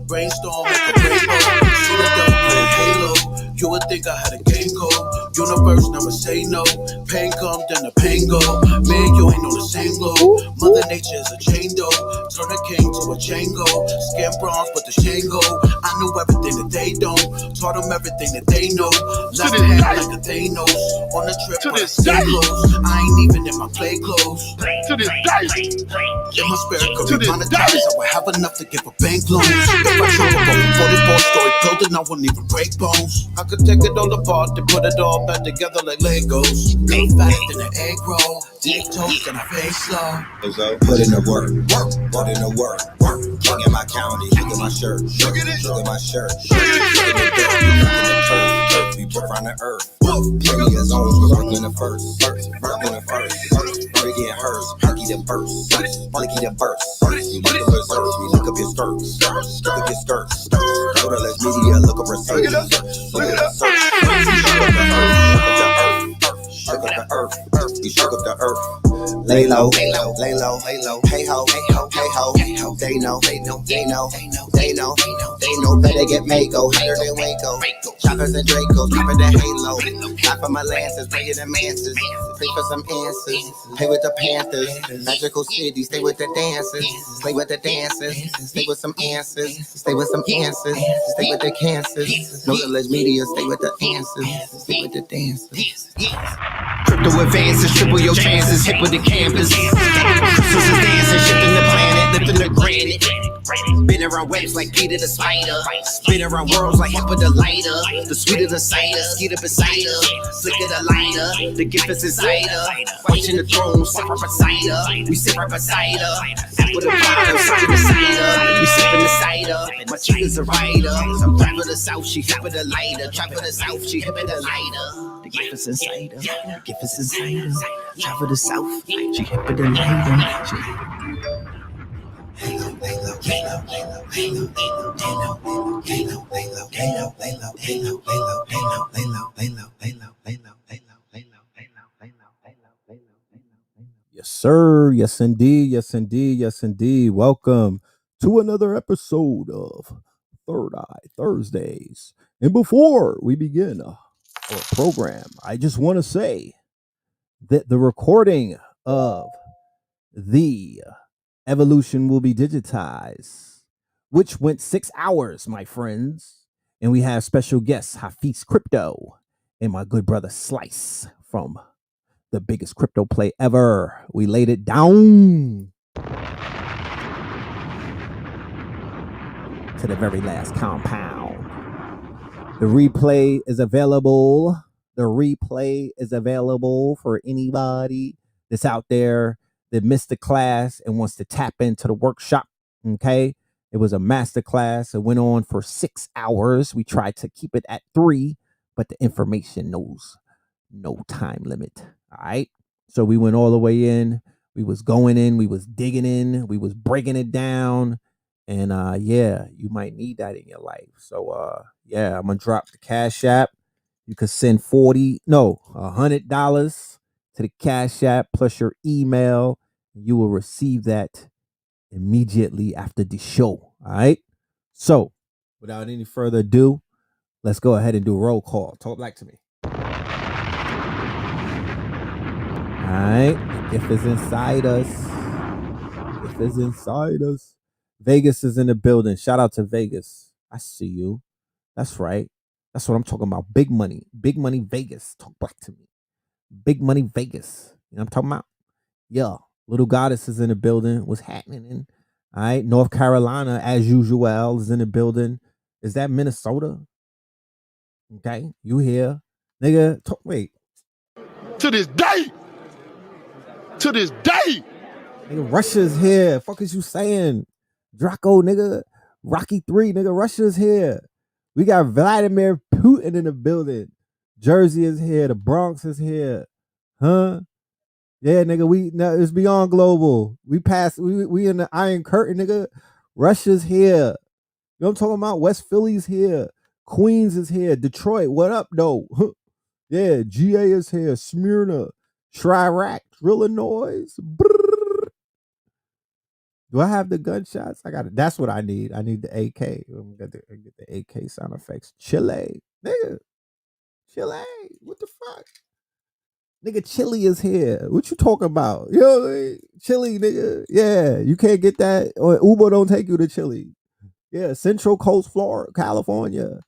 Brainstorm like a rainbow. See the dope playing Halo. You would think I had a game code. Universe never say no. Pain come, then the pain go. Man, you ain't on the same low. Mother Nature is a chain though. Turn a king to a chain go. Skin bronze, but the chain go. I knew everything that they don't. Taught them everything that they know. Left hand like a Thanos. On the trip, but I stay close. I ain't even in my play clothes. To this day. If my spirit could be monetized, I would have enough to give a bank loan. If I drove up a 44-story building, I wouldn't even break bones. I could take it all apart and put it all back together like Legos. Ain't fatter than an egg roll. Deep toast and I face slow. Put in the work, put in the work. King in my county, look at my shirt, look at my shirt. Look at the dirt, look at the turf. We put around the earth. Plenty of zones, we're working the first. Working the first. We get hers, Perky the burst. Blicky the burst. We look up reserves, we look up your skirts. Look up your skirts. Go to less media, look up research. Look at the search. Shook up the earth, we shook up the earth. Lay low, lay low, lay low, lay low. Hey ho, hey ho, hey ho. They know, they know, they know, they know, they know. Better get Mako, higher than Waco. Choppers and Dracos, dropping the halo. Not for my lances, bring it to Manses. Pray for some answers, play with the Panthers. Magical city, stay with the dancers. Stay with the dancers, stay with some answers. Stay with some answers, stay with the cancers. No village media, stay with the answers. Stay with the dancers. Crypto advances, triple your chances, hip with the campus. Crystals is dancing, shifting the planet, lifting the granite. Spin around webs like Peter the Spider. Spin around worlds like Hippo the lighter. The sweeter the cider, skeeter beside her. Slicker the lighter, the gift is inside her. Watching the throne, sit right beside her. We sit right beside her. Apple the bottle, sipping the cider. We sipping the cider. My chick is a rider. I'm trap for the south, she hip with the lighter. Trap for the south, she hip with the lighter. The gift is inside her. The gift is inside her. Trap for the south, she hip with the lighter. Yes, sir. Yes, indeed. Yes, indeed. Yes, indeed. Welcome to another episode of Third Eye Thursdays. And before we begin our program, I just want to say that the recording of the Evolution will be digitized, which went 6 hours, my friends. And we have special guests, Hafiz Crypto and my good brother Slice from the biggest crypto play ever. We laid it down to the very last compound. The replay is available. The replay is available for anybody that's out there that missed the class and wants to tap into the workshop. Okay. It was a master class. It went on for 6 hours. We tried to keep it at 3, but the information knows no time limit. All right. So we went all the way in. We was going in. We was digging in. We was breaking it down. And yeah, you might need that in your life. So yeah, I'm gonna drop the Cash App. You could send $100 to the Cash App plus your email. You will receive that immediately after the show. All right. So without any further ado, let's go ahead and do a roll call. Talk back to me. All right. The gift is inside us. The gift is inside us. Vegas is in the building. Shout out to Vegas. I see you. That's right. That's what I'm talking about. Big money. Big money Vegas. Talk back to me. Big money Vegas. You know what I'm talking about? Yeah. Little Goddess is in the building. What's happening? All right. North Carolina, as usual, is in the building. Is that Minnesota? Okay. You here. Nigga, wait. To this day. To this day. Nigga, Russia's here. Fuck is you saying? Draco, nigga. Rocky 3, nigga. Russia's here. We got Vladimir Putin in the building. Jersey is here. The Bronx is here. Huh? Yeah, nigga. It's beyond global. We in the Iron Curtain, nigga. Russia's here. You know what I'm talking about? West Philly's here. Queens is here. Detroit, what up, though? Yeah, GA is here. Smyrna. Chirac, Illinois. Do I have the gunshots? I got it. That's what I need. I need the AK. Get the AK sound effects. Chile, nigga. Chile. What the fuck? Nigga, Chile is here. What you talking about? Yo, Chile, nigga. Yeah, you can't get that. Or Uber don't take you to Chile. Yeah, Central Coast, Florida, California.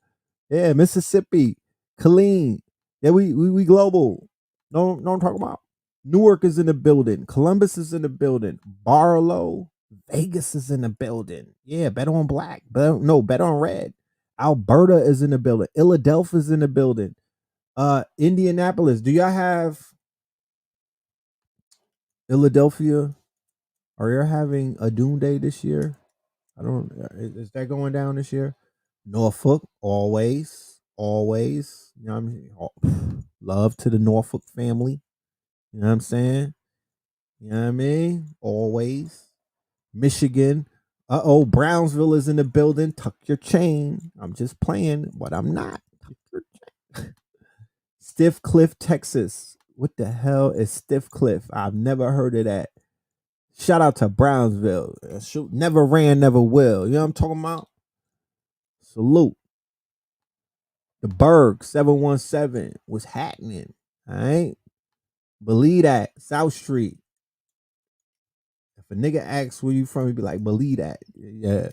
Yeah, Mississippi, Killeen. Yeah, we global. No, I'm talking about. Newark is in the building. Columbus is in the building. Barlow, Vegas is in the building. Yeah, bet on black. Bet on red. Alberta is in the building. Philadelphia is in the building. Indianapolis. Do y'all have Philadelphia? Are you having a Doom Day this year? I don't. Is that going down this year? Norfolk, always. You know what I mean? Love to the Norfolk family. You know what I'm saying? You know what I mean? Always. Michigan. Brownsville is in the building. Tuck your chain. I'm just playing, but I'm not. Tuck your chain. Stiff Cliff, Texas. What the hell is Stiff Cliff? I've never heard of that. Shout out to Brownsville. Shoot, never ran, never will. You know what I'm talking about? Salute. The Berg 717 was happening. All right. Believe that. South Street. If a nigga asks where you from, he be like, believe that. Yeah.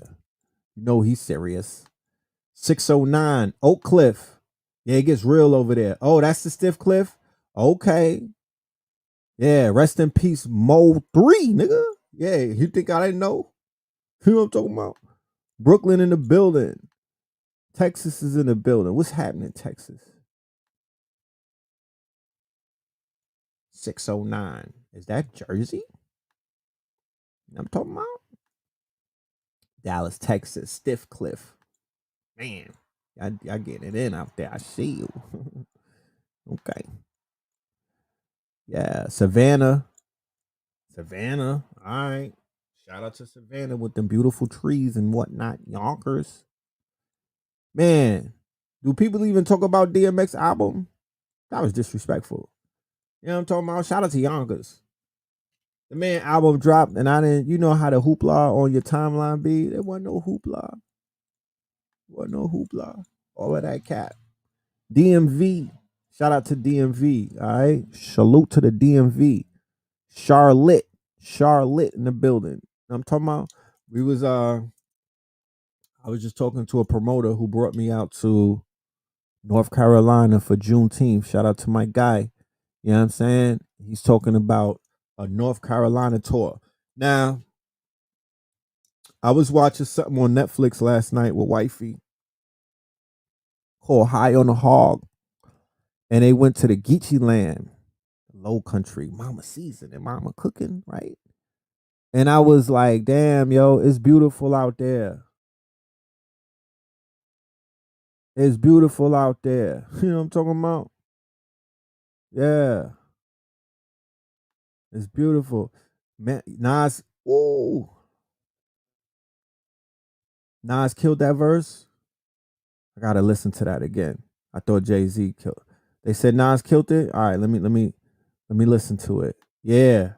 You know he's serious. 609 Oak Cliff. Yeah, it gets real over there. Oh, that's the Stiff Cliff? Okay. Yeah, rest in peace, Mo 3, nigga. Yeah, you think I didn't know? You know what I'm talking about? Brooklyn in the building. Texas is in the building. What's happening in Texas? 609. Is that Jersey? I'm talking about Dallas, Texas, Stiff Cliff. Man, I getting it in out there. I see you. Okay. Yeah, Savannah. Savannah. All right. Shout out to Savannah with them beautiful trees and whatnot. Yonkers. Man, do people even talk about DMX album? That was disrespectful. You know what I'm talking about? Shout out to Yonkers. The man album dropped and I didn't, you know how the hoopla on your timeline be? There wasn't no hoopla. Wasn't no hoopla. All of that cat. DMV. Shout out to DMV. All right. Salute to the DMV. Charlotte. Charlotte in the building. I'm talking about I was just talking to a promoter who brought me out to North Carolina for Juneteenth. Shout out to my guy. You know what I'm saying? He's talking about a North Carolina tour. Now, I was watching something on Netflix last night with wifey called High on the Hog. And they went to the Geechee land, low country, mama seasoning, mama cooking, right? And I was like, damn, yo, it's beautiful out there. It's beautiful out there. You know what I'm talking about? Yeah. It's beautiful. Man, Nas killed that verse. I gotta listen to that again. I thought Jay-Z killed. They said Nas killed it. All right, let me listen to it. Yeah.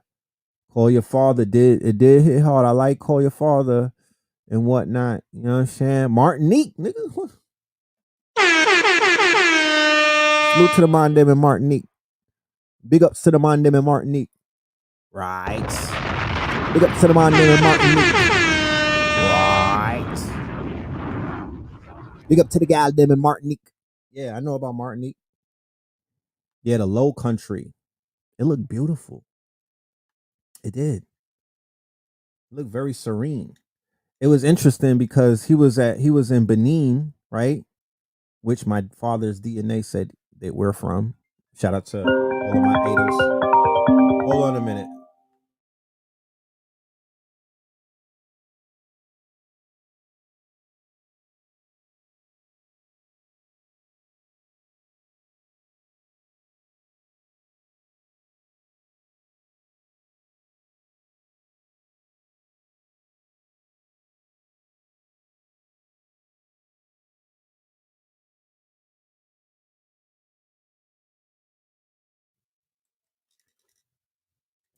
Call Your Father did hit hard. I like Call Your Father and whatnot. You know what I'm saying? Martinique, nigga. Salute to the man them in Martinique. Big ups to the man them in Martinique. Right. Big ups to the man them in Martinique. Right. Big up to the gal them in Martinique. Yeah, I know about Martinique. Yeah, the low country. It looked beautiful. It did. It looked very serene. It was interesting because he was in Benin, right? Which my father's DNA said that we're from. Shout out to all of my Ados. Hold on a minute.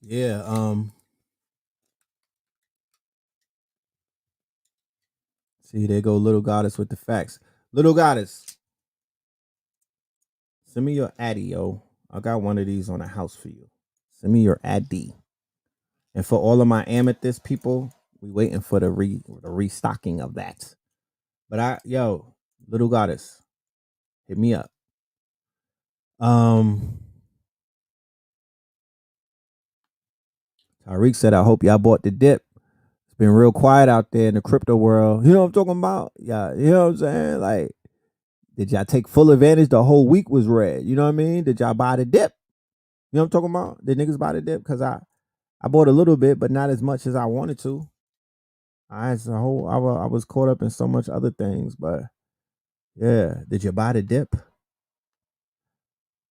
Yeah, See, there go Little Goddess with the facts. Little Goddess, send me your addy, yo. I got one of these on the house for you. Send me your addy. And for all of my amethyst people, we waiting for the restocking of that. But Little Goddess, hit me up. Tariq said, I hope y'all bought the dip. It's been real quiet out there in the crypto world. You know what I'm talking about? Yeah, you know what I'm saying? Like, did y'all take full advantage? The whole week was red. You know what I mean? Did y'all buy the dip? You know what I'm talking about? Did niggas buy the dip? Because I bought a little bit, but not as much as I wanted to. I was caught up in so much other things, but yeah. Did you buy the dip?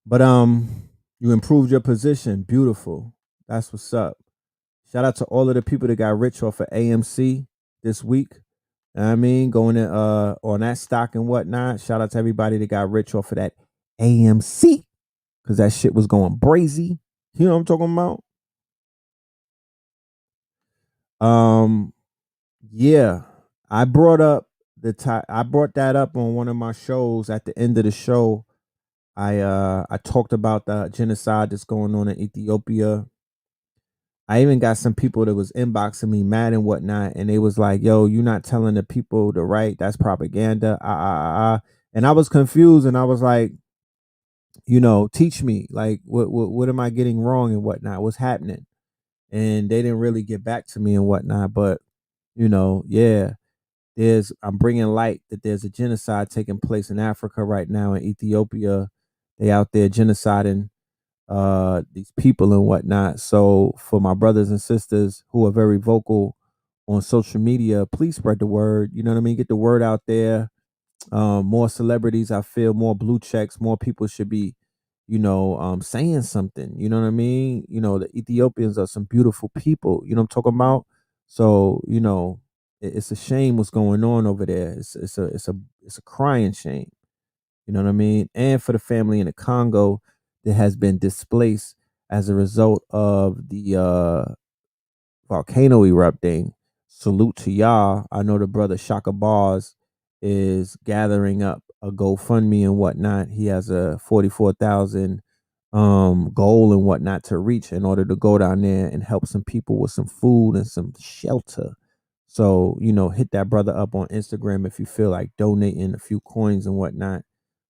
But you improved your position. Beautiful. That's what's up. Shout out to all of the people that got rich off of AMC this week. You know what I mean, going in on that stock and whatnot. Shout out to everybody that got rich off of that AMC because that shit was going brazy. You know what I'm talking about? Yeah, I brought up I brought that up on one of my shows. At the end of the show, I talked about the genocide that's going on in Ethiopia. I even got some people that was inboxing me mad and whatnot, and they was like, "Yo, you not telling the people the right? That's propaganda." And I was confused, and I was like, teach me, like, what am I getting wrong and whatnot? What's happening? And they didn't really get back to me and whatnot, but yeah, I'm bringing light that there's a genocide taking place in Africa right now in Ethiopia. They out there genociding these people and whatnot. So for my brothers and sisters who are very vocal on social media, please spread the word. You know what I mean? Get the word out there. More celebrities, I feel, more blue checks, more people should be, saying something. You know what I mean? The Ethiopians are some beautiful people. You know what I'm talking about? So, it's a shame what's going on over there. It's a crying shame. You know what I mean? And for the family in the Congo that has been displaced as a result of the volcano erupting. Salute to y'all. I know the brother Shaka Bars is gathering up a GoFundMe and whatnot. He has a 44,000 goal and whatnot to reach in order to go down there and help some people with some food and some shelter. So, hit that brother up on Instagram if you feel like donating a few coins and whatnot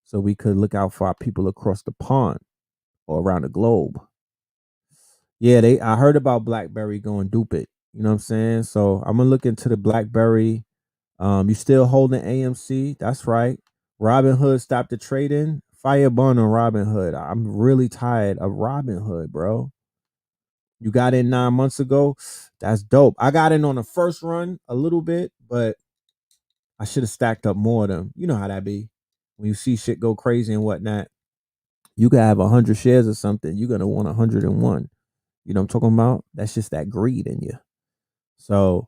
so we could look out for our people across the pond or around the globe. Yeah, I heard about BlackBerry going dupe. You know what I'm saying? So I'm gonna look into the BlackBerry. You still holding AMC? That's right. Robinhood stopped the trading. Fire burn on Robinhood. I'm really tired of Robinhood, bro. You got in 9 months ago. That's dope. I got in on the first run a little bit, but I should have stacked up more of them. You know how that be. When you see shit go crazy and whatnot, you could have 100 shares or something. You're gonna want 101. You know what I'm talking about? That's just that greed in you. So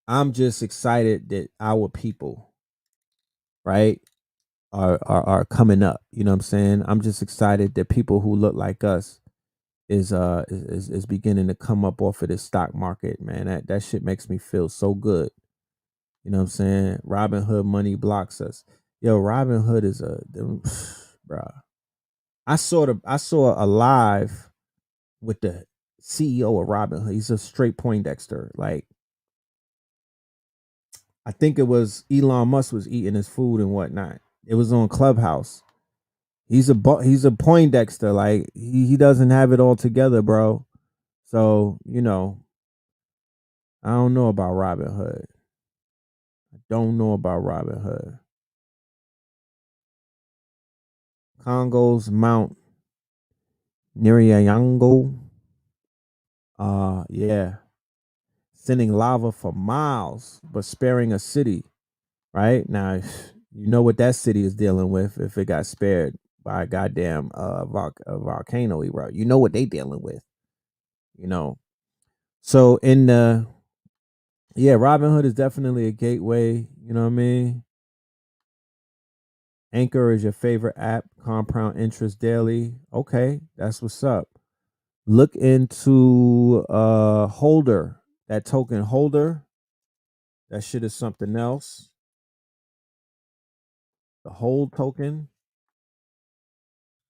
I'm just excited that our people, right, are coming up. You know what I'm saying? I'm just excited that people who look like us is beginning to come up off of this stock market, man. That shit makes me feel so good. You know what I'm saying? Robin Hood money blocks us. Yo, Robin Hood is bruh. I saw a live with the CEO of Robin Hood. He's a straight Poindexter. Like, I think it was Elon Musk was eating his food and whatnot. It was on Clubhouse. He's a Poindexter. Like, he doesn't have it all together, bro. So, I don't know about Robin Hood. I don't know about Robin Hood. Congo's Mount Nyiragongo. Yeah. Sending lava for miles, but sparing a city. Right? Now, you know what that city is dealing with if it got spared by a goddamn volcano erupt. You know what they dealing with. So in the yeah, Robinhood is definitely a gateway. You know what I mean? Anchor is your favorite app. Compound interest daily. Okay, that's what's up. Look into Holder. That token Holder. That shit is something else. The whole token.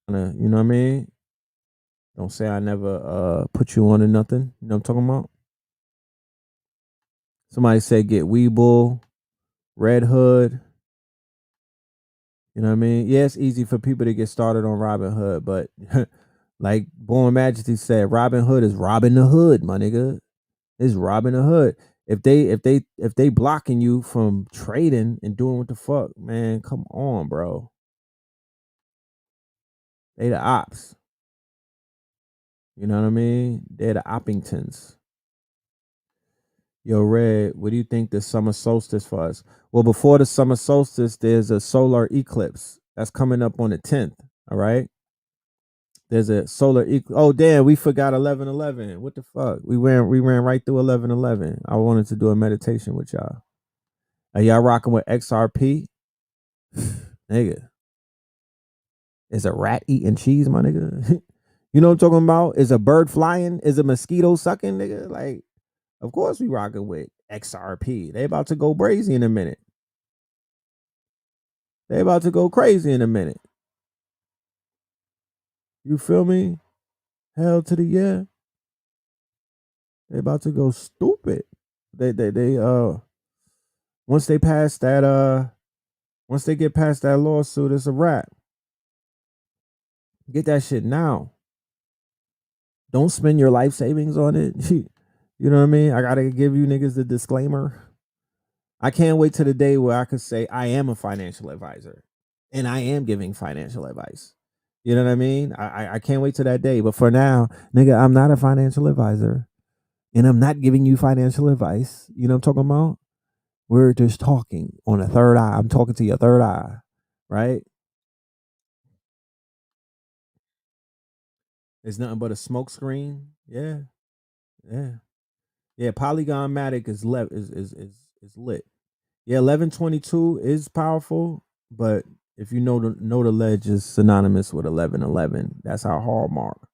You know what I mean? Don't say I never put you on to nothing. You know what I'm talking about? Somebody said get Weeble, Red Hood. You know what I mean? Yeah, it's easy for people to get started on Robin Hood, but like Born Majesty said, Robin Hood is robbing the hood, my nigga. It's robbing the hood. If they blocking you from trading and doing what the fuck, man, come on, bro. They the ops. You know what I mean? They're the Oppingtons. Yo, Red, what do you think the summer solstice for us? Well, before the summer solstice, there's a solar eclipse that's coming up on the 10th. All right. There's a solar eclipse. Oh, damn, we forgot 11:11. What the fuck? We ran right through 11:11. I wanted to do a meditation with y'all. Are y'all rocking with XRP? Nigga. Is a rat eating cheese, my nigga? You know what I'm talking about? Is a bird flying? Is a mosquito sucking, nigga? Like, of course we rocking with XRP. They about to go crazy in a minute. They about to go crazy in a minute. You feel me? Hell to the yeah. They about to go stupid. They once they pass that once they get past that lawsuit, it's a wrap. Get that shit now. Don't spend your life savings on it. You know what I mean? I gotta give you niggas the disclaimer. I can't wait to the day where I could say I am a financial advisor and I am giving financial advice. You know what I mean? I can't wait to that day. But for now, nigga, I'm not a financial advisor and I'm not giving you financial advice. You know what I'm talking about? We're just talking on a third eye. I'm talking to your third eye, right? It's nothing but a smoke screen. Yeah, yeah, yeah. Polygon Matic is lit. Yeah, 1122 is powerful, but if you know the ledge is synonymous with 1111. That's our hallmark.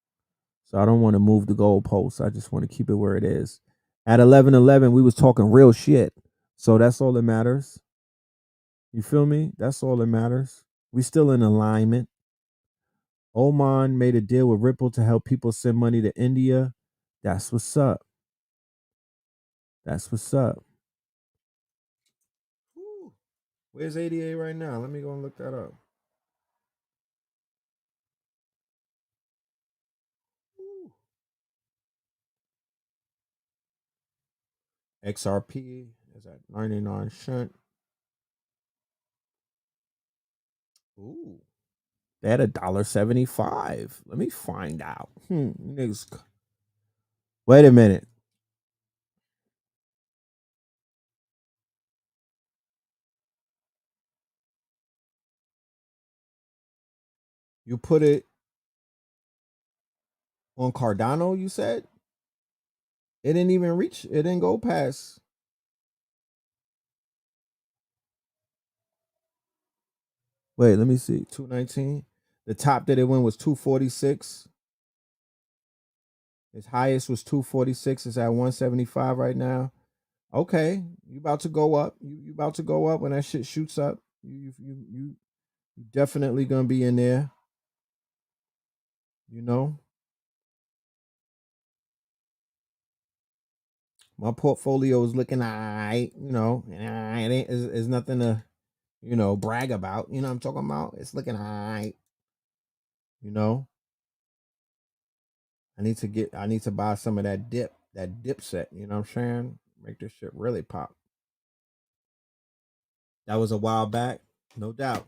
So I don't want to move the goalposts. I just want to keep it where it is. At 1111, we was talking real shit. So that's all that matters. You feel me? That's all that matters. We still in alignment. Oman made a deal with Ripple to help people send money to India. That's what's up. That's what's up. Whew. Where's ADA right now? Let me go and look that up. Whew. XRP is at 99 cent. Ooh. They had $1.75. Let me find out. Niggas. Wait a minute. You put it on Cardano, you said? It didn't even reach. It didn't go past. Wait, let me see. 219. The top that it went was 246. Its highest was 246. It's at 175 right now. Okay, you about to go up. You about to go up when that shit shoots up. You definitely gonna be in there. You know, my portfolio is looking alright. You know, it ain't is nothing to brag about. You know what I'm talking about? It's looking alright. You know, I need to buy some of that dip set. You know what I'm saying? Make this shit really pop. That was a while back, no doubt,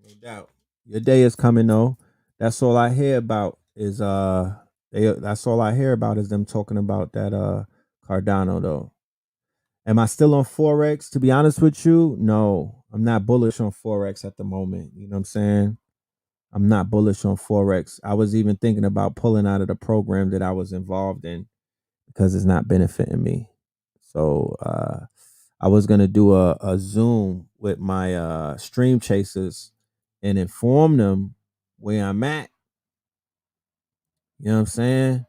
no doubt. Your day is coming though. That's all I hear about is that's all I hear about is them talking about that Cardano though. Am I still on Forex? To be honest with you, no. I'm not bullish on Forex at the moment. You know what I'm saying? I'm not bullish on Forex. I was even thinking about pulling out of the program that I was involved in because it's not benefiting me. So I was gonna do a Zoom with my stream chasers and inform them where I'm at. You know what I'm saying?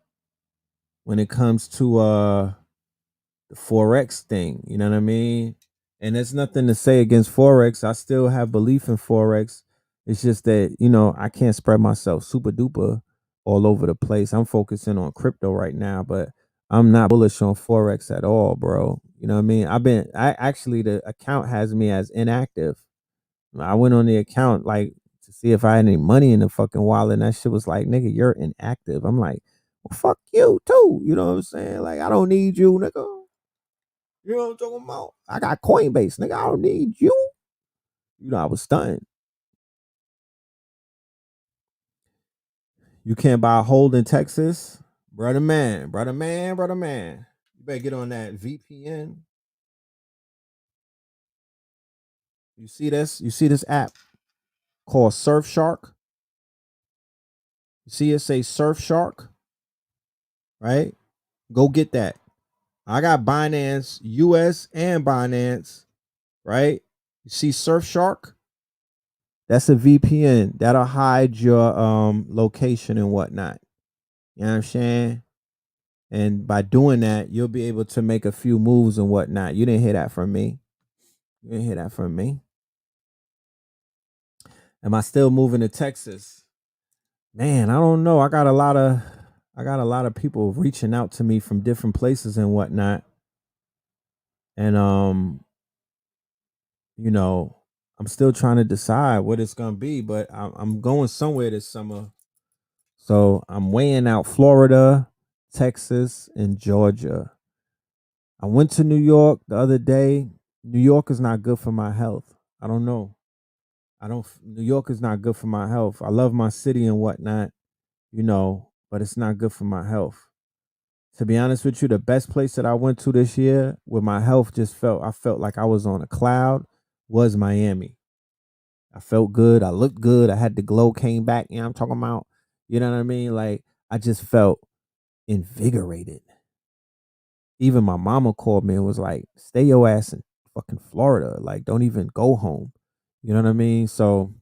When it comes to the Forex thing, you know what I mean? And there's nothing to say against Forex. I still have belief in Forex. It's just that, I can't spread myself super duper all over the place. I'm focusing on crypto right now, but I'm not bullish on Forex at all, bro. You know what I mean? The account has me as inactive. I went on the account like to see if I had any money in the fucking wallet, and that shit was like, nigga, you're inactive. I'm like, well, fuck you too. You know what I'm saying? Like, I don't need you, nigga. You know what I'm talking about? I got Coinbase, nigga. I don't need you. I was stunned. You can't buy a hold in Texas, brother man, brother man, brother man. You better get on that VPN. You see this? You see this app called Surfshark? You see it say Surfshark, right? Go get that. I got Binance US and Binance, right? You see Surfshark? That's a VPN. That'll hide your location and whatnot. You know what I'm saying? And by doing that, you'll be able to make a few moves and whatnot. You didn't hear that from me. You didn't hear that from me. Am I still moving to Texas? Man, I don't know. I got a lot of people reaching out to me from different places and whatnot. And I'm still trying to decide what it's gonna be, but I'm going somewhere this summer. So I'm weighing out Florida, Texas, and Georgia. I went to New York the other day. New York is not good for my health. I don't know. New York is not good for my health. I love my city and whatnot, but it's not good for my health. To be honest with you, the best place that I went to this year where my health I felt like I was on a cloud was Miami. I felt good. I looked good. I had the glow came back. I'm talking about, you know what I mean? Like, I just felt invigorated. Even my mama called me and was like, stay your ass in fucking Florida. Like, don't even go home. You know what I mean? So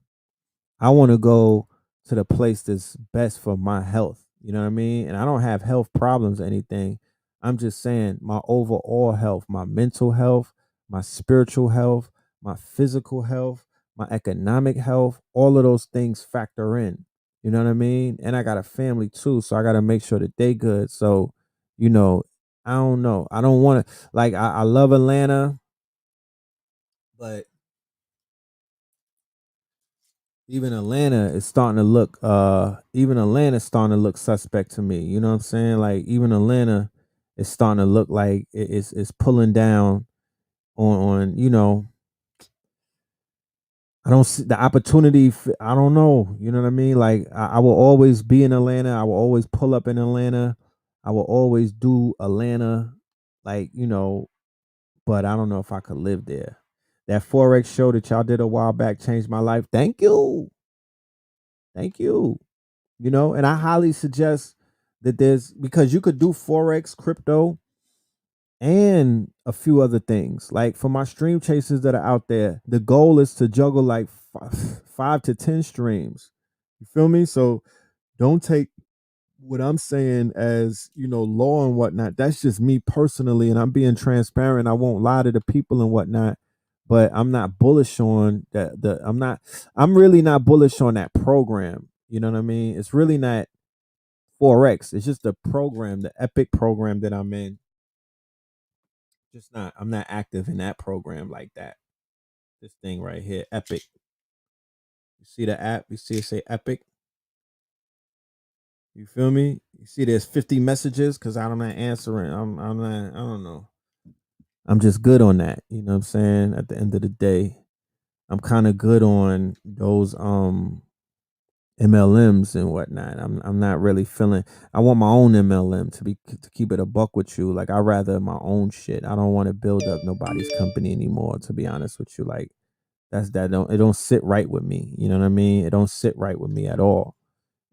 I want to go to the place that's best for my health. You know what I mean? And I don't have health problems or anything. I'm just saying my overall health, my mental health, my spiritual health, my physical health, my economic health, all of those things factor in. You know what I mean? And I got a family too, so I got to make sure that they good. So, you know, I don't know. I don't want to I love Atlanta, but even Atlanta's starting to look suspect to me. You know what I'm saying? Like, even Atlanta is starting to look like it's pulling down on. I don't see the opportunity. I don't know. You know what I mean? Like, I will always be in Atlanta. I will always pull up in Atlanta. I will always do Atlanta. Like, but I don't know if I could live there. That Forex show that y'all did a while back changed my life. Thank you. Thank you. And I highly suggest that because you could do Forex, crypto, and a few other things. Like, for my stream chasers that are out there, the goal is to juggle like 5 to 10 streams. You feel me? So don't take what I'm saying as, law and whatnot. That's just me personally, and I'm being transparent. I won't lie to the people and whatnot. But I'm not bullish on that. I'm really not bullish on that program. You know what I mean? It's really not Forex. It's just the program, the Epic program that I'm in. I'm not active in that program like that. This thing right here, Epic. You see the app? You see it say Epic? You feel me? You see there's 50 messages because I'm not answering. I'm not, I don't know. I'm just good on that. You know what I'm saying? At the end of the day, I'm kind of good on those MLMs and whatnot. I'm not really feeling. I want my own MLM to keep it a buck with you. Like, I rather my own shit. I don't want to build up nobody's company anymore. To be honest with you, like, it don't sit right with me. You know what I mean? It don't sit right with me at all.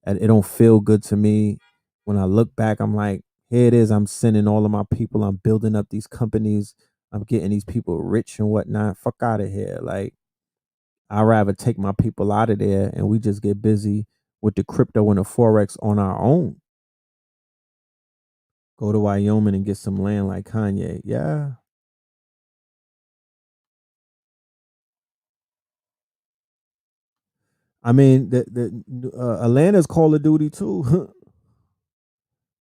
And it don't feel good to me. When I look back, I'm like, here it is. I'm sending all of my people. I'm building up these companies. I'm getting these people rich and whatnot. Fuck out of here. Like, I'd rather take my people out of there and we just get busy with the crypto and the Forex on our own. Go to Wyoming and get some land like Kanye. Yeah. I mean, Atlanta's Call of Duty too.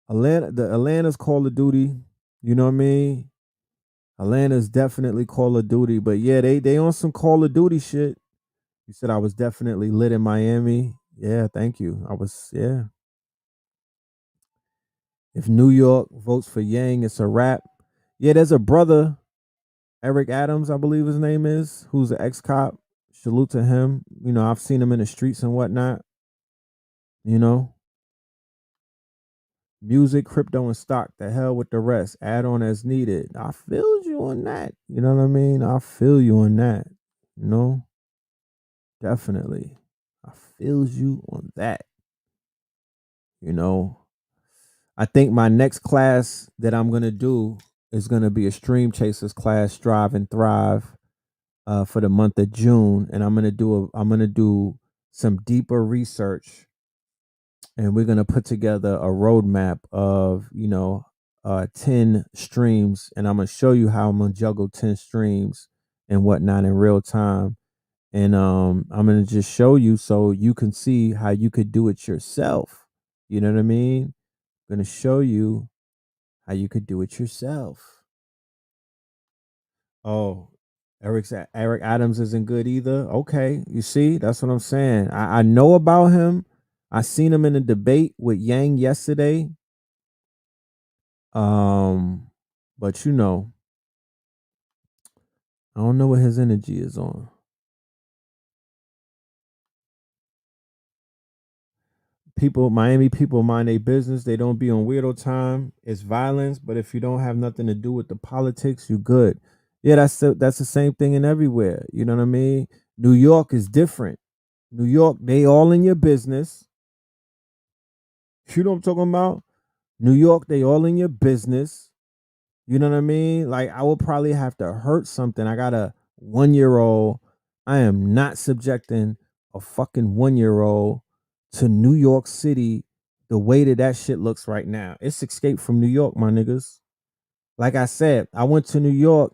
Atlanta's Call of Duty. You know what I mean? Atlanta's definitely Call of Duty, but yeah, they on some Call of Duty shit. You said I was definitely lit in Miami. Yeah, thank you. I was, yeah. If New York votes for Yang, it's a wrap. Yeah, there's a brother, Eric Adams, I believe his name is, who's an ex-cop. Salute to him. You know, I've seen him in the streets and whatnot. You know, music, crypto, and stock. The hell with the rest. Add on as needed. I feel you on that. You know what I mean? I feel you on that. You know, definitely. I feel you on that. You know, I think my next class that I'm gonna do is gonna be a Stream Chasers class, Strive and Thrive, for the month of June, and I'm gonna do some deeper research, and we're gonna put together a roadmap of 10 streams, and I'm gonna show you how I'm gonna juggle 10 streams and whatnot in real time, and I'm gonna just show you so you can see how you could do it yourself. You know what I mean? I'm gonna show you how you could do it yourself. Oh, Eric Adams isn't good either. Okay, you see, that's what I'm saying. I know about him. I seen him in a debate with Yang yesterday. But I don't know what his energy is on. Miami people mind their business. They don't be on weirdo time. It's violence, but if you don't have nothing to do with the politics, you good. Yeah, that's the same thing in everywhere. You know what I mean? New York is different. New York, they all in your business. You know what I'm talking about? New York, they all in your business. You know what I mean? Like, I would probably have to hurt something. I got a 1-year-old. I am not subjecting a fucking 1-year-old to New York City the way that shit looks right now. It's Escape from New York, my niggas. Like I said, I went to New York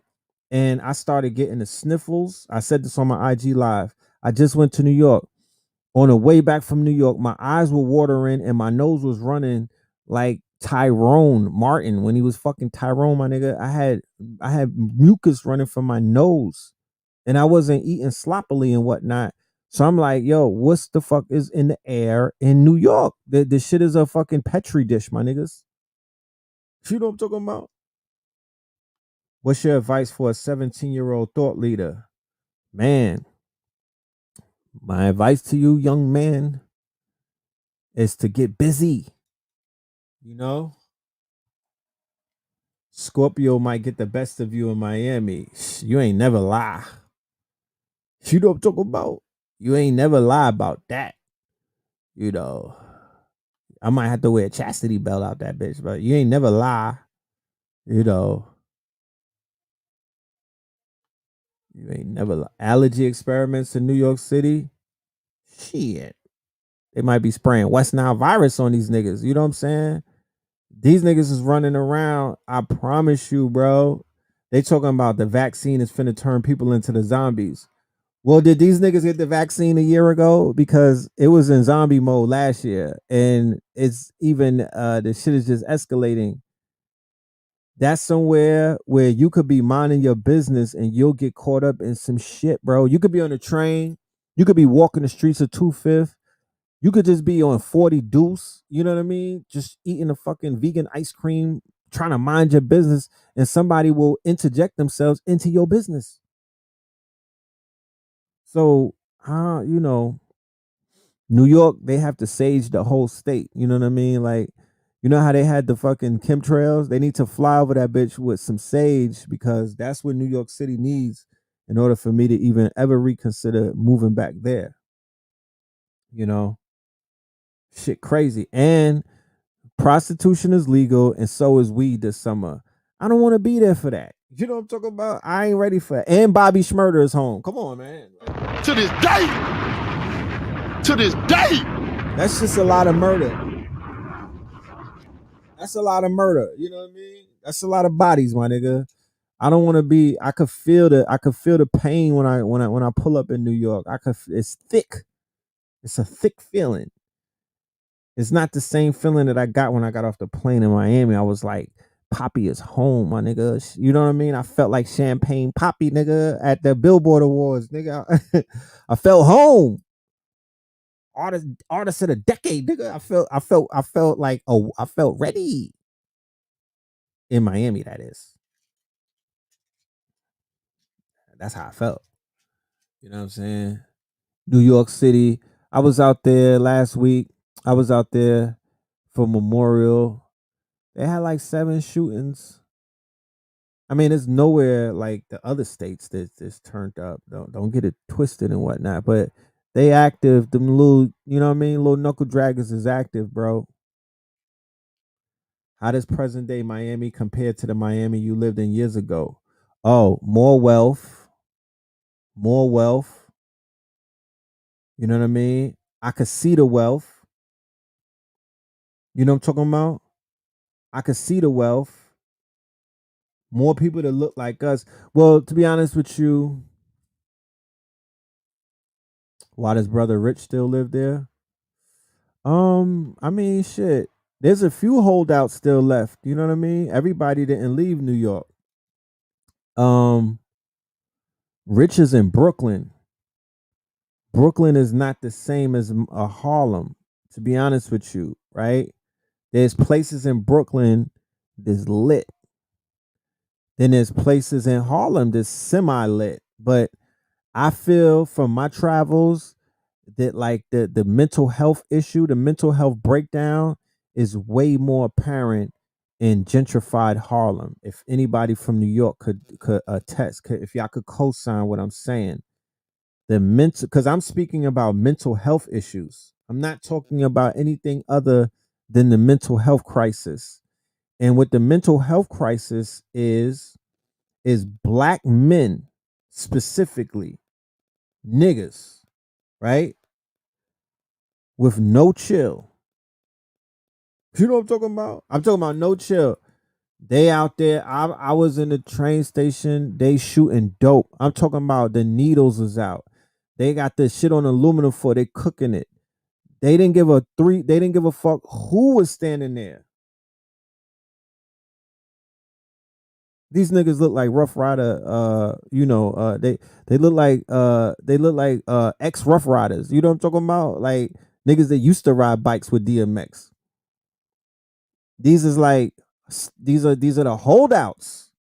and I started getting the sniffles. I said this on my IG Live. I just went to New York. On the way back from New York, my eyes were watering and my nose was running like Tyrone Martin when he was fucking Tyrone, my nigga. I had mucus running from my nose, and I wasn't eating sloppily and whatnot. So I'm like, yo, what's the fuck is in the air in New York? The shit is a fucking petri dish, my niggas. You know what I'm talking about? What's your advice for a 17-year-old thought leader? Man, my advice to you, young man, is to get busy. You know, Scorpio might get the best of you in Miami. You ain't never lie. You know what I'm talking about? You ain't never lie about that. You know, I might have to wear a chastity belt out that bitch, but you ain't never lie. You know, you ain't never lie. Allergy experiments in New York City. Shit. They might be spraying West Nile virus on these niggas. You know what I'm saying? These niggas is running around. I promise you, bro. They talking about the vaccine is finna turn people into the zombies. Well, did these niggas get the vaccine a year ago? Because it was in zombie mode last year, and it's even the shit is just escalating. That's somewhere where you could be minding your business and you'll get caught up in some shit, bro. You could be on a train, you could be walking the streets of 25th, you could just be on 40 Deuce, you know what I mean? Just eating a fucking vegan ice cream, trying to mind your business, and somebody will interject themselves into your business. So, New York, they have to sage the whole state. You know what I mean? Like, you know how they had the fucking chemtrails? They need to fly over that bitch with some sage because that's what New York City needs in order for me to even ever reconsider moving back there. You know? Shit crazy. And prostitution is legal and so is weed this summer. I don't want to be there for that. You know what I'm talking about? I ain't ready for it. And Bobby Schmurder is home. Come on, man. To this day. To this day. That's just a lot of murder. That's a lot of murder. You know what I mean? That's a lot of bodies, my nigga. I don't want to be. I could feel the pain when I pull up in New York. It's thick. It's a thick feeling. It's not the same feeling that I got when I got off the plane in Miami. I was like, Poppy is home, my nigga. You know what I mean? I felt like Champagne Poppy, nigga, at the Billboard Awards, nigga. I felt home. Artist of the decade, nigga. I felt like, oh, I felt ready in Miami. That is, that's how I felt. You know what I'm saying? New York City. I was out there last week. I was out there for Memorial. They had like 7 shootings. I mean, it's nowhere like the other states that's turned up. Don't get it twisted and whatnot. But they active. Them little, you know what I mean? Little knuckle draggers is active, bro. How does present day Miami compare to the Miami you lived in years ago? Oh, more wealth, more wealth. You know what I mean? I could see the wealth. You know what I'm talking about? I could see the wealth. More people that look like us. Well, to be honest with you, why does brother Rich still live there? I mean, shit. There's a few holdouts still left. You know what I mean? Everybody didn't leave New York. Um, Rich is in Brooklyn. Brooklyn is not the same as a Harlem. To be honest with you, right? There's places in Brooklyn that's lit. Then there's places in Harlem that's semi lit. But I feel from my travels that like the mental health issue, the mental health breakdown is way more apparent in gentrified Harlem. If anybody from New York could attest, if y'all could co-sign what I'm saying, the mental, because I'm speaking about mental health issues. I'm not talking about anything other than the mental health crisis. And what the mental health crisis is black men specifically, niggas, right? With no chill. You know what I'm talking about? I'm talking about no chill. They out there. I was in the train station. They shooting dope. I'm talking about the needles is out. They got this shit on aluminum foil. They cooking it. They didn't give a three. They didn't give a fuck who was standing there. These niggas look like Rough Rider. They look like ex Rough Riders. You know what I'm talking about? Like niggas that used to ride bikes with DMX. These is like these are the holdouts.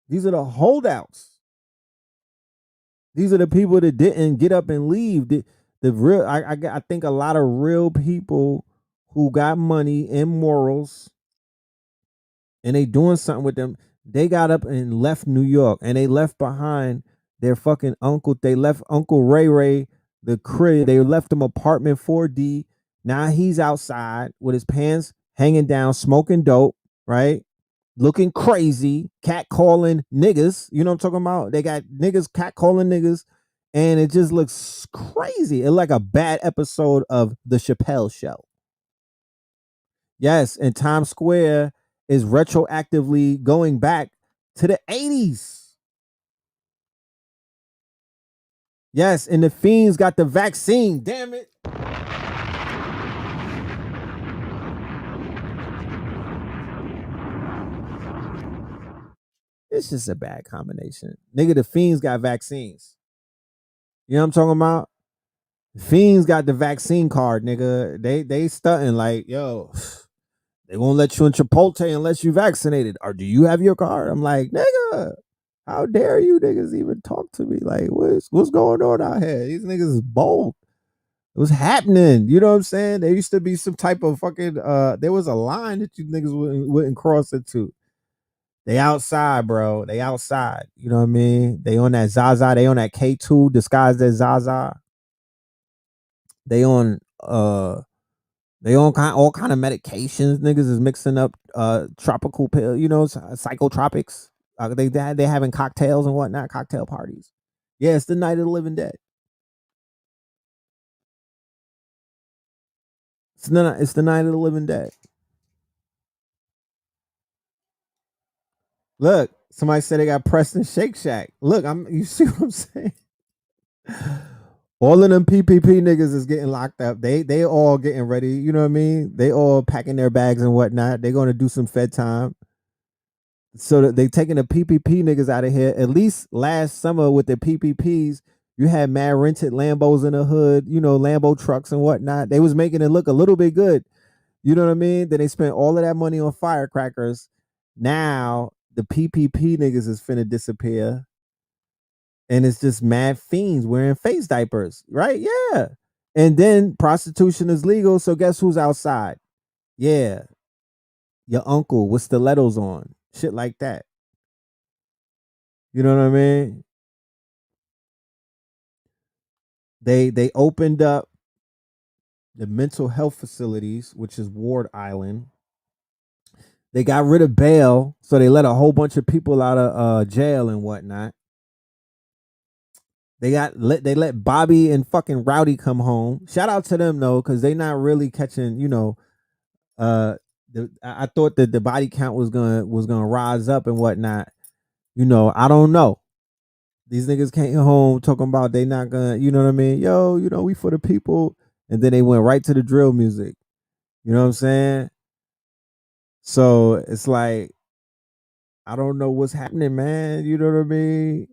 These are the holdouts. These are the people that didn't get up and leave. The real I think a lot of real people who got money and morals and they doing something with them. They got up and left New York and they left behind their fucking uncle. They left Uncle Ray Ray the crib. They left him apartment 4D. Now he's outside with his pants hanging down, smoking dope, right? Looking crazy, cat calling niggas. You know what I'm talking about? They got niggas cat calling niggas, and it just looks crazy. It's like a bad episode of the Chappelle Show. Yes, and Times Square is retroactively going back to the 80s. Yes, and the fiends got the vaccine. Damn it. It's just a bad combination. Nigga, the fiends got vaccines. You know what I'm talking about? Fiends got the vaccine card, nigga. They stunting like, yo, they won't let you in Chipotle unless you vaccinated. Or do you have your card? I'm like, nigga, how dare you niggas even talk to me? Like, what's going on out here? These niggas is bold. What's happening? You know what I'm saying? There used to be some type of fucking there was a line that you niggas wouldn't cross into. They outside, bro. They outside. You know what I mean? They on that Zaza. They on that K2 disguised as Zaza. They on all kind of medications. Niggas is mixing up tropical pill, psychotropics. They having cocktails and whatnot, cocktail parties. Yeah, it's the night of the living dead. It's the night of the living dead. Look, somebody said they got Preston Shake Shack. Look, you see what I'm saying? All of them PPP niggas is getting locked up. They all getting ready. You know what I mean? They all packing their bags and whatnot. They're gonna do some Fed time. So that they taking the PPP niggas out of here. At least last summer with the PPPs, you had mad rented Lambos in the hood. You know, Lambo trucks and whatnot. They was making it look a little bit good. You know what I mean? Then they spent all of that money on firecrackers. Now the PPP niggas is finna disappear, and it's just mad fiends wearing face diapers, right? Yeah. And then prostitution is legal, so guess who's outside? Yeah, your uncle with stilettos on, shit like that. You know what I mean? They opened up the mental health facilities, which is Ward Island. They got rid of bail, so they let a whole bunch of people out of jail and whatnot. They let Bobby and fucking Rowdy come home. Shout out to them though, because they not really catching. Uh, I thought that the body count was gonna rise up and whatnot. I don't know. These niggas came home talking about they not gonna. You know what I mean? Yo, we for the people, and then they went right to the drill music. You know what I'm saying? So it's like I don't know what's happening, man. You know what I mean?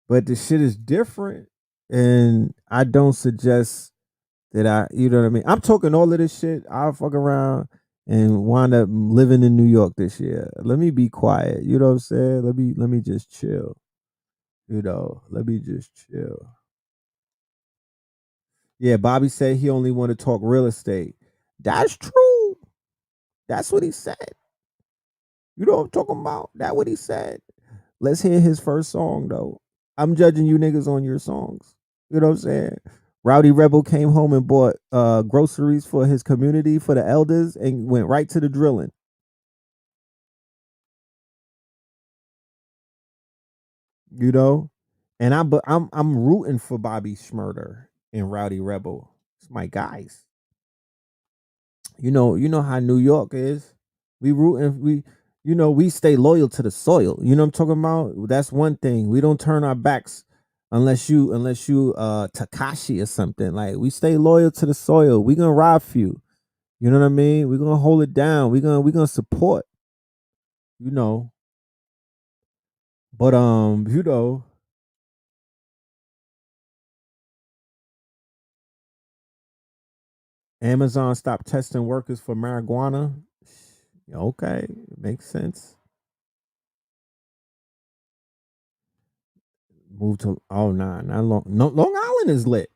But the shit is different, and I don't suggest that you know what I mean. I'm talking all of this shit. I'll fuck around and wind up living in New York this year. Let me be quiet. You know what I'm saying? Let me just chill. Let me just chill. Yeah, Bobby said he only want to talk real estate. That's true. That's what he said. You know what I'm talking about? That's what he said. Let's hear his first song though. I'm judging you niggas on your songs. You know what I'm saying? Rowdy Rebel came home and bought groceries for his community for the elders and went right to the drilling. You know, and I'm rooting for Bobby Schmurder and Rowdy Rebel. It's my guys. You know how New York is. We rooting we stay loyal to the soil. You know what I'm talking about? That's one thing. We don't turn our backs unless you Takashi or something. Like we stay loyal to the soil. We gonna ride for you. You know what I mean? We're gonna hold it down. We're gonna support, you know. But Amazon stopped testing workers for marijuana. Okay, makes sense. Move to nah, not Long. No, Long Island is lit.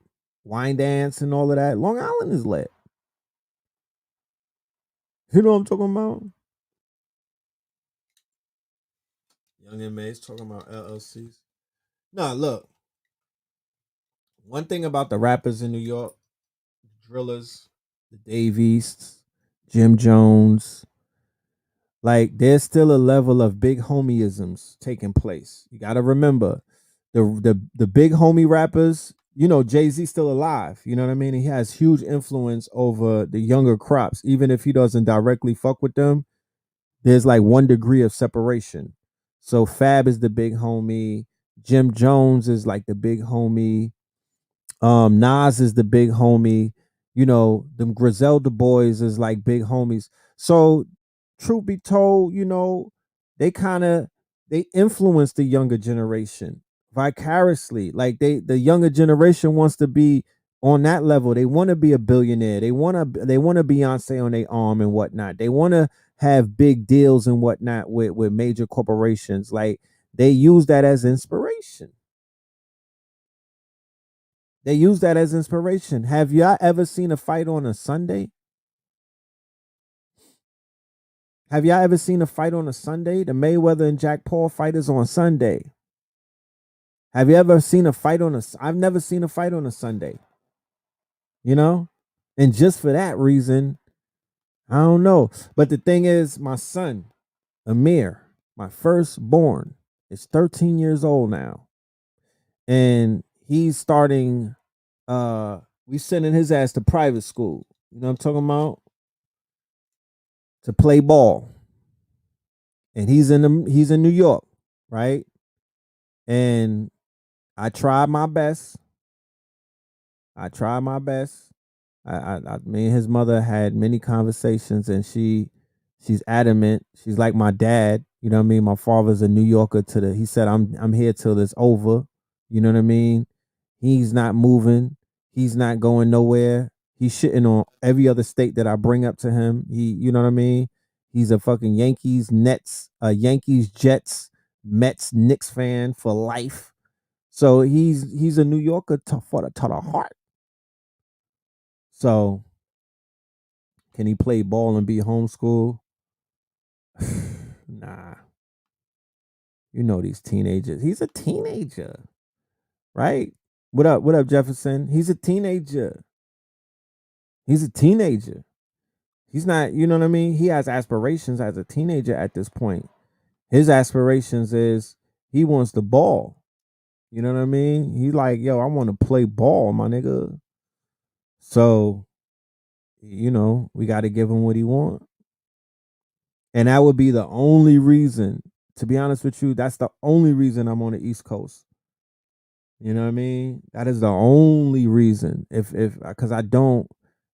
Wine dance and all of that. Long Island is lit. You know what I'm talking about? Young inmates talking about LLCs. Nah, look. One thing about the rappers in New York, the Drillers, the Davies, Jim Jones, like there's still a level of big homieisms taking place. You got to remember the big homie rappers. Jay-Z still alive. You know what I mean? He has huge influence over the younger crops, even if he doesn't directly fuck with them. There's like 1 degree of separation. So Fab is the big homie. Jim Jones is like the big homie. Nas is the big homie. Them Griselda boys is like big homies. So truth be told, they kind of they influence the younger generation vicariously. Like the younger generation wants to be on that level. They want to be a billionaire. They want to Beyonce on their arm and whatnot. They want to have big deals and whatnot with major corporations. Like they use that as inspiration. They use that as inspiration. Have y'all ever seen a fight on a Sunday? Have y'all ever seen a fight on a Sunday? The Mayweather and Jack Paul fight is on Sunday. Have you ever seen a fight on a? I've never seen a fight on a Sunday. You know, and just for that reason, I don't know. But the thing is, my son, Amir, my firstborn, is 13 years old now, and he's starting. We sending his ass to private school. You know what I'm talking about? To play ball, and he's in New York, right? And I tried my best I try my best. Me and his mother had many conversations, and she's adamant. She's like my dad. You know what I mean? My father's a New Yorker to the. He said, I'm here till it's over. You know what I mean? He's not moving. He's not going nowhere. He's shitting on every other state that I bring up to him. You know what I mean? He's a fucking Yankees, Jets, Mets, Knicks fan for life. So he's a New Yorker for the heart. So can he play ball and be homeschooled? Nah. You know these teenagers. He's a teenager, right? What up, Jefferson? He's a teenager. He's a teenager. He's not, you know what I mean? He has aspirations as a teenager at this point. His aspirations is he wants the ball. You know what I mean? He like, yo, I want to play ball, my nigga. So, we got to give him what he wants. And that would be the only reason, to be honest with you, that's the only reason I'm on the East Coast. You know what I mean? That is the only reason. If because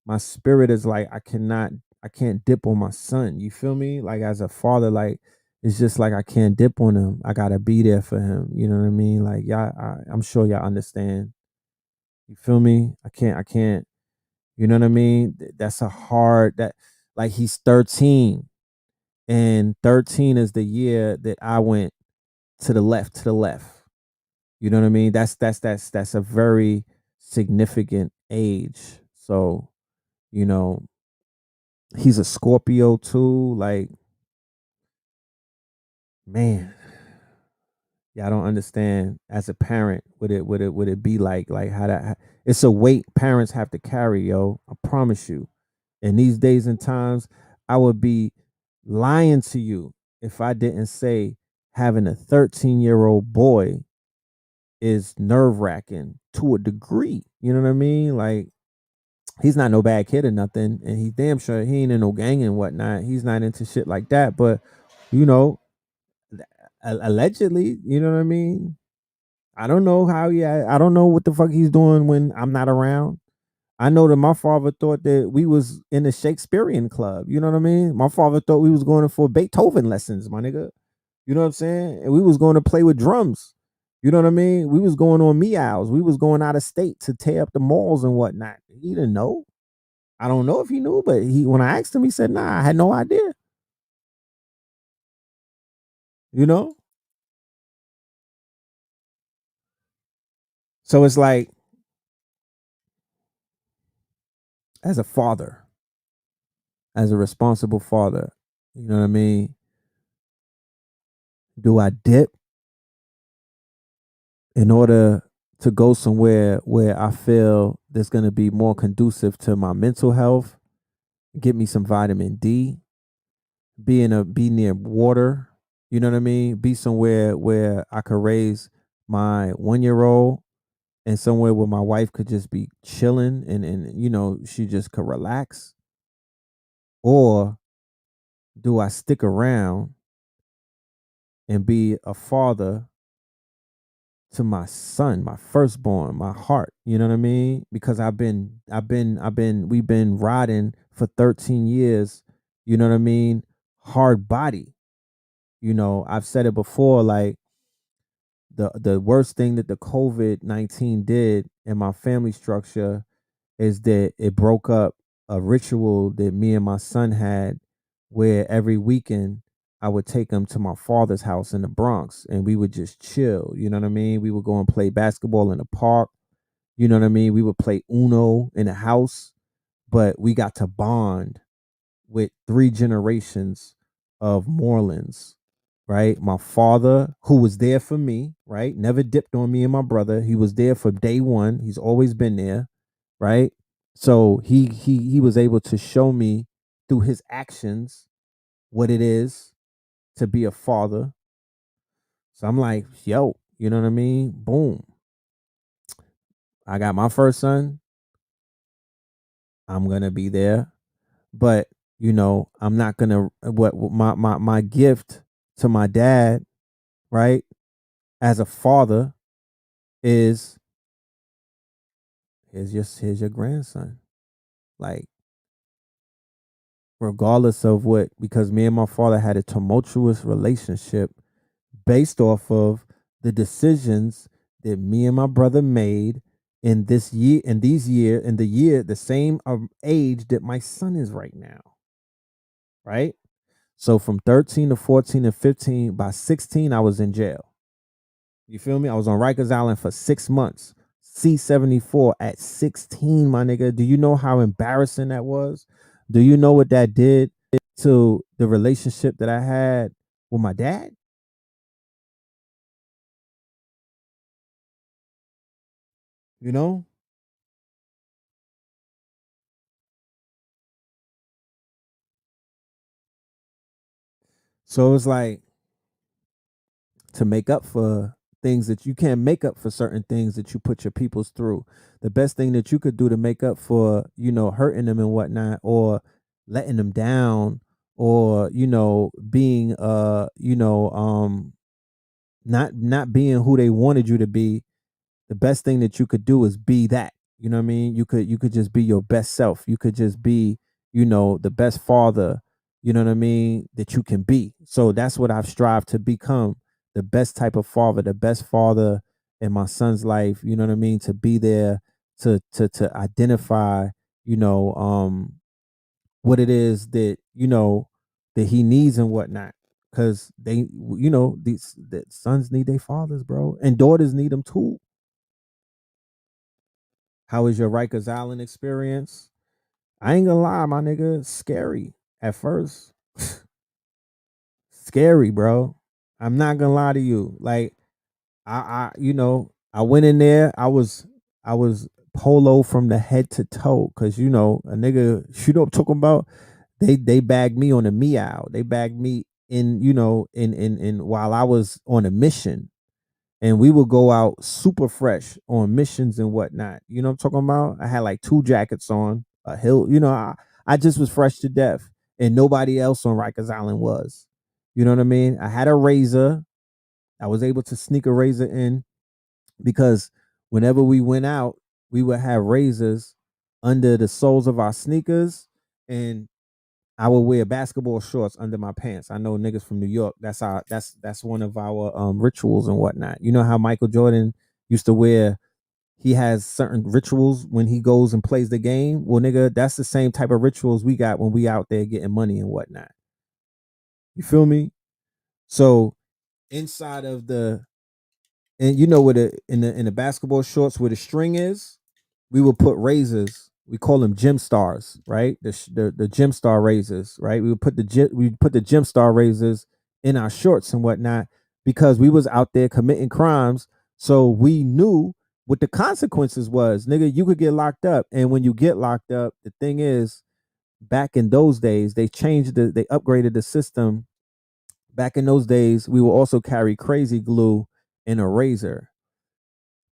my spirit is like I can't dip on my son. You feel me? Like as a father, like it's just like I can't dip on him. I gotta be there for him. You know what I mean? Like y'all, I'm sure y'all understand. You feel me? I can't. You know what I mean? That's a hard that like he's 13, and 13 is the year that I went to the left. You know what I mean? That's a very significant age. So, you know, he's a Scorpio too. Like, man, yeah, I don't understand. As a parent, would it be like how that? It's a weight parents have to carry, yo. I promise you. In these days and times, I would be lying to you if I didn't say having a 13-year-old boy is nerve wracking to a degree. You know what I mean? Like he's not no bad kid or nothing, and he's damn sure he ain't in no gang and whatnot. He's not into shit like that. But you know, allegedly, you know what I mean? I don't know how. Yeah, I don't know what the fuck he's doing when I'm not around. I know that my father thought that we was in a Shakespearean club. You know what I mean? My father thought we was going for Beethoven lessons, my nigga. You know what I'm saying? And we was going to play with drums. You know what I mean? We was going on meows. We was going out of state to tear up the malls and whatnot. He didn't know. I don't know if he knew, but when I asked him, he said, "Nah, I had no idea." You know? So it's like, as a father, as a responsible father, you know what I mean? Do I dip in order to go somewhere where I feel that's going to be more conducive to my mental health, get me some vitamin D, be near water, you know what I mean? Be somewhere where I could raise my 1 year old, and somewhere where my wife could just be chilling and she just could relax? Or do I stick around and be a father to my son, my firstborn, my heart? You know what I mean? Because we've been riding for 13 years, you know what I mean? Hard body. I've said it before, like the worst thing that the COVID-19 did in my family structure is that it broke up a ritual that me and my son had, where every weekend I would take him to my father's house in the Bronx and we would just chill. You know what I mean? We would go and play basketball in the park. You know what I mean? We would play Uno in the house, but we got to bond with three generations of Morelands, right? My father, who was there for me, right? Never dipped on me and my brother. He was there for day one. He's always been there, right? So he was able to show me through his actions what it is to be a father. So I'm like, yo, you know what I mean? Boom. I got my first son. I'm gonna be there. But I'm not gonna what my gift to my dad, right? As a father is here's your grandson. Like, regardless of what, because me and my father had a tumultuous relationship based off of the decisions that me and my brother made in this year, in the year, the same age that my son is right now. Right. So from 13 to 14 and 15, by 16, I was in jail. You feel me? I was on Rikers Island for 6 months. C-74 at 16, my nigga. Do you know how embarrassing that was? Do you know what that did to the relationship that I had with my dad? You know? So it's like, to make up for things that you can't make up for, certain things that you put your peoples through. The best thing that you could do to make up for, hurting them and whatnot, or letting them down, or, being not being who they wanted you to be, the best thing that you could do is be that. You know what I mean? You could just be your best self. You could just be, the best father, you know what I mean, that you can be. So that's what I've strived to become, the best type of father, the best father in my son's life, you know what I mean, to be there to identify, you know, what it is that, that he needs and whatnot. Cause they, these the sons need their fathers, bro, and daughters need them too. How was your Rikers Island experience? I ain't gonna lie, my nigga, scary at first. Scary, bro. I'm not gonna lie to you. Like, I went in there. I was polo from the head to toe, cause a nigga, you know what I'm talking about. They bagged me on a meow. They bagged me in, in while I was on a mission, and we would go out super fresh on missions and whatnot. You know what I'm talking about? I had like 2 jackets on, a hill. I just was fresh to death, and nobody else on Rikers Island was. You know what I mean? I had a razor. I was able to sneak a razor in, because whenever we went out, we would have razors under the soles of our sneakers, and I would wear basketball shorts under my pants. I know niggas from New York. That's one of our rituals and whatnot. You know how Michael Jordan used to wear. He has certain rituals when he goes and plays the game. Well, nigga, that's the same type of rituals we got when we out there getting money and whatnot. You feel me? So inside of the, and you know what, in the basketball shorts where the string is, we would put razors. We call them gym stars, right? The gym star razors, right? We put the gym star razors in our shorts and whatnot, because we was out there committing crimes. So we knew what the consequences was. Nigga, you could get locked up, and when you get locked up, the thing is, back in those days, they upgraded the system. Back in those days, we will also carry crazy glue and a razor.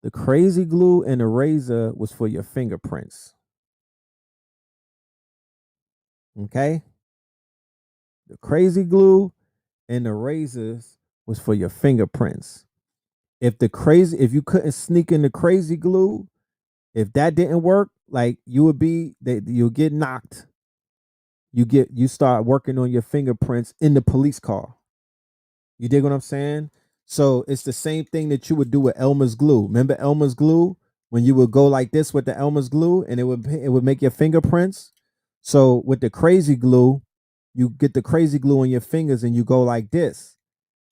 The crazy glue and the razor was for your fingerprints. Okay? The crazy glue and the razors was for your fingerprints. If you couldn't sneak in the crazy glue, if that didn't work, like, you'll get knocked. You start working on your fingerprints in the police car. You dig what I'm saying? So it's the same thing that you would do with Elmer's glue. Remember Elmer's glue, when you would go like this with the Elmer's glue, and it would make your fingerprints. So with the crazy glue, you get the crazy glue on your fingers and you go like this.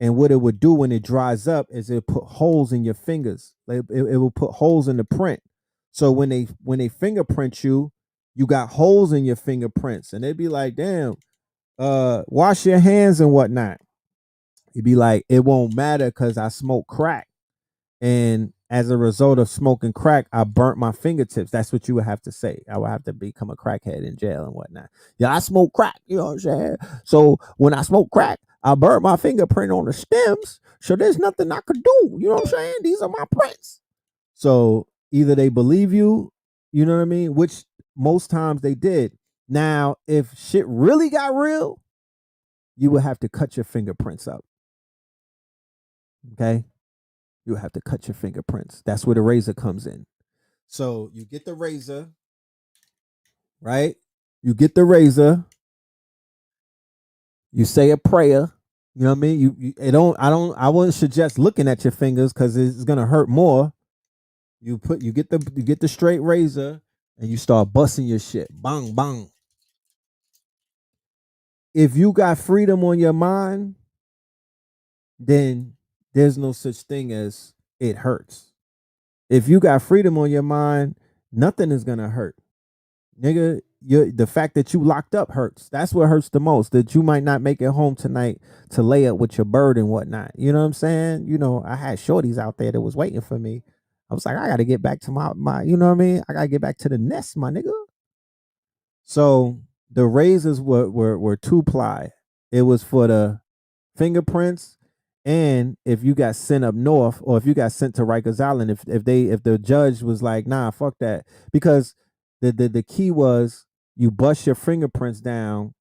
And what it would do when it dries up is it put holes in your fingers. Like, it will put holes in the print. So when they fingerprint you, you got holes in your fingerprints, and they'd be like, "Damn, wash your hands and whatnot." You'd be like, "It won't matter because I smoke crack. And as a result of smoking crack, I burnt my fingertips." That's what you would have to say. I would have to become a crackhead in jail and whatnot. "Yeah, I smoke crack." You know what I'm saying? "So when I smoke crack, I burnt my fingerprint on the stems. So there's nothing I could do. You know what I'm saying? These are my prints." So either they believe you, you know what I mean? Which most times they did. Now, if shit really got real, you would have to cut your fingerprints up. Okay? You have to cut your fingerprints. That's where the razor comes in. So you get the razor, right? You get the razor. You say a prayer. You know what I mean? I wouldn't suggest looking at your fingers because it's gonna hurt more. You get the straight razor and you start busting your shit. Bang bang. If you got freedom on your mind, then there's no such thing as it hurts. If you got freedom on your mind, nothing is gonna hurt. Nigga, the fact that you locked up hurts. That's what hurts the most. That you might not make it home tonight to lay up with your bird and whatnot. You know what I'm saying? You know, I had shorties out there that was waiting for me. I was like, I gotta get back to my you know what I mean? I gotta get back to the nest, my nigga. So the razors were 2-ply. It was for the fingerprints, and if you got sent up north or if you got sent to Rikers Island, if the judge was like, nah, fuck that, because the key was you bust your fingerprints down.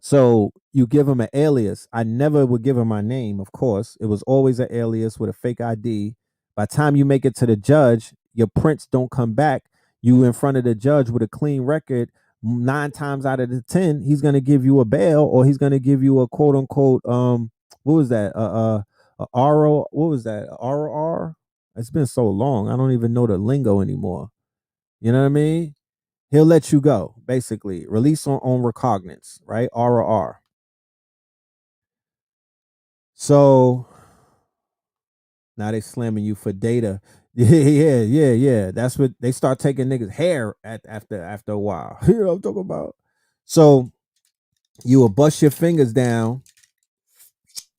So you give him an alias. I never would give him my name, of course. It was always an alias with a fake ID. By the time you make it to the judge, your prints don't come back. You in front of the judge with a clean record. 9 times out of the 10, he's gonna give you a bail, or he's gonna give you a quote unquote what was that? RO, what was that? RR? It's been so long. I don't even know the lingo anymore. You know what I mean? He'll let you go, basically. Release on recognizance, right? RR. So now they slamming you for data. Yeah. That's what they start taking niggas' hair after a while. You know what I'm talking about? So you will bust your fingers down,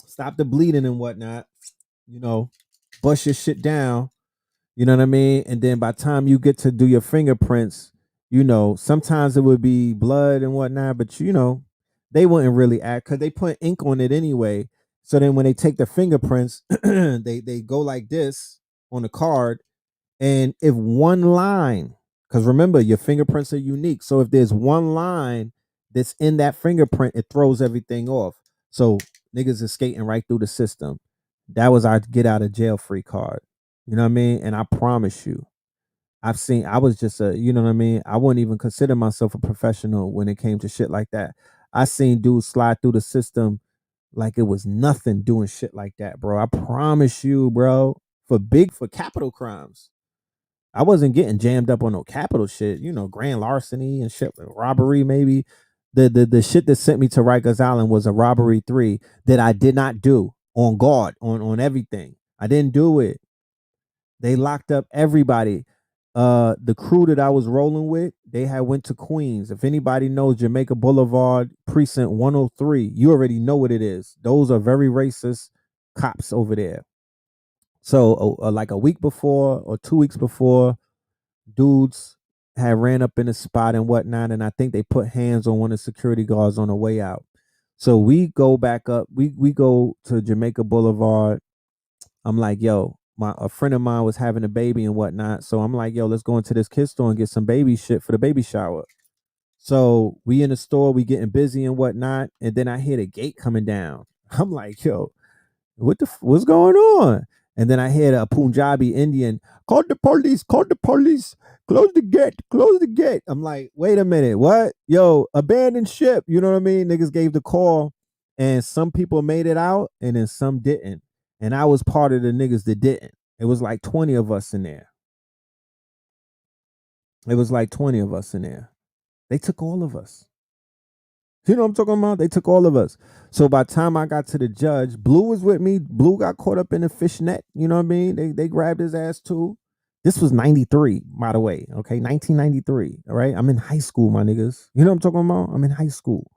stop the bleeding and whatnot, you know, bust your shit down. You know what I mean? And then by the time you get to do your fingerprints, you know, sometimes it would be blood and whatnot, but you know, they wouldn't really act because they put ink on it anyway. So then when they take the fingerprints, they go like this on the card. And if one line, because remember, your fingerprints are unique. So if there's one line that's in that fingerprint, it throws everything off. So niggas is skating right through the system. That was our get out of jail free card. You know what I mean? And I promise you, I was just you know what I mean? I wouldn't even consider myself a professional when it came to shit like that. I seen dudes slide through the system like it was nothing doing shit like that, bro. I promise you, bro. For capital crimes. I wasn't getting jammed up on no capital shit, you know, grand larceny and shit, robbery maybe. The shit that sent me to Rikers Island was a robbery 3 that I did not do on guard, on everything. I didn't do it. They locked up everybody. The crew that I was rolling with, they had went to Queens. If anybody knows Jamaica Boulevard, precinct 103, you already know what it is. Those are very racist cops over there. So like a week before or 2 weeks before, dudes had ran up in the spot and whatnot, and I think they put hands on one of the security guards on the way out. So we go back up. We go to Jamaica Boulevard. I'm like, yo, a friend of mine was having a baby and whatnot. So I'm like, yo, let's go into this kid store and get some baby shit for the baby shower. So we in the store, we getting busy and whatnot, and then I hear the gate coming down. I'm like, yo, what's going on? And then I hear a Punjabi Indian, call the police, close the gate. I'm like, wait a minute, what? Yo, abandoned ship. You know what I mean? Niggas gave the call, and some people made it out, and then some didn't. And I was part of the niggas that didn't. It was like 20 of us in there. It was like 20 of us in there. They took all of us. You know what I'm talking about? They took all of us. So by the time I got to the judge, Blue was with me. Blue got caught up in a fishnet. You know what I mean? They grabbed his ass too. This was 93, by the way. Okay, 1993. All right. I'm in high school, my niggas. You know what I'm talking about? I'm in high school.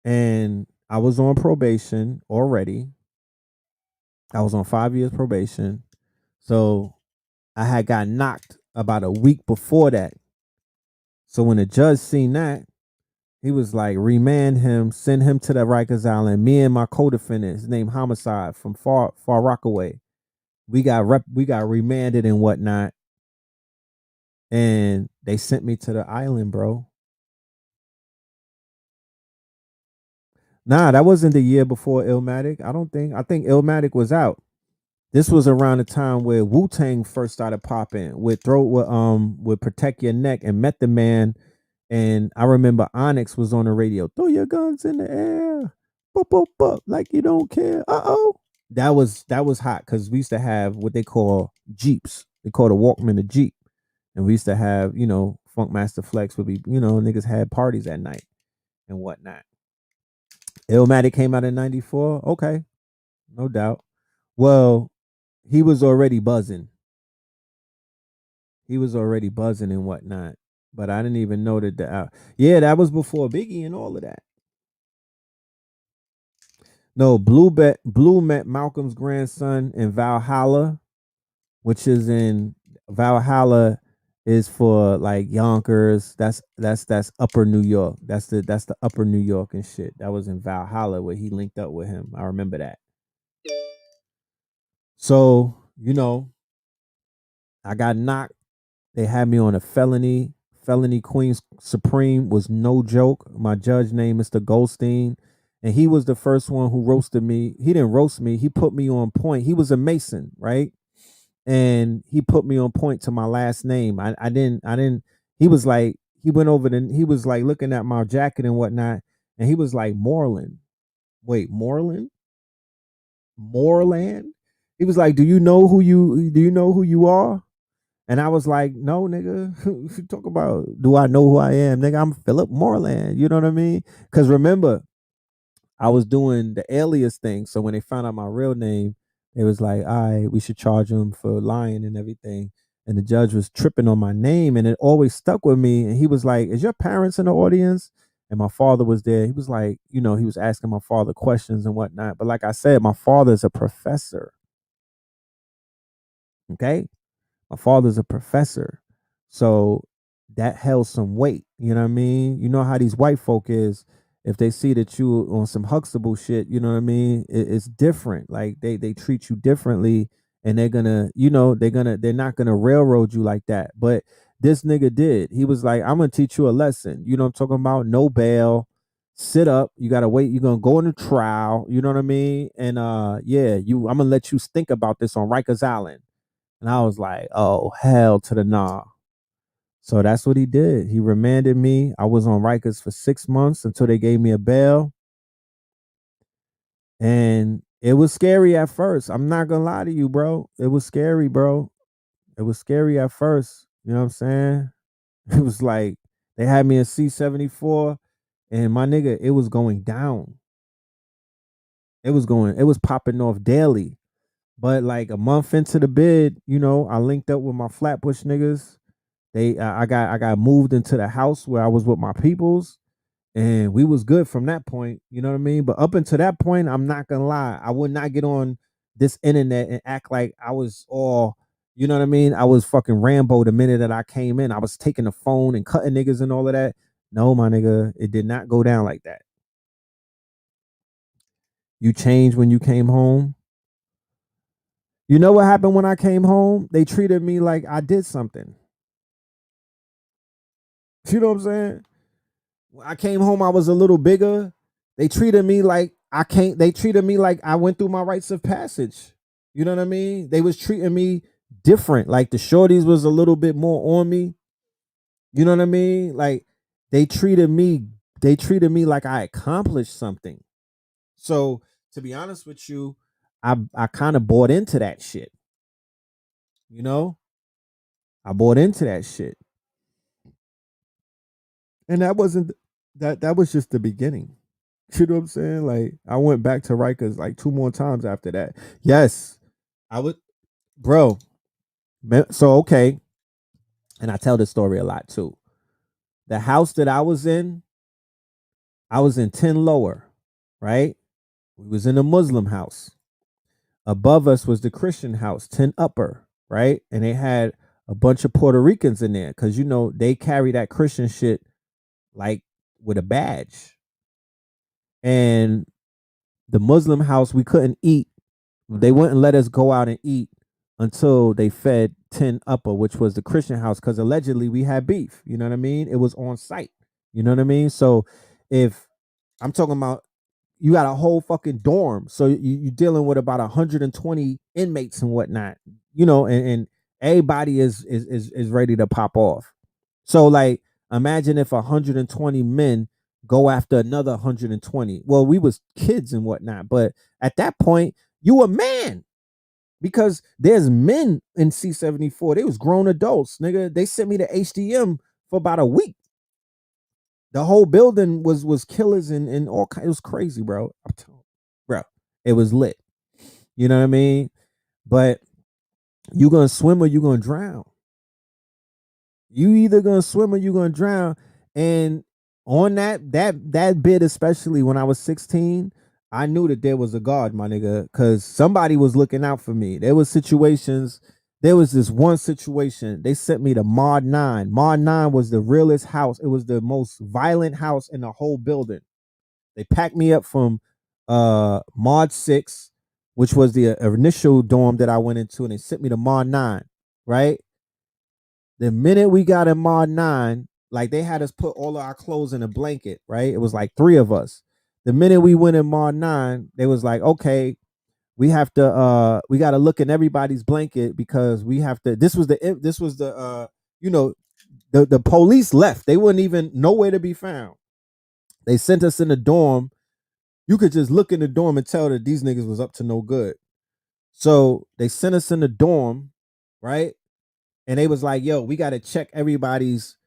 And I was on probation already. I was on 5 years probation. So I had got knocked about a week before that. So when the judge seen that, he was like, remand him, send him to the Rikers Island. Me and my co-defendant, his name Homicide from Far Rockaway, we got remanded and whatnot, and they sent me to the island, bro. Nah, that wasn't the year before Illmatic. I don't think. I think Illmatic was out. This was around the time where Wu-Tang first started popping with Protect Your Neck and Method Man. And I remember Onyx was on the radio. Throw your guns in the air. Boop, boop, boop, like you don't care. Uh-oh. That was hot because we used to have what they call Jeeps. They call the Walkman a Jeep. And we used to have, Funk Master Flex would be, niggas had parties at night and whatnot. Illmatic came out in 94. Okay, no doubt. Well, he was already buzzing. He was already buzzing and whatnot. But I didn't even know that. Yeah, that was before Biggie and all of that. No, Blue met Malcolm's grandson in Valhalla, which is in Valhalla is for like Yonkers. That's Upper New York. That's the Upper New York and shit. That was in Valhalla where he linked up with him. I remember that. So, I got knocked. They had me on a felony. Felony Queens Supreme was no joke. My judge named Mr. Goldstein. And he was the first one who roasted me. He didn't roast me. He put me on point. He was a Mason, right? And he put me on point to my last name. I didn't. He was like, he went over he was like looking at my jacket and whatnot. And he was like, Moreland. Wait, Moreland? Moreland? He was like, do you know who you are? And I was like, no, nigga. Talk about, do I know who I am? Nigga, I'm Philip Moreland. You know what I mean? Because remember, I was doing the alias thing. So when they found out my real name, it was like, all right, we should charge him for lying and everything. And the judge was tripping on my name, and it always stuck with me. And he was like, is your parents in the audience? And my father was there. He was like, he was asking my father questions and whatnot. But like I said, my father's a professor. Okay. My father's a professor. So that held some weight. You know what I mean? You know how these white folk is. If they see that you on some Huxtable shit, you know what I mean? It's different. Like they treat you differently, and they're not gonna railroad you like that. But this nigga did. He was like, I'm gonna teach you a lesson. You know what I'm talking about? No bail. Sit up. You gotta wait. You're gonna go into trial. You know what I mean? And yeah, I'm gonna let you think about this on Rikers Island. And I was like, oh, hell to the nah. So that's what he did. He remanded me. I was on Rikers for 6 months until they gave me a bail. And it was scary at first. I'm not going to lie to you, bro. It was scary, bro. It was scary at first. You know what I'm saying? It was like they had me in C-74, and my nigga, it was going down. It was popping off daily. But like a month into the bid, I linked up with my Flatbush niggas. I got moved into the house where I was with my peoples, and we was good from that point. You know what I mean? But up until that point, I'm not gonna lie, I would not get on this internet and act like I was all, you know what I mean? I was fucking Rambo the minute that I came in. I was taking the phone and cutting niggas and all of that. No, my nigga, it did not go down like that. You changed when you came home. You know what happened when I came home? They treated me like I did something. You know what I'm saying? When I came home, I was a little bigger. They treated me like they treated me like I went through my rites of passage. You know what I mean? They was treating me different. Like the shorties was a little bit more on me. You know what I mean? Like they treated me like I accomplished something. So to be honest with you, I kind of bought into that shit. You know? I bought into that shit. And that wasn't that was just the beginning. You know what I'm saying? Like I went back to Rikers like 2 more times after that. Yes, I would, bro. So okay, and I tell this story a lot too. The house that I was in 10 lower, right? We was in a Muslim house. Above us was the Christian house, 10 upper, right? And they had a bunch of Puerto Ricans in there because they carry that Christian shit like with a badge. And the Muslim house, we couldn't eat. They wouldn't let us go out and eat until they fed 10 upper, which was the Christian house, because allegedly we had beef. You know what I mean? It was on site. You know what I mean? So if I'm talking about you got a whole fucking dorm. So you dealing with about 120 inmates and whatnot, and everybody is ready to pop off. So like imagine if 120 men go after another 120. Well, we was kids and whatnot, but at that point, you a man. Because there's men in C-74. They was grown adults, nigga. They sent me to HDM for about a week. The whole building was killers and all kinds. It was crazy, bro. Bro, it was lit. You know what I mean? But you gonna swim or you gonna drown. You either gonna swim or you gonna drown. And on that bit, especially when I was 16, I knew that there was a God, my nigga, because somebody was looking out for me. There was situations. There was this one situation. They sent me to Mod 9. Mod 9 was the realest house. It was the most violent house in the whole building. They packed me up from Mod 6, which was the initial dorm that I went into, and they sent me to Mod 9, right? The minute we got in Mod 9, like they had us put all of our clothes in a blanket, right? It was like 3 of us. The minute we went in Mod 9, they was like, okay, we have to we got to look in everybody's blanket because we have to this was the the police left. They weren't even nowhere to be found. They sent us in the dorm. You could just look in the dorm and tell that these niggas was up to no good. So they sent us in the dorm, right? And they was like, yo, we got to check everybody's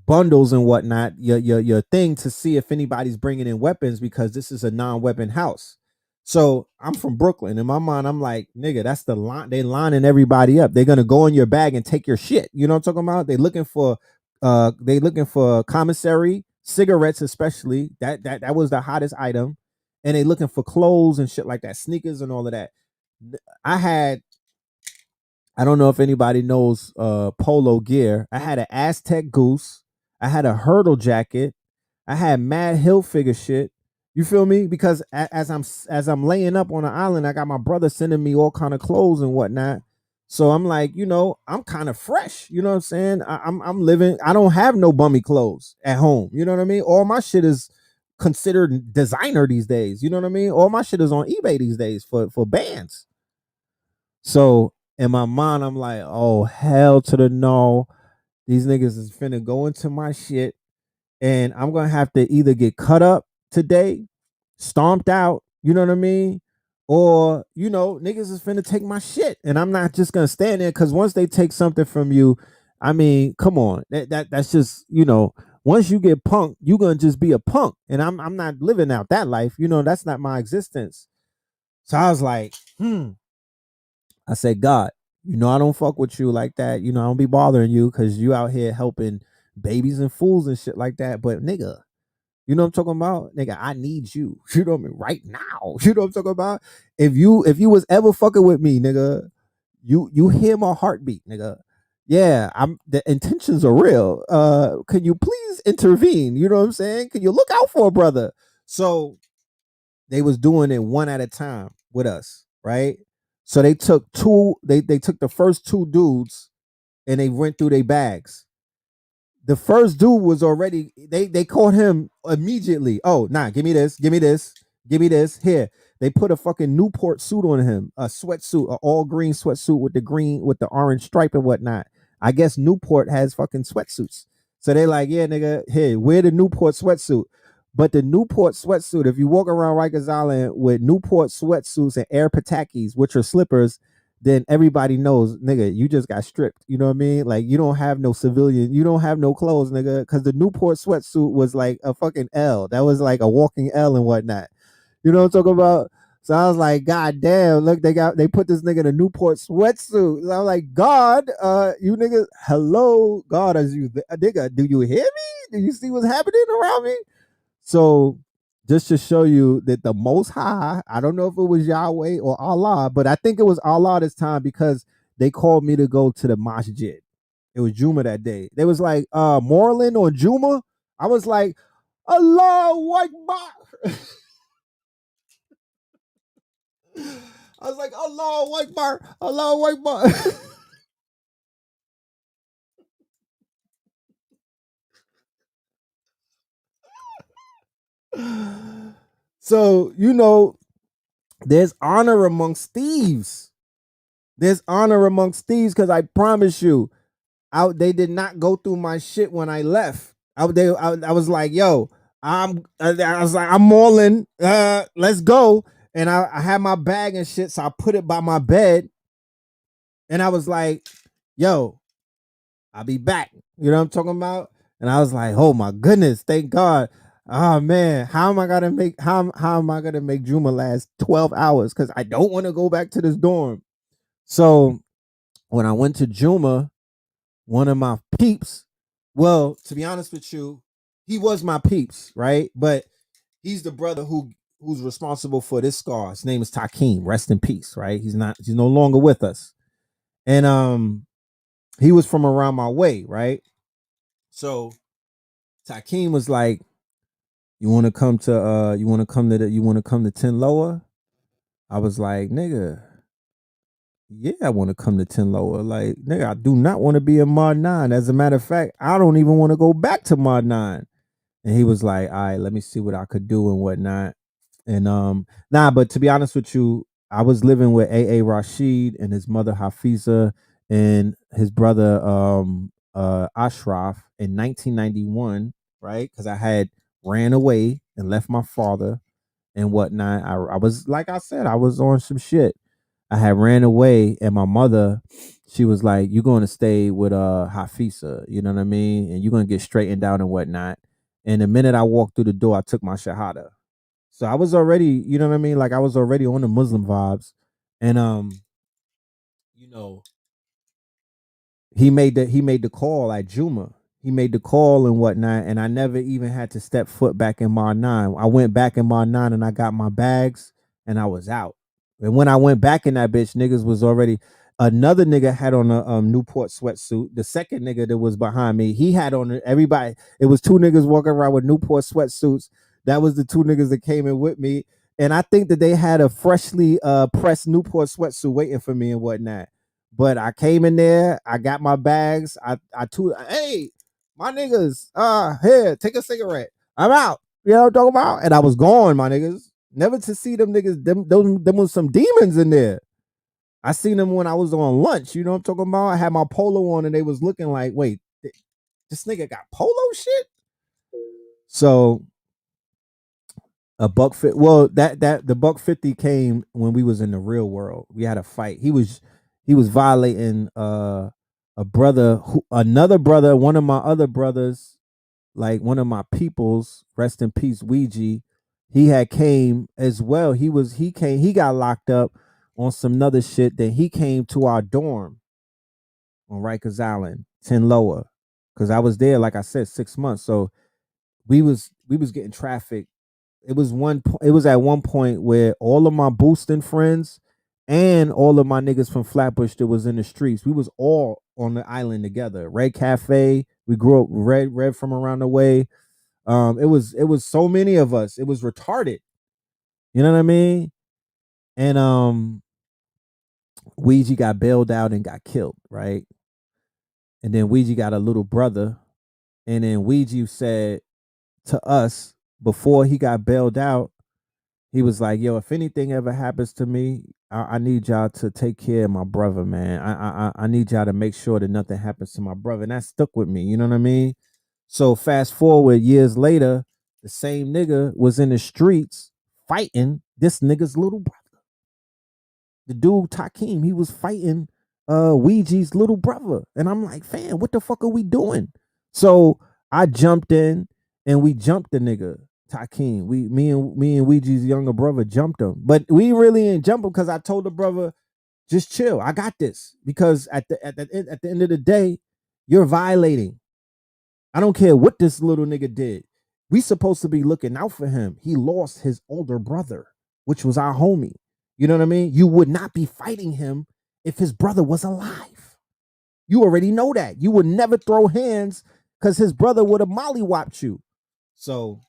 bundles and whatnot, your thing, to see if anybody's bringing in weapons, because this is a non-weapon house. So I'm from Brooklyn. In my mind, I'm like, nigga, that's the line. They lining everybody up. They're gonna go in your bag and take your shit. You know what I'm talking about? They looking for commissary, cigarettes, especially. That was the hottest item. And they looking for clothes and shit like that, sneakers and all of that. I don't know if anybody knows polo gear. I had an Aztec goose. I had a hurdle jacket. I had Mad Hill figure shit. You feel me? Because as I'm laying up on the island, I got my brother sending me all kind of clothes and whatnot. So I'm like, I'm kind of fresh. You know what I'm saying? I'm living. I don't have no bummy clothes at home. You know what I mean? All my shit is considered designer these days. You know what I mean? All my shit is on eBay these days for bands. So in my mind, I'm like, oh, hell to the no. These niggas is finna go into my shit, and I'm gonna have to either get cut up today, stomped out, you know what I mean? Or, niggas is finna take my shit. And I'm not just gonna stand there, because once they take something from you, I mean, come on. That's just, once you get punked, you're gonna just be a punk. And I'm not living out that life. That's not my existence. So I was like, I said, God, I don't fuck with you like that. I don't be bothering you because you out here helping babies and fools and shit like that. But nigga, you know what I'm talking about? Nigga, I need you. You know what I mean? Right now. You know what I'm talking about? If you was ever fucking with me, nigga, you hear my heartbeat, nigga. Yeah, the intentions are real. Can you please intervene? You know what I'm saying? Can you look out for a brother? So they was doing it one at a time with us, right? So they took they took the first 2 dudes and they went through their bags. The first dude was already, they caught him immediately. Oh, nah, give me this, give me this, give me this. Here. They put a fucking Newport suit on him, a sweatsuit, an all green sweatsuit with the orange stripe and whatnot. I guess Newport has fucking sweatsuits. So they like, yeah, nigga, here, wear the Newport sweatsuit. But the Newport sweatsuit, if you walk around Rikers Island with Newport sweatsuits and Air Patakis, which are slippers, then everybody knows, nigga, you just got stripped. You know what I mean? Like, you don't have no civilian, you don't have no clothes, nigga, because the Newport sweatsuit was like a fucking L. That was like a walking L and whatnot. You know what I'm talking about? So I was like, God damn, look, they put this nigga in a Newport sweatsuit. So I was like, God, you niggas, hello, God, nigga, do you hear me? Do you see what's happening around me? So just to show you that the Most High, I don't know if it was Yahweh or Allah, but I think it was Allah this time, because they called me to go to the masjid. It was Juma that day. They was like, Moreland or Juma. I was like, Allahu Akbar. I was like, Allahu Akbar, Allahu Akbar. So, there's honor amongst thieves. There's honor amongst thieves because I promise you, they did not go through my shit when I left. I was like, yo, I was like, I'm mauling. Let's go. And I had my bag and shit, so I put it by my bed. And I was like, yo, I'll be back. You know what I'm talking about? And I was like, oh my goodness, thank God. Oh man, how am I gonna make Juma last 12 hours? Because I don't want to go back to this dorm. So when I went to Juma, one of my peeps, well, to be honest with you, he was my peeps, right? But he's the brother who's responsible for this scar. His name is Takeem. Rest in peace, right? He's no longer with us. And he was from around my way, right? So Takeem was like, you want to come to 10 Lower? I was like, nigga, yeah, I want to come to 10 Lower. Like, nigga, I do not want to be in Mod 9. As a matter of fact, I don't even want to go back to Mod 9. And he was like, all right, let me see what I could do and whatnot. And but to be honest with you, I was living with A.A. Rashid and his mother Hafiza and his brother Ashraf in 1991, right? Because I had ran away and left my father and whatnot. I was, like I said, I was on some shit. I had ran away, and my mother, she was like, "You're going to stay with Hafiza, you know what I mean, and you're going to get straightened out and whatnot." And the minute I walked through the door, I took my shahada. So I was already, you know what I mean, like I was already on the Muslim vibes, and you know, he made the call at Juma. He made the call and whatnot, and I never even had to step foot back in Mar 9. I went back in Mar 9 and I got my bags and I was out. And when I went back in that bitch, niggas was already, another nigga had on a Newport sweatsuit. The second nigga that was behind me, he had on everybody. It was two niggas walking around with Newport sweatsuits. That was the two niggas that came in with me. And I think that they had a freshly pressed Newport sweatsuit waiting for me and whatnot. But I came in there, I got my bags. Hey, my niggas, here, take a cigarette. I'm out. You know what I'm talking about? And I was gone, my niggas. Never to see them niggas. Them was some demons in there. I seen them when I was on lunch. You know what I'm talking about? I had my polo on and they was looking like, wait, this nigga got polo shit? So a buck fit. Well, that the buck 50 came when we was in the real world. We had a fight. He was violating another brother, one of my other brothers, like one of my peoples, rest in peace, Ouija. He had came as well. He got locked up on some other shit. Then he came to our dorm on Rikers Island, 10 Lower. Cause I was there, like I said, 6 months. So we was getting trafficked. It was at one point where all of my boosting friends and all of my niggas from Flatbush that was in the streets, we was all on the island together. Red Cafe, we grew up red from around the way. It was so many of us. It was retarded. You know what I mean? And Ouija got bailed out and got killed, right? And then Ouija got a little brother, and then Ouija said to us before he got bailed out, he was like, "Yo, if anything ever happens to me, I need y'all to take care of my brother, man. I need y'all to make sure that nothing happens to my brother." And that stuck with me. You know what I mean? So fast forward years later, the same nigga was in the streets fighting this nigga's little brother. The dude Takeem, he was fighting Ouija's little brother. And I'm like, fam, what the fuck are we doing? So I jumped in and we jumped the nigga Takeem. Me and Ouija's younger brother jumped him. But we really didn't jump him because I told the brother, just chill. I got this. Because at the end of the day, you're violating. I don't care what this little nigga did. We supposed to be looking out for him. He lost his older brother, which was our homie. You know what I mean? You would not be fighting him if his brother was alive. You already know that. You would never throw hands because his brother would have mollywopped you. So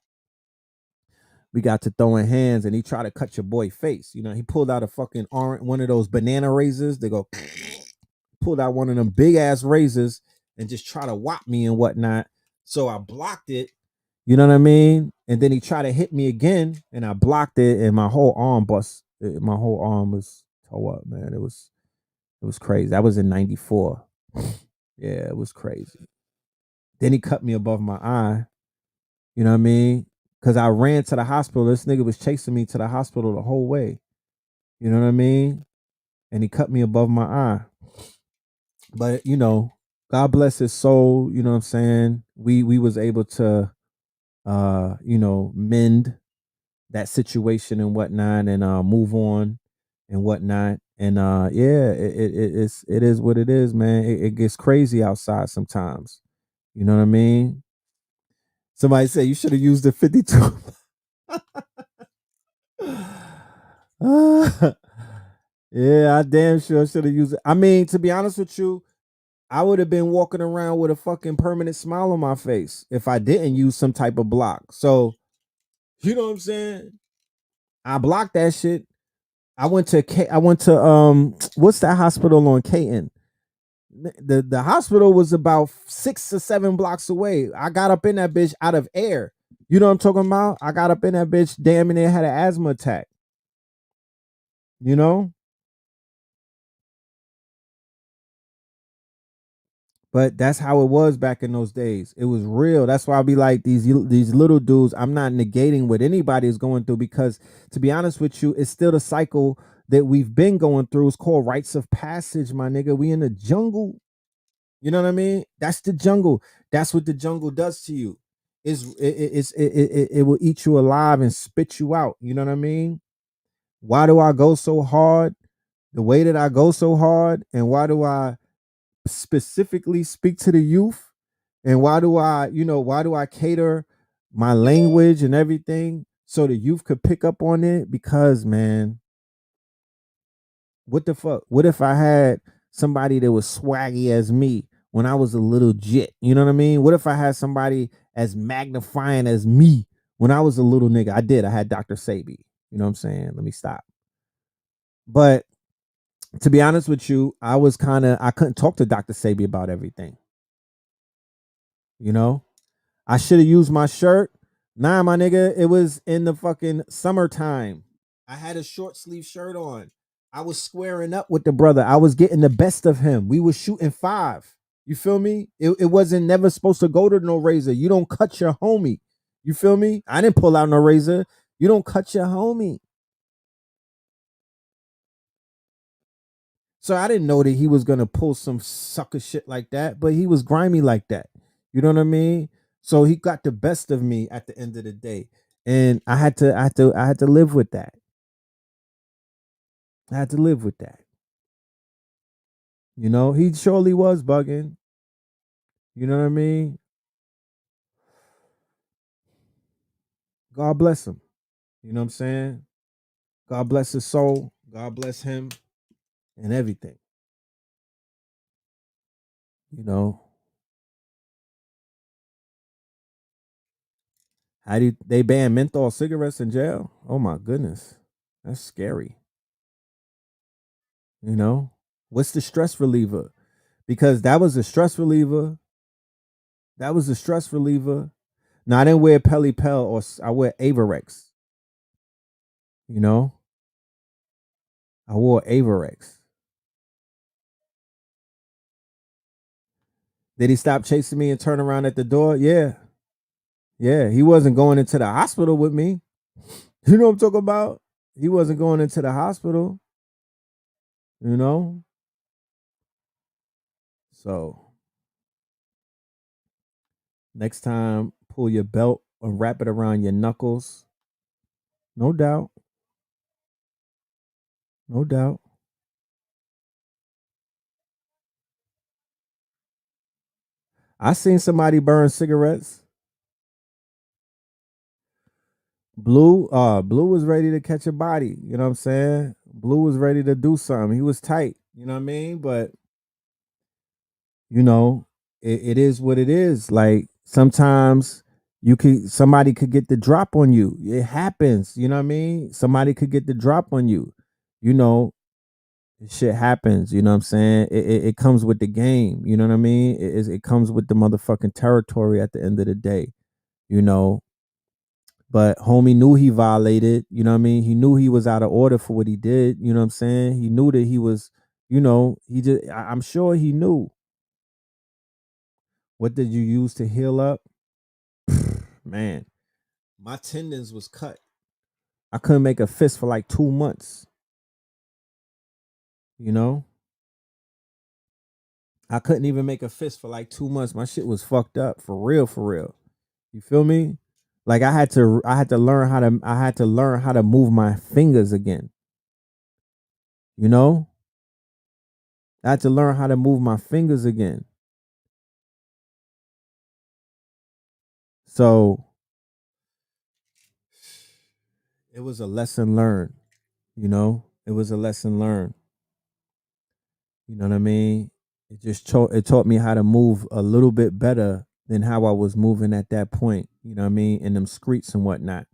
we got to throwing hands and he tried to cut your boy face. You know, he pulled out a fucking one of those banana razors. They go, pulled out one of them big ass razors and just try to whop me and whatnot. So I blocked it. You know what I mean? And then he tried to hit me again, and I blocked it, and my whole arm bust. My whole arm was toe up, man. It was crazy. That was in '94. Yeah, it was crazy. Then he cut me above my eye. You know what I mean? Because I ran to the hospital. This nigga was chasing me to the hospital the whole way. You know what I mean? And he cut me above my eye. But you know, God bless his soul. You know what I'm saying? We was able to, you know, mend that situation and whatnot, and move on and whatnot. And yeah, it is what it is, man. It gets crazy outside sometimes. You know what I mean? Somebody said you should have used the 52. Yeah, I damn sure should have used it. I mean, to be honest with you, I would have been walking around with a fucking permanent smile on my face if I didn't use some type of block. So, you know what I'm saying? I blocked that shit. I went to what's that hospital on Caton? The hospital was about 6 or 7 blocks away. I got up in that bitch out of air. You know what I'm talking about? I got up in that bitch, damn near had an asthma attack. You know? But that's how it was back in those days. It was real. That's why I be like these little dudes. I'm not negating what anybody is going through, because to be honest with you, it's still the cycle that we've been going through. It's called rites of passage, my nigga. We in the jungle. You know what I mean? That's the jungle. That's what the jungle does to you. It will eat you alive and spit you out. You know what I mean? Why do I go so hard? The way that I go so hard, and why do I specifically speak to the youth, and why do I cater my language and everything so the youth could pick up on it? Because, man, what the fuck, what if I had somebody that was swaggy as me when I was a little jit? You know what I mean? What if I had somebody as magnifying as me when I was a little nigga? I had Dr. Sabi. You know what I'm saying? Let me stop. But to be honest with you, I couldn't talk to Dr. Sabi about everything. You know, I should have used my shirt. Nah, my nigga, it was in the fucking summertime. I had a short sleeve shirt on. I was squaring up with the brother. I was getting the best of him. We was shooting 5. You feel me? It wasn't never supposed to go to no razor. You don't cut your homie. You feel me? I didn't pull out no razor. You don't cut your homie. So I didn't know that he was gonna pull some sucker shit like that, but he was grimy like that. You know what I mean? So he got the best of me at the end of the day, and I had to live with that. I had to live with that. You know, he surely was bugging. You know what I mean? God bless him. You know what I'm saying? God bless his soul. God bless him and everything. You know, how do they ban menthol cigarettes in jail? Oh my goodness, that's scary. You know, what's the stress reliever? Because that was a stress reliever. That was a stress reliever. Now I didn't wear Pelly Pel, or I wear Avarex. You know, I wore Avarex. Did he stop chasing me and turn around at the door? Yeah, yeah. He wasn't going into the hospital with me. You know what I'm talking about? He wasn't going into the hospital. You know, so next time, pull your belt and wrap it around your knuckles. No doubt. No doubt. I seen somebody burn cigarettes. Blue was ready to catch a body. You know what I'm saying? Blue was ready to do something. He was tight. You know what I mean? But you know, it is what it is. Like sometimes somebody could get the drop on you. It happens. You know what I mean? Somebody could get the drop on you. You know, shit happens. You know what I'm saying? It comes with the game. You know what I mean? It comes with the motherfucking territory at the end of the day. you know. But homie knew he violated, you know what I mean? He knew he was out of order for what he did, you know what I'm saying? He knew that he was, he just, I'm sure he knew. What did you use to heal up? Man, my tendons was cut. I couldn't make a fist for like 2 months, you know? I couldn't even make a fist for like 2 months. My shit was fucked up for real, for real. You feel me? Like I had to learn how to move my fingers again. You know? I had to learn how to move my fingers again. So it was a lesson learned, you know? It was a lesson learned. You know what I mean? It taught me how to move a little bit better than how I was moving at that point, you know what I mean, in them streets and whatnot.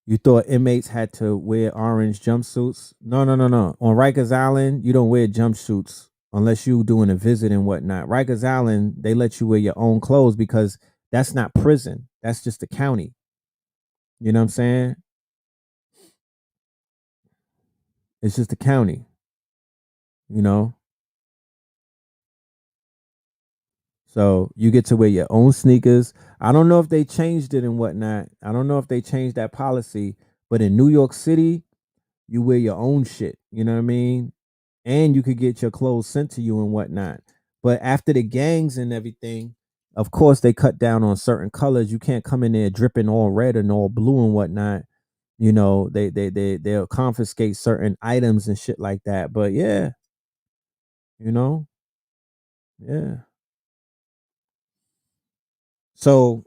You thought inmates had to wear orange jumpsuits? No, no, no, no. On Rikers Island, you don't wear jumpsuits unless you doing a visit and whatnot. Rikers Island, they let you wear your own clothes because that's not prison. That's just the county. You know what I'm saying? It's just the county, you know? So you get to wear your own sneakers. I don't know if they changed it and whatnot. I don't know if they changed that policy, but in New York City, you wear your own shit. You know what I mean? And you could get your clothes sent to you and whatnot. But after the gangs and everything, of course they cut down on certain colors. You can't come in there dripping all red and all blue and whatnot. You know, they'll confiscate certain items and shit like that. But yeah, you know, yeah. So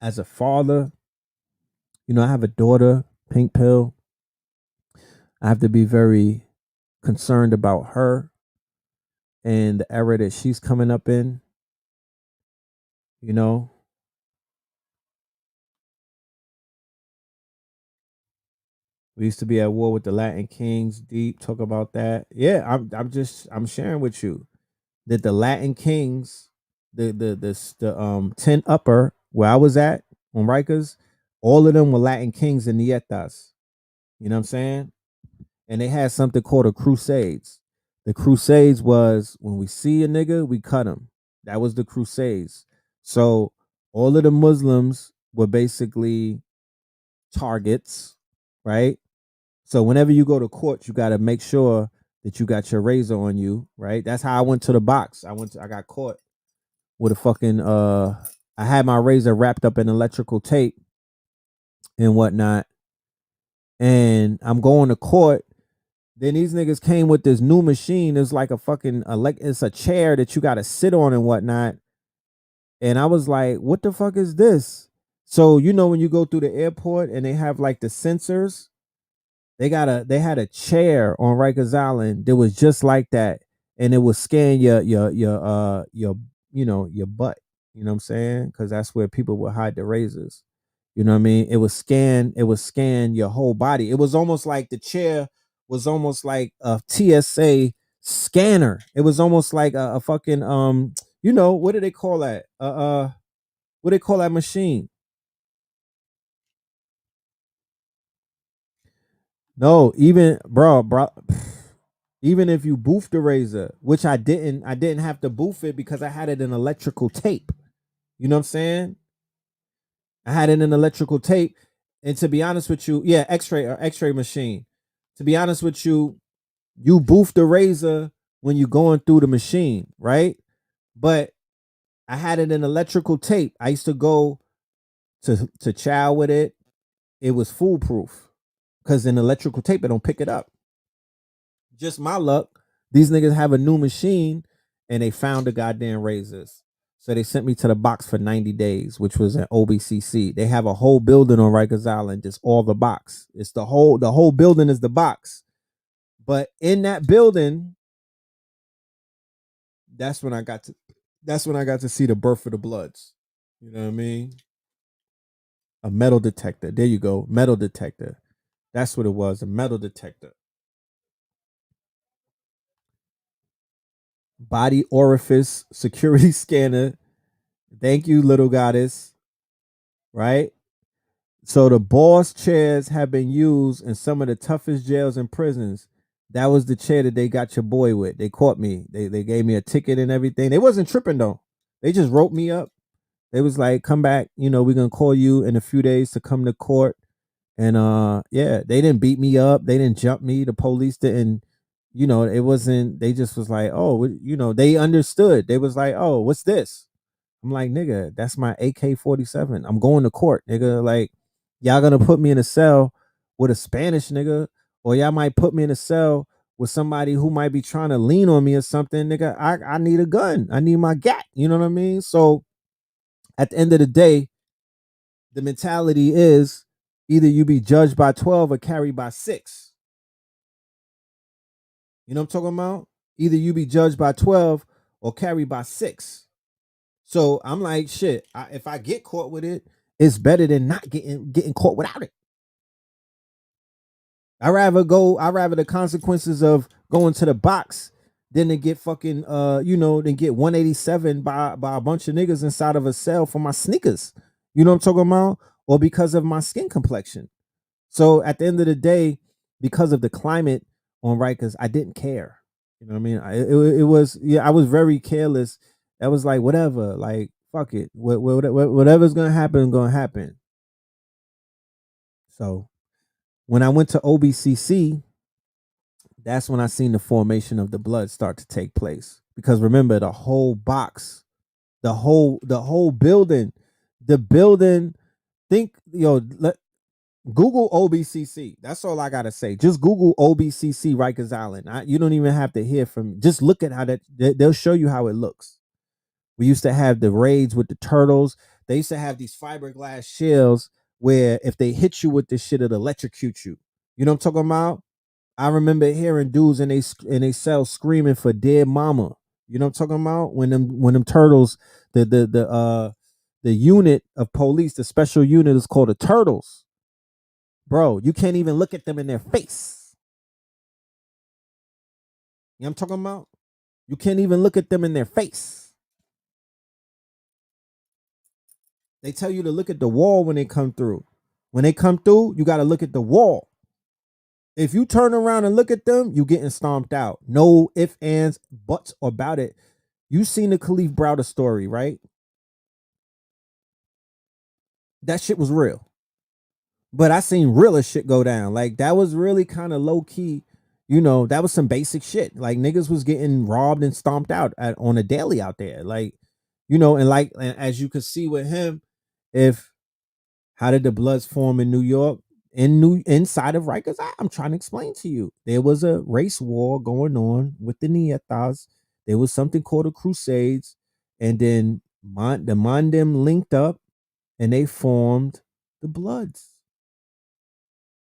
as a father, I have a daughter, Pink Pill. I have to be very concerned about her and the era that she's coming up in, you know. We used to be at war with the Latin Kings, deep talk about that. Yeah, I'm sharing with you that the Latin Kings, the 10 upper where I was at on Rikers, all of them were Latin Kings and Nietas. You know what I'm saying? And they had something called a Crusades. The Crusades was when we see a nigga, we cut him. That was the Crusades. So all of the Muslims were basically targets, right? So whenever you go to court, you got to make sure that you got your razor on you, right? That's how I went to the box. I got caught with a fucking I had my razor wrapped up in electrical tape and whatnot. And I'm going to court. Then these niggas came with this new machine. It's like a fucking it's a chair that you got to sit on and whatnot. And I was like, what the fuck is this? So when you go through the airport and they have like the sensors, they had a chair on Rikers Island that was just like that, and it would scan your butt. You know what I'm saying? Because that's where people would hide the razors. You know what I mean? It would scan your whole body. It was almost like the chair was almost like a TSA scanner. It was almost like a fucking what do they call that? What do they call that machine? No, even bro, even if you boof the razor, which I didn't have to boof it because I had it in electrical tape. You know what I'm saying? I had it in electrical tape. And to be honest with you, yeah, x-ray machine. To be honest with you, you boof the razor when you're going through the machine, right? But I had it in electrical tape. I used to go to chow with it. It was foolproof because in electrical tape, it don't pick it up. Just my luck, these niggas have a new machine and they found the goddamn razors. So they sent me to the box for 90 days, which was an OBCC. They have a whole building on Rikers Island, just all the box. It's the whole building is the box. But in that building, that's when I got to see the birth of the Bloods. You know what I mean? A metal detector. There you go. Metal detector. That's what it was, a metal detector. body orifice security scanner. Thank you, little goddess. Right? So the boss chairs have been used in some of the toughest jails and prisons. That was the chair that they got your boy with. They caught me. They gave me a ticket and everything. They wasn't tripping though. They just wrote me up. They was like, come back, we're gonna call you in a few days to come to court. And yeah, they didn't beat me up, they didn't jump me, the police didn't, it wasn't, they just was like, oh, they understood. They was like, oh, what's this? I'm like, nigga, that's my AK-47. I'm going to court, nigga. Like, y'all gonna put me in a cell with a Spanish nigga, or y'all might put me in a cell with somebody who might be trying to lean on me or something, nigga. I need a gun. I need my gat. You know what I mean? So at the end of the day, the mentality is either you be judged by 12 or carried by 6. You know what I'm talking about? Either you be judged by 12 or carried by 6. So I'm like, shit, if I get caught with it, it's better than not getting caught without it. I rather the consequences of going to the box than to get fucking than get 187 by a bunch of niggas inside of a cell for my sneakers. You know what I'm talking about? Or because of my skin complexion. So at the end of the day, because of the climate on Rikers, I didn't care. You know what I mean? It was, yeah, I was very careless. I was like, whatever, like fuck it, whatever's gonna happen. So when I went to OBCC, that's when I seen the formation of the blood start to take place. Because remember, the whole box, the whole building, the building. Think, Google OBCC. That's all I gotta say. Just Google OBCC Rikers Island. You don't even have to hear from me. Just look at how they'll show you how it looks. We used to have the raids with the turtles. They used to have these fiberglass shells where if they hit you with this shit, it'll electrocute you. You know what I'm talking about? I remember hearing dudes in they cell screaming for dead mama. You know what I'm talking about? When them turtles, the unit of police, the special unit is called the turtles. Bro, you can't even look at them in their face. You know what I'm talking about? You can't even look at them in their face. They tell you to look at the wall when they come through. When they come through, you got to look at the wall. If you turn around and look at them, you getting stomped out. No ifs, ands, buts about it. You seen the Khalif Browder story, right? That shit was real. But I seen realer shit go down. Like that was really kind of low key. That was some basic shit. Like niggas was getting robbed and stomped out on a daily out there. Like, and as you could see with him, if how did the Bloods form in New York? Inside of Rikers, I'm trying to explain to you. There was a race war going on with the Nietas. There was something called the Crusades, and then the Mondem linked up and they formed the Bloods.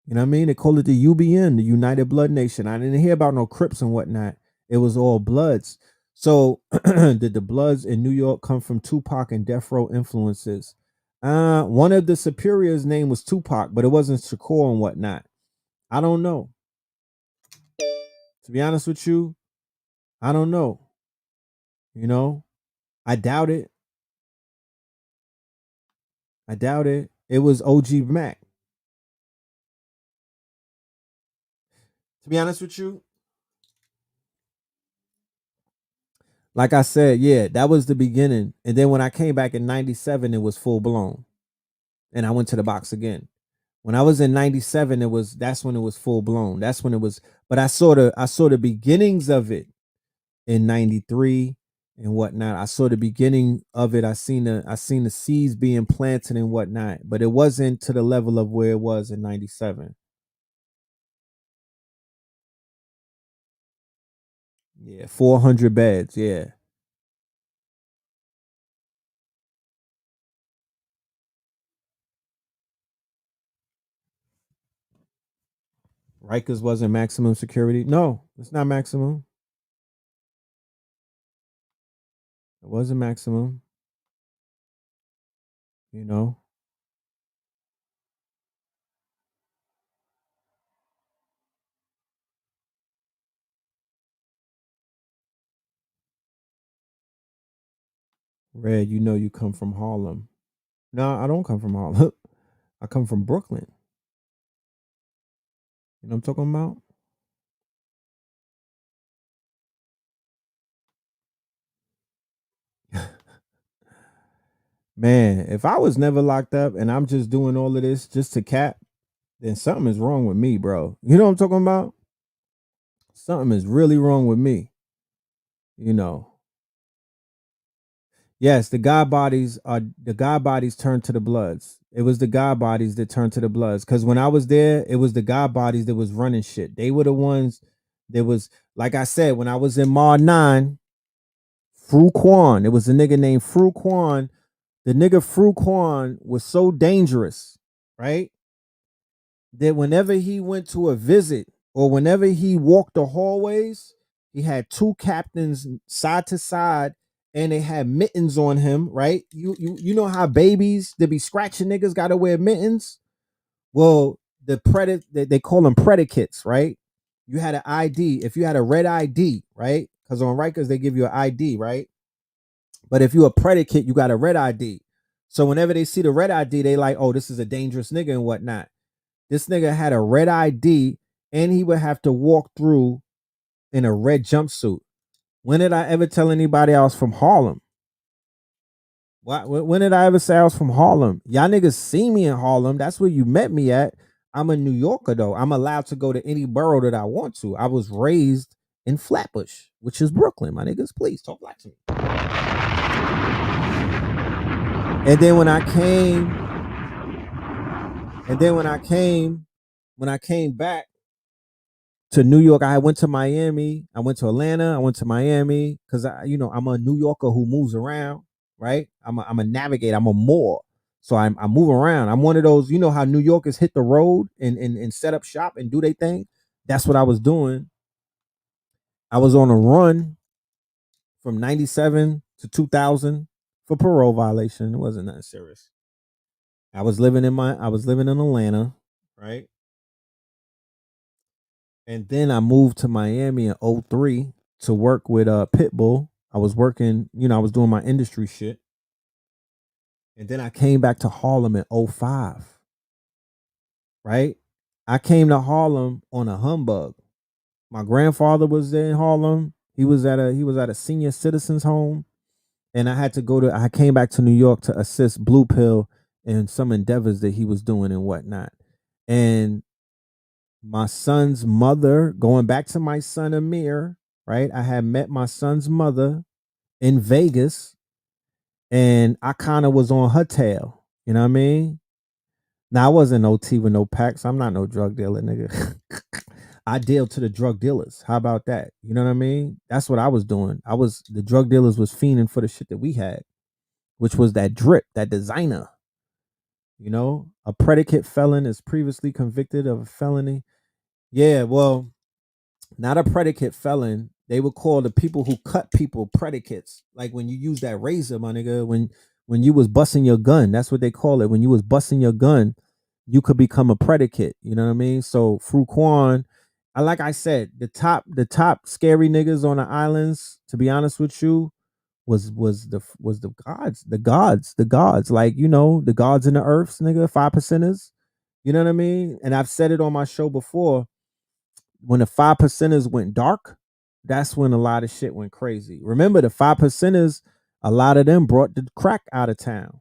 You know what I mean? They call it the UBN, the United Blood Nation. I didn't hear about no Crips and whatnot. It was all Bloods. So did the Bloods in New York come from Tupac and Death Row influences? One of the superiors' name was Tupac, but it wasn't Shakur and whatnot. I don't know. To be honest with you, I don't know. I doubt it. I doubt it. It was OG Mac. To be honest with you, like I said, yeah, that was the beginning. And then when I came back in 97, it was full blown. And I went to the box again. When I was in 97, that's when it was full blown. That's when it was, but I saw the beginnings of it in 93 and whatnot. I saw the beginning of it. I seen the seeds being planted and whatnot, but it wasn't to the level of where it was in 97. Yeah, 400 beds. Yeah. Rikers wasn't maximum security. No, it's not maximum. It wasn't maximum. You know, Red, you know you come from Harlem. No, I don't come from Harlem. I come from Brooklyn. You know what I'm talking about? Man, if I was never locked up and I'm just doing all of this just to cap, then something is wrong with me, bro. You know what I'm talking about? Something is really wrong with me. You know. Yes, the God bodies turned to the Bloods. It was the God bodies that turned to the Bloods. Cause when I was there, it was the God bodies that was running shit. They were the ones that was, like I said, when I was in Mar 9, Fru Quan. It was a nigga named Fru Quan. The nigga Fru Quan was so dangerous, right? That whenever he went to a visit or whenever he walked the hallways, he had two captains side to side and they had mittens on him, right? You know how babies that be scratching niggas gotta wear mittens? Well, they call them predicates, right? You had an ID. If you had a red ID, right? Because on Rikers they give you an ID, right? But if you a predicate, you got a red ID. So whenever they see the red ID, they like, oh, this is a dangerous nigga and whatnot. This nigga had a red ID and he would have to walk through in a red jumpsuit. When did I ever tell anybody I was from Harlem? When did I ever say I was from Harlem? Y'all niggas see me in Harlem. That's where you met me at. I'm a New Yorker though. I'm allowed to go to any borough that I want to. I was raised in Flatbush, which is Brooklyn. My niggas, please talk black to me. And then when I came back to New York, I went to Miami, I went to Atlanta, I went to Miami because I'm a New Yorker who moves around, right? I'm a navigator, I'm a Moor. So I move around. I'm one of those, you know how New Yorkers hit the road and set up shop and do their thing. That's what I was doing. I was on a run from 97 to 2000 for parole violation. It wasn't that serious. I was living in Atlanta, right? And then I moved to Miami in '03 to work with Pitbull. I was working, I was doing my industry shit. And then I came back to Harlem in '05, right? I came to Harlem on a humbug. My grandfather was in Harlem. He was at a senior citizens home. And I came back to New York to assist Blue Pill in some endeavors that he was doing and whatnot. And my son's mother, going back to my son Amir, right? I had met my son's mother in Vegas and I kind of was on her tail. You know what I mean? Now I wasn't OT with no packs. I'm not no drug dealer, nigga. I deal to the drug dealers. How about that? You know what I mean? That's what I was doing. The drug dealers was fiending for the shit that we had, which was that drip, that designer. A predicate felon is previously convicted of a felony. Yeah, well, not a predicate felon. They would call the people who cut people predicates. Like when you use that razor, my nigga, when you was busting your gun, that's what they call it. When you was busting your gun, you could become a predicate. You know what I mean? So Fru Quan, like I said, the top scary niggas on the islands, to be honest with you, was the gods. Like, the gods in the earths, nigga, 5%ers. You know what I mean? And I've said it on my show before, when the 5%ers went dark, that's when a lot of shit went crazy. Remember, the 5%ers, a lot of them brought the crack out of town.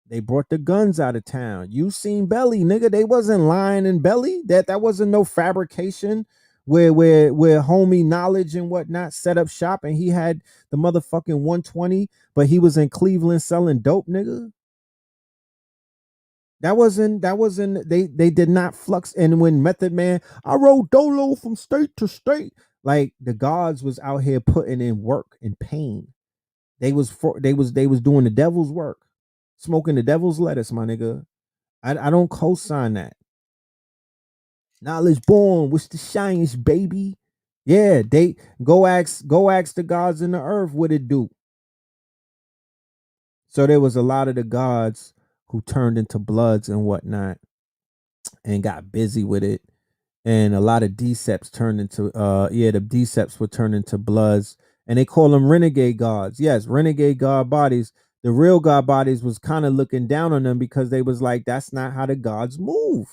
They brought the guns out of town. You seen Belly, nigga. They wasn't lying in Belly. That wasn't no fabrication where homie Knowledge and whatnot set up shop and he had the motherfucking 120, but he was in Cleveland selling dope, nigga. That wasn't they did not flux. And when Method Man, I rode dolo from state to state, like the gods was out here putting in work and pain. They was doing the devil's work, smoking the devil's lettuce, my nigga. I don't co-sign that. Knowledge born, what's the shiniest, baby? Yeah, they go ask the gods in the earth what it do. So there was a lot of the gods who turned into bloods and whatnot and got busy with it. And a lot of Deceps turned into the Deceps were turned into bloods. and they call them renegade gods. Yes, renegade god bodies. The real god bodies was kind of looking down on them because they was like, that's not how the gods move.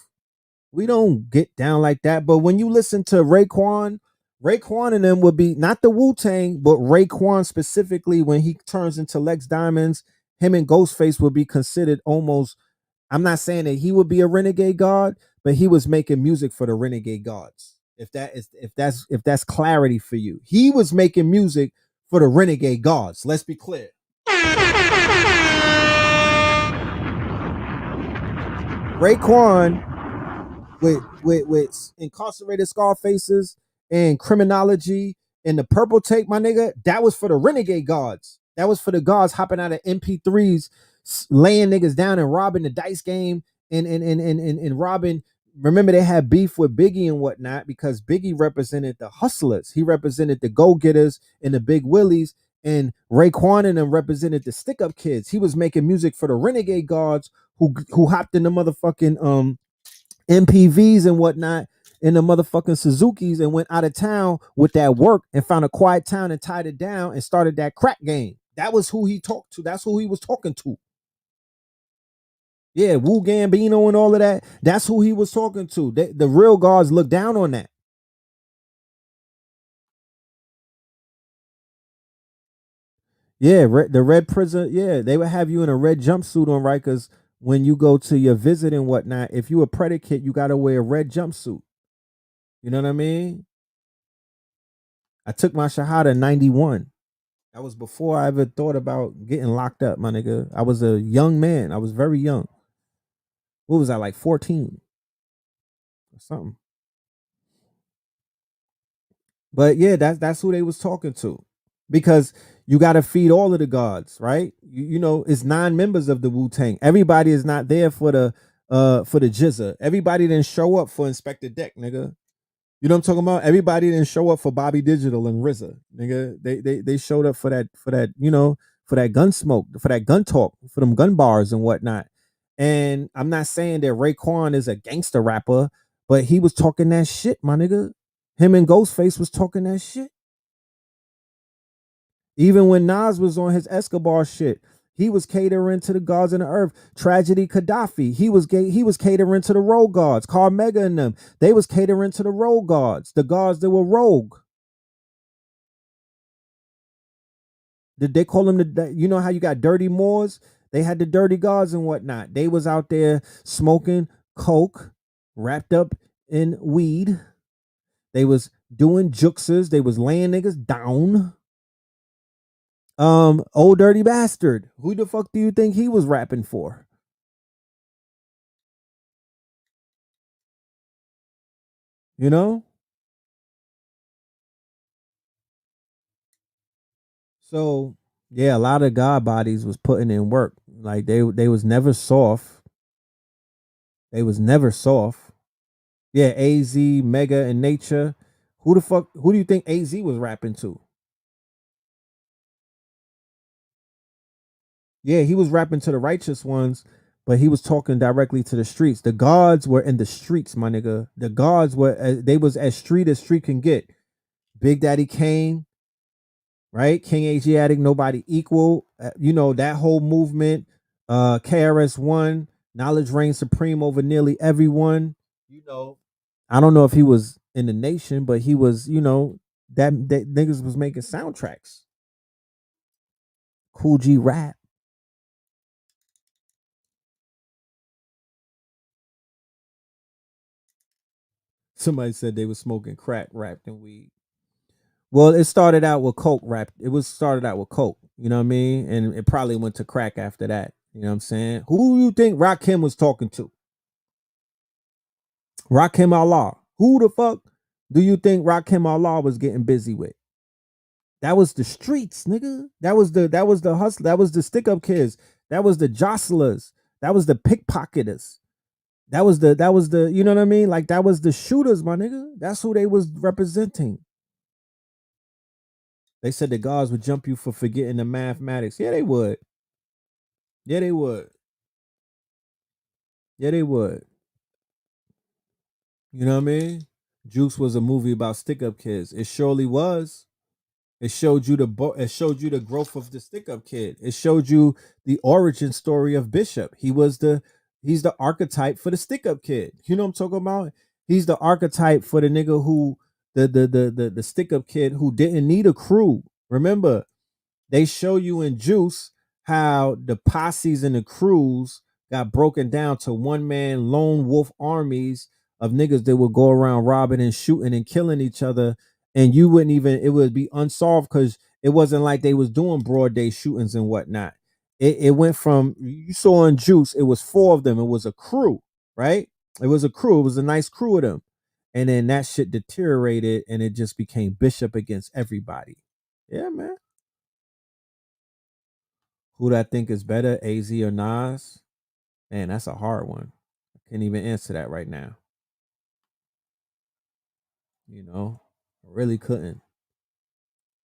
We don't get down like that. But when you listen to Raekwon and them would be not the Wu-Tang, but Raekwon specifically, when he turns into Lex Diamonds, him and Ghostface would be considered almost, I'm not saying that he would be a renegade god, but he was making music for the renegade gods. If that's clarity for you. He was making music for the renegade gods. Let's be clear. Raekwon with incarcerated Scarfaces and criminology and the purple tape, my nigga, that was for the renegade gods. That was for the gods hopping out of MP3s, laying niggas down and robbing the dice game and robbing. Remember, they had beef with Biggie and whatnot because Biggie represented the hustlers. He represented the go-getters and the big willies, and Raekwon and them represented the stick-up kids. He was making music for the renegade gods who hopped in the motherfucking MPVs and whatnot in the motherfucking Suzukis and went out of town with that work and found a quiet town and tied it down and started that crack game. That was who he talked to. That's who he was talking to. Yeah, Wu Gambino and all of that. That's who he was talking to. The real guards look down on that. Yeah, the red prison. Yeah, they would have you in a red jumpsuit on, right? Because when you go to your visit and whatnot, if you a predicate, you got to wear a red jumpsuit. You know what I mean? I took my Shahada in 91. That was before I ever thought about getting locked up, my nigga. I was a young man. I was very young. What was I, like 14 or something? But yeah, that's who they was talking to. Because you got to feed all of the gods, right? You know, it's 9 members of the Wu-Tang. Everybody is not there for the jizza. Everybody didn't show up for Inspector Deck, nigga. You know what I'm talking about? Everybody didn't show up for Bobby Digital and RZA, nigga. They showed up for that, you know, for that gun smoke, for that gun talk, for them gun bars and whatnot. And I'm not saying that Raekwon is a gangster rapper, but he was talking that shit, my nigga. Him and Ghostface was talking that shit. Even when Nas was on his Escobar shit, he was catering to the gods of the earth. Tragedy Gaddafi, he was catering to the road gods. Carmega and them, they was catering to the road gods, the gods that were rogue. Did they call them you know how you got dirty Moors? They had the dirty gods and whatnot. They was out there smoking coke, wrapped up in weed. They was doing juxes. They was laying niggas down. Old Dirty Bastard. Who the fuck do you think he was rapping for? You know? So yeah, a lot of god bodies was putting in work. Like they was never soft. They was never soft. Yeah, AZ, Mega, and Nature. Who do you think AZ was rapping to? Yeah, he was rapping to the righteous ones, but he was talking directly to the streets. The gods were in the streets, my nigga. The gods were they was as street can get. Big Daddy Kane, right? King Asiatic, Nobody Equal. You know that whole movement. KRS-One, Knowledge reigns supreme over nearly everyone. You know, I don't know if he was in the nation, but he was. You know that niggas was making soundtracks. Cool G Rap. Somebody said they was smoking crack wrapped in weed. Well, it started out with coke wrapped. It was started out with coke. You know what I mean? And it probably went to crack after that. You know what I'm saying? Who do you think Rakim was talking to? Rakim Allah. Who the fuck do you think Rakim Allah was getting busy with? That was the streets, nigga. That was the hustle. That was the stick up kids. That was the jostlers. That was the pickpocketers. That was the you know what I mean? Like that was the shooters, my nigga. That's who they was representing. They said the guards would jump you for forgetting the mathematics. Yeah, they would. Yeah, they would. Yeah, they would. You know what I mean? Juice was a movie about stick up kids. It surely was. It showed you it showed you the growth of the stick up kid. It showed you the origin story of Bishop. He's the archetype for the stick up kid. You know what I'm talking about? He's the archetype for the nigga who the stick up kid who didn't need a crew. Remember, they show you in Juice how the posses and the crews got broken down to one man lone wolf armies of niggas that would go around robbing and shooting and killing each other, and you wouldn't even, it would be unsolved because it wasn't like they was doing broad day shootings and whatnot. It went from, you saw in Juice, it was four of them. It was a crew, right? It was a crew. It was a nice crew of them. And then that shit deteriorated and it just became Bishop against everybody. Yeah, man. Who do I think is better, AZ or Nas? Man, that's a hard one. I can't even answer that right now. You know, I really couldn't.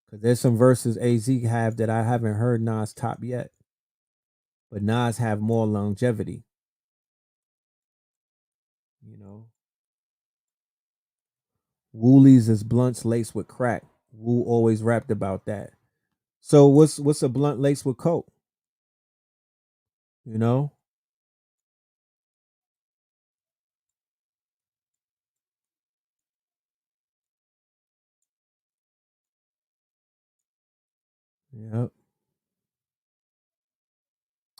Because there's some verses AZ have that I haven't heard Nas top yet. But Nas have more longevity. You know, Woolies is blunts laced with crack. Woo always rapped about that. So what's a blunt laced with coke? You know? Yep.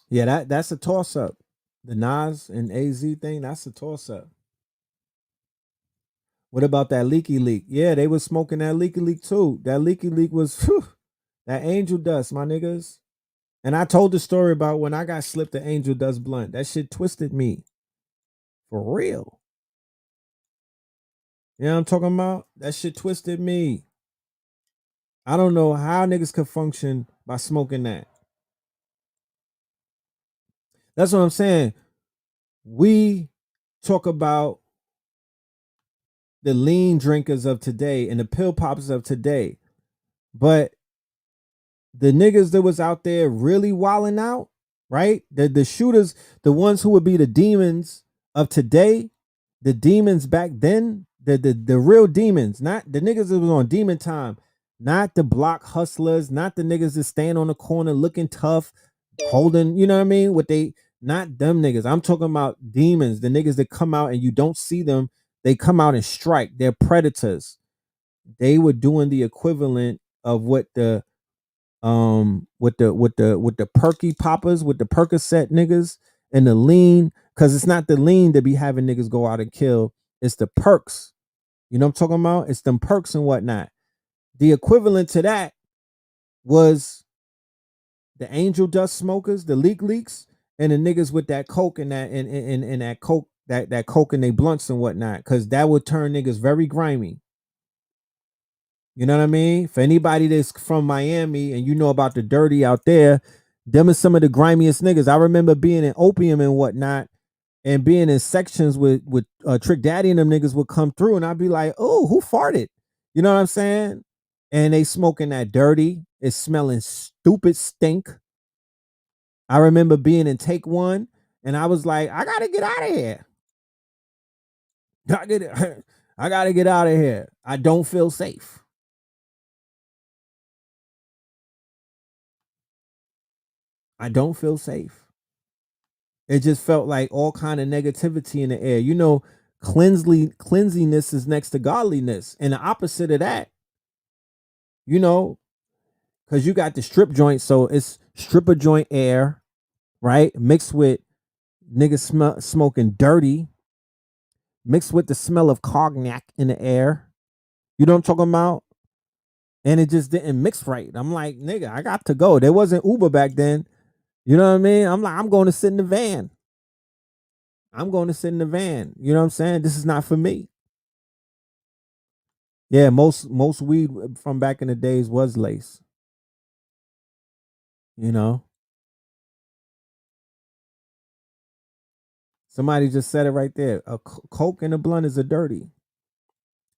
Yeah, that's a toss up. The Nas and AZ thing, that's a toss up. What about that leaky leak? Yeah, they was smoking that leaky leak too. That leaky leak was whew, that angel dust, my niggas. And I told the story about when I got slipped the angel dust blunt. That shit twisted me. For real. You know what I'm talking about? That shit twisted me. I don't know how niggas could function by smoking that. That's what I'm saying. We talk about the lean drinkers of today and the pill poppers of today. But the niggas that was out there really wilding out, right? The shooters, the ones who would be the demons of today, the demons back then, the real demons, not the niggas that was on demon time, not the block hustlers, not the niggas that stand on the corner looking tough, holding, you know what I mean? What they, not them niggas. I'm talking about demons, the niggas that come out and you don't see them. They come out and strike. They're predators. They were doing the equivalent of what the with the perky poppers, with the Percocet niggas and the lean, because it's not the lean that be having niggas go out and kill, it's the perks. You know what I'm talking about? It's them perks and whatnot. The equivalent to that was the angel dust smokers, the leaks, and the niggas with that coke and that coke, that coke and they blunts and whatnot, because that would turn niggas very grimy. You know what I mean? For anybody that's from Miami and you know about the dirty out there, them are some of the grimiest niggas. I remember being in opium and whatnot and being in sections with Trick Daddy and them niggas would come through and I'd be like, oh, who farted? You know what I'm saying? And they smoking that dirty. It's smelling stupid stink. I remember being in Take One and I was like, I gotta get out of here. I gotta get out of here. I don't feel safe. I don't feel safe. It just felt like all kind of negativity in the air. You know, cleanliness is next to godliness. And the opposite of that, you know, because you got the strip joint, so it's stripper joint air, right? Mixed with niggas smoking dirty, mixed with the smell of cognac in the air. You know what I'm talking about? And it just didn't mix right. I'm like, nigga, I got to go. There wasn't Uber back then. You know what I mean? I'm like, I'm going to sit in the van. I'm going to sit in the van. You know what I'm saying? This is not for me. Yeah, most weed from back in the days was lace. You know, somebody just said it right there. A coke and a blunt is a dirty.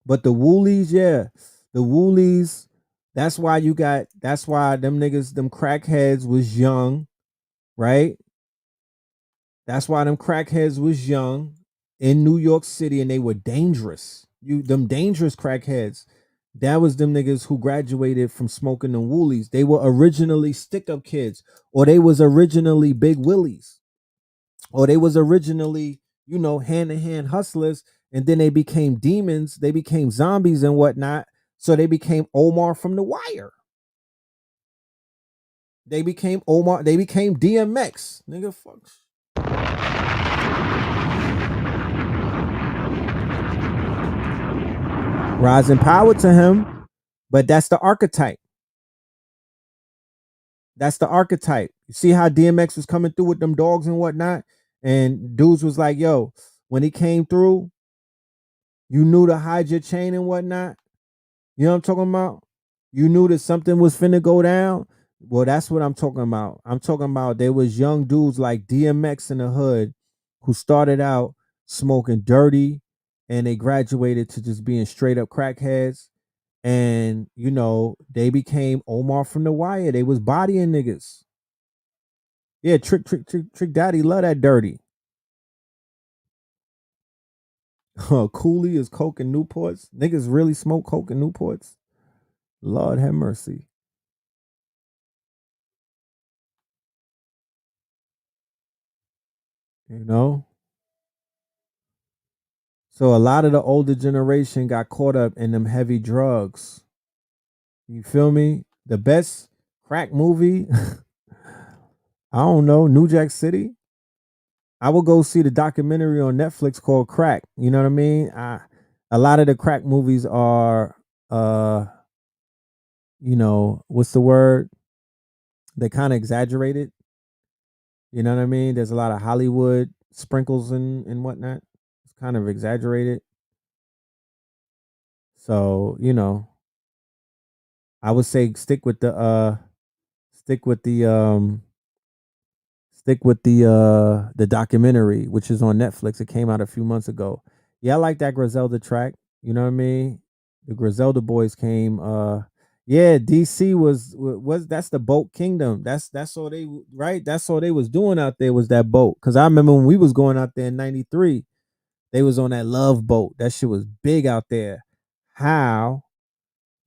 But the woolies, yeah, the woolies. That's why you got. That's why them niggas, them crackheads, was young, right? That's why them crackheads was young in New York City, and they were dangerous. You them dangerous crackheads. That was them niggas who graduated from smoking the woolies. They were originally stick up kids, or they was originally big willies, or they was originally, hand to hand hustlers, and then they became demons, they became zombies and whatnot. So they became Omar from The Wire. They became Omar. They became DMX. Nigga, fuck. Rising power to him, but that's the archetype. That's the archetype. You see how DMX was coming through with them dogs and whatnot, and dudes was like, "Yo," when he came through, you knew to hide your chain and whatnot. You know what I'm talking about? You knew that something was finna go down. Well, that's what I'm talking about. I'm talking about there was young dudes like DMX in the hood who started out smoking dirty, and they graduated to just being straight up crackheads. And they became Omar from The Wire. They was bodying niggas. Yeah, trick daddy love that dirty. Cooley is coke and Newports. Niggas really smoke coke and Newports. Lord have mercy. You know? So a lot of the older generation got caught up in them heavy drugs. You feel me? The best crack movie, I don't know, New Jack City. I will go see the documentary on Netflix called Crack. You know what I mean? A lot of the crack movies are what's the word? They kind of exaggerated. You know what I mean? There's a lot of Hollywood sprinkles and whatnot. It's kind of exaggerated. So, I would say stick with the the documentary, which is on Netflix. It came out a few months ago. Yeah, I like that Griselda track. You know what I mean? The Griselda boys came. Yeah, DC was that's the boat kingdom. That's all they right. That's all they was doing out there was that boat. Cause I remember when we was going out there in '93, they was on that love boat. That shit was big out there. How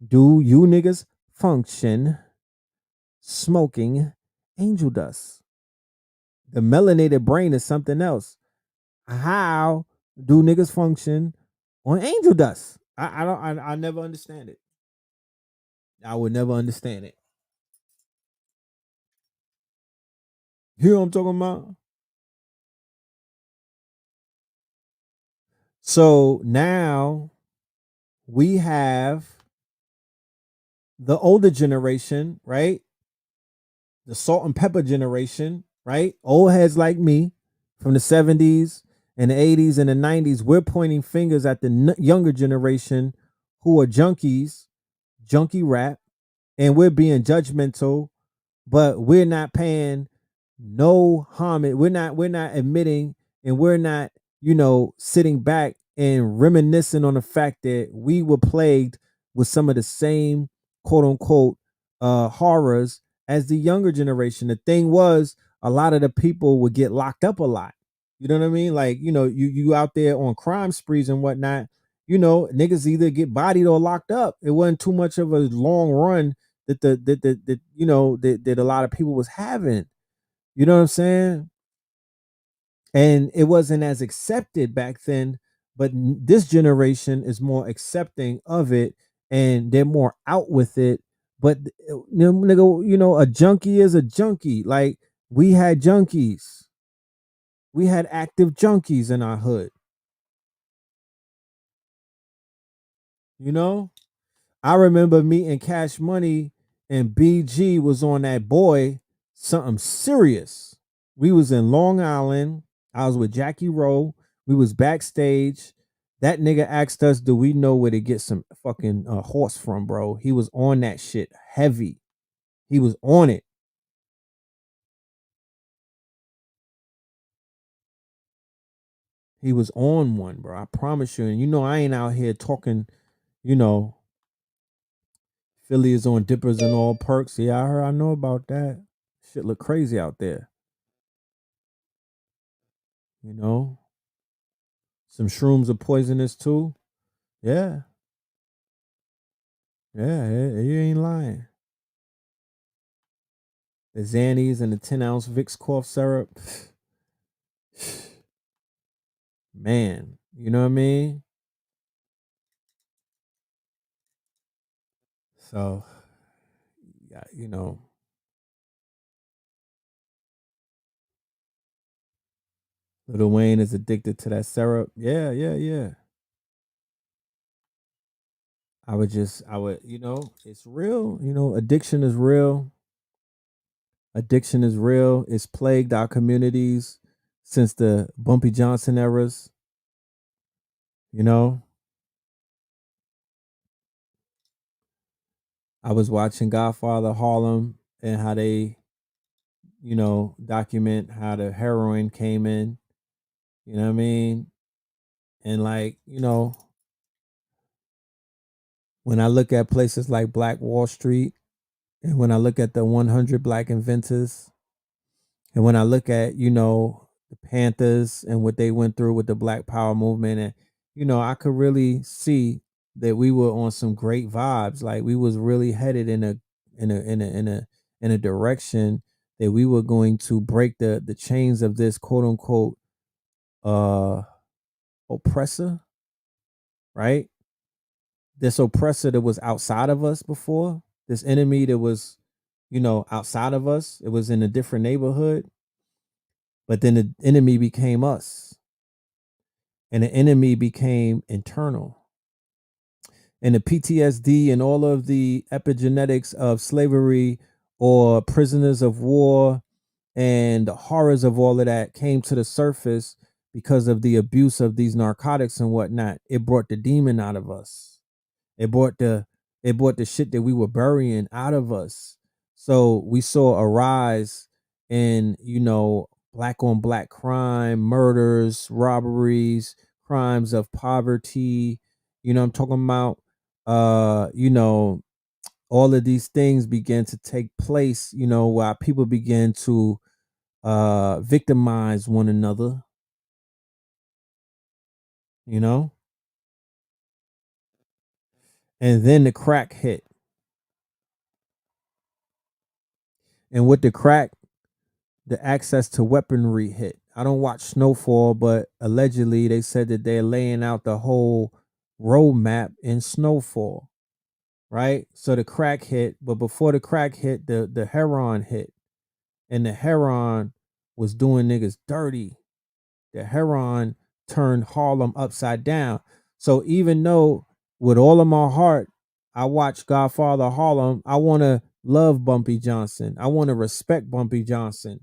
do you niggas function smoking angel dust? The melanated brain is something else. How do niggas function on angel dust? I don't I never understand it. I would never understand it. You know what I'm talking about? So now we have the older generation, right? The salt and pepper generation, right? Old heads like me from the 70s and the 80s and the 90s. We're pointing fingers at the younger generation who are junkies, junkie rap, and we're being judgmental, but we're not paying no homage. We're not admitting, and we're not, sitting back and reminiscing on the fact that we were plagued with some of the same quote unquote horrors as the younger generation. The thing was, a lot of the people would get locked up a lot. You know what I mean? Like, you out there on crime sprees and whatnot, niggas either get bodied or locked up. It wasn't too much of a long run that a lot of people was having. You know what I'm saying? And it wasn't as accepted back then, but this generation is more accepting of it, and they're more out with it. But nigga, a junkie is a junkie. Like, we had junkies. We had active junkies in our hood. You know? I remember meeting Cash Money, and BG was on that boy, something serious. We was in Long Island. I was with Jackie Rowe. We was backstage. That nigga asked us, do we know where to get some fucking horse from, bro? He was on that shit heavy. He was on it. He was on one, bro. I promise you. And I ain't out here talking, you know, Philly is on dippers and all perks. Yeah, I know about that. Shit look crazy out there. You know, some shrooms are poisonous too. Yeah. Yeah, you ain't lying. The Xannies and the 10-ounce Vicks cough syrup. Man, you know what I mean? So, yeah, you know, Lil Wayne is addicted to that syrup. Yeah, yeah, yeah. It's real. You know, addiction is real. Addiction is real. It's plagued our communities since the Bumpy Johnson eras. You know, I was watching Godfather Harlem and how they, document how the heroin came in. You know what I mean? And like, when I look at places like Black Wall Street, and when I look at the 100 Black inventors, and when I look at, the Panthers and what they went through with the Black Power movement, and, I could really see that we were on some great vibes. Like we was really headed in a direction that we were going to break the chains of this quote unquote uh oppressor, right? This oppressor that was outside of us before, this enemy that was, outside of us. It was in a different neighborhood, but then the enemy became us, and the enemy became internal. And the PTSD and all of the epigenetics of slavery or prisoners of war and the horrors of all of that came to the surface because of the abuse of these narcotics and whatnot. It brought the demon out of us. It brought the shit that we were burying out of us. So we saw a rise in, black on black crime, murders, robberies, crimes of poverty. I'm talking about all of these things began to take place, while people began to victimize one another, you know? And then the crack hit. And with the crack, the access to weaponry hit. I don't watch Snowfall, but allegedly they said that they're laying out the whole roadmap in Snowfall, right? So the crack hit, but before the crack hit, the heroin hit. And the heroin was doing niggas dirty. The heroin turned Harlem upside down. So even though with all of my heart, I watch Godfather Harlem, I want to love Bumpy Johnson. I want to respect Bumpy Johnson.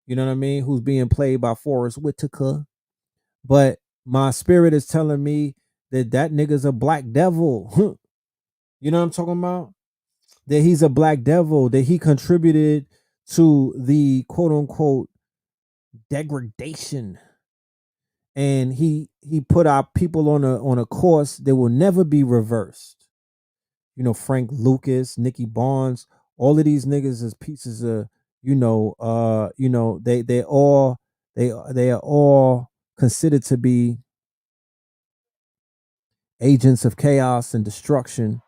You know what I mean? Who's being played by Forrest Whitaker. But my spirit is telling me that nigga's a black devil. You know what I'm talking about? That he's a black devil, that he contributed to the quote unquote degradation, and he put our people on a course that will never be reversed. Frank Lucas, Nicky Barnes, all of these niggas is pieces of, they are all considered to be agents of chaos and destruction.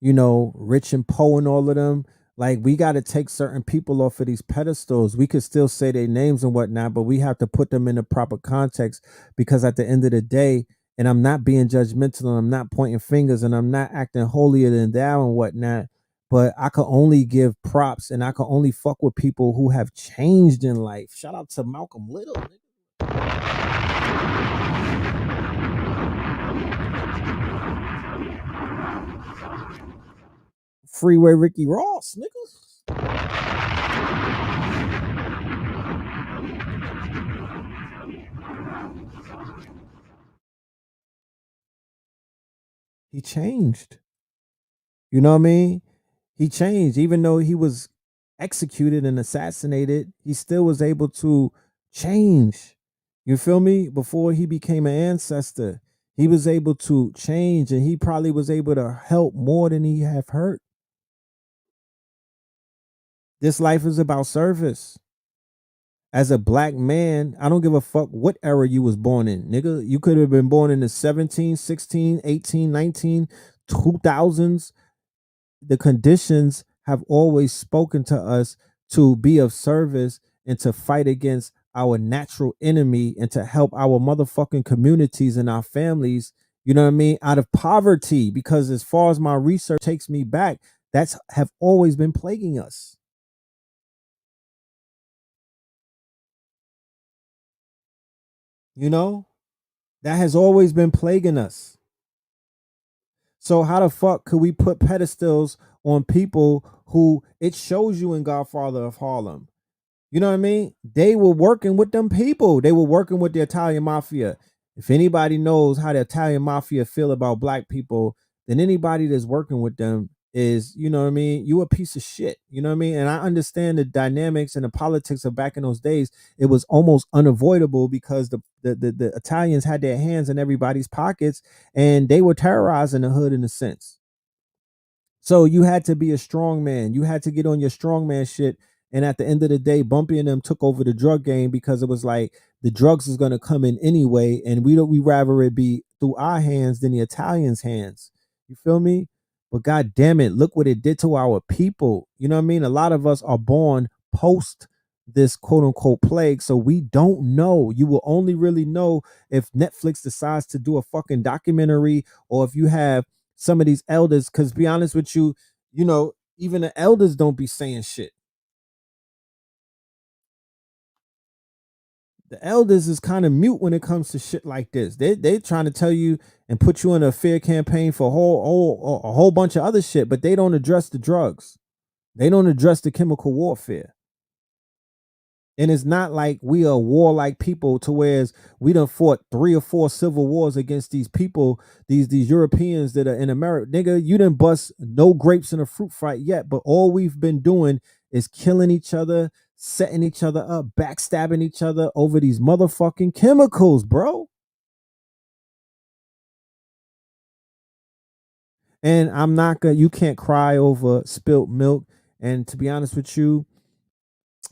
Rich and Poe and all of them. Like we got to take certain people off of these pedestals. We could still say their names and whatnot, but we have to put them in the proper context, because at the end of the day, and I'm not being judgmental and I'm not pointing fingers and I'm not acting holier than thou and whatnot, but I could only give props and I could only fuck with people who have changed in life. Shout out to Malcolm Little. Freeway Ricky Ross, niggas. He changed. You know what I mean? He changed. Even though he was executed and assassinated, he still was able to change. You feel me? Before he became an ancestor, he was able to change, and he probably was able to help more than he have hurt. This life is about service. As a black man, I don't give a fuck what era you was born in, nigga. You could have been born in the 17, 16, 18, 19, 2000s. the conditions have always spoken to us to be of service and to fight against our natural enemy and to help our motherfucking communities and our families, you know what I mean, out of poverty. Because as far as my research takes me back, that's have always been plaguing us. You know, that has always been plaguing us. So how the fuck could we put pedestals on people who it shows you in Godfather of Harlem? You know what I mean? They were working with them people. They were working with the Italian mafia. If anybody knows how the Italian mafia feel about black people, then anybody that's working with them is, you know what I mean, you a piece of shit. You know what I mean? And I understand the dynamics and the politics of back in those days. It was almost unavoidable because the Italians had their hands in everybody's pockets and they were terrorizing the hood in a sense. So you had to be a strong man. You had to get on your strong man shit. And at the end of the day, Bumpy and them took over the drug game because it was like the drugs is gonna come in anyway, and we rather it be through our hands than the Italians' hands. You feel me? But god damn it, look what it did to our people. You know what I mean? A lot of us are born post this quote unquote plague, so we don't know. You will only really know if Netflix decides to do a fucking documentary or if you have some of these elders, because be honest with you, you know, even the elders don't be saying shit. The elders is kind of mute when it comes to shit like this. They trying to tell you and put you in a fear campaign for a whole bunch of other shit, but they don't address the drugs. They don't address the chemical warfare. And it's not like we are warlike people to whereas we done fought 3 or 4 civil wars against these people, these Europeans that are in America. Nigga, you didn't bust no grapes in a fruit fight yet, but all we've been doing is killing each other, setting each other up, backstabbing each other over these motherfucking chemicals, bro. And I'm not gonna, you can't cry over spilt milk. And to be honest with you,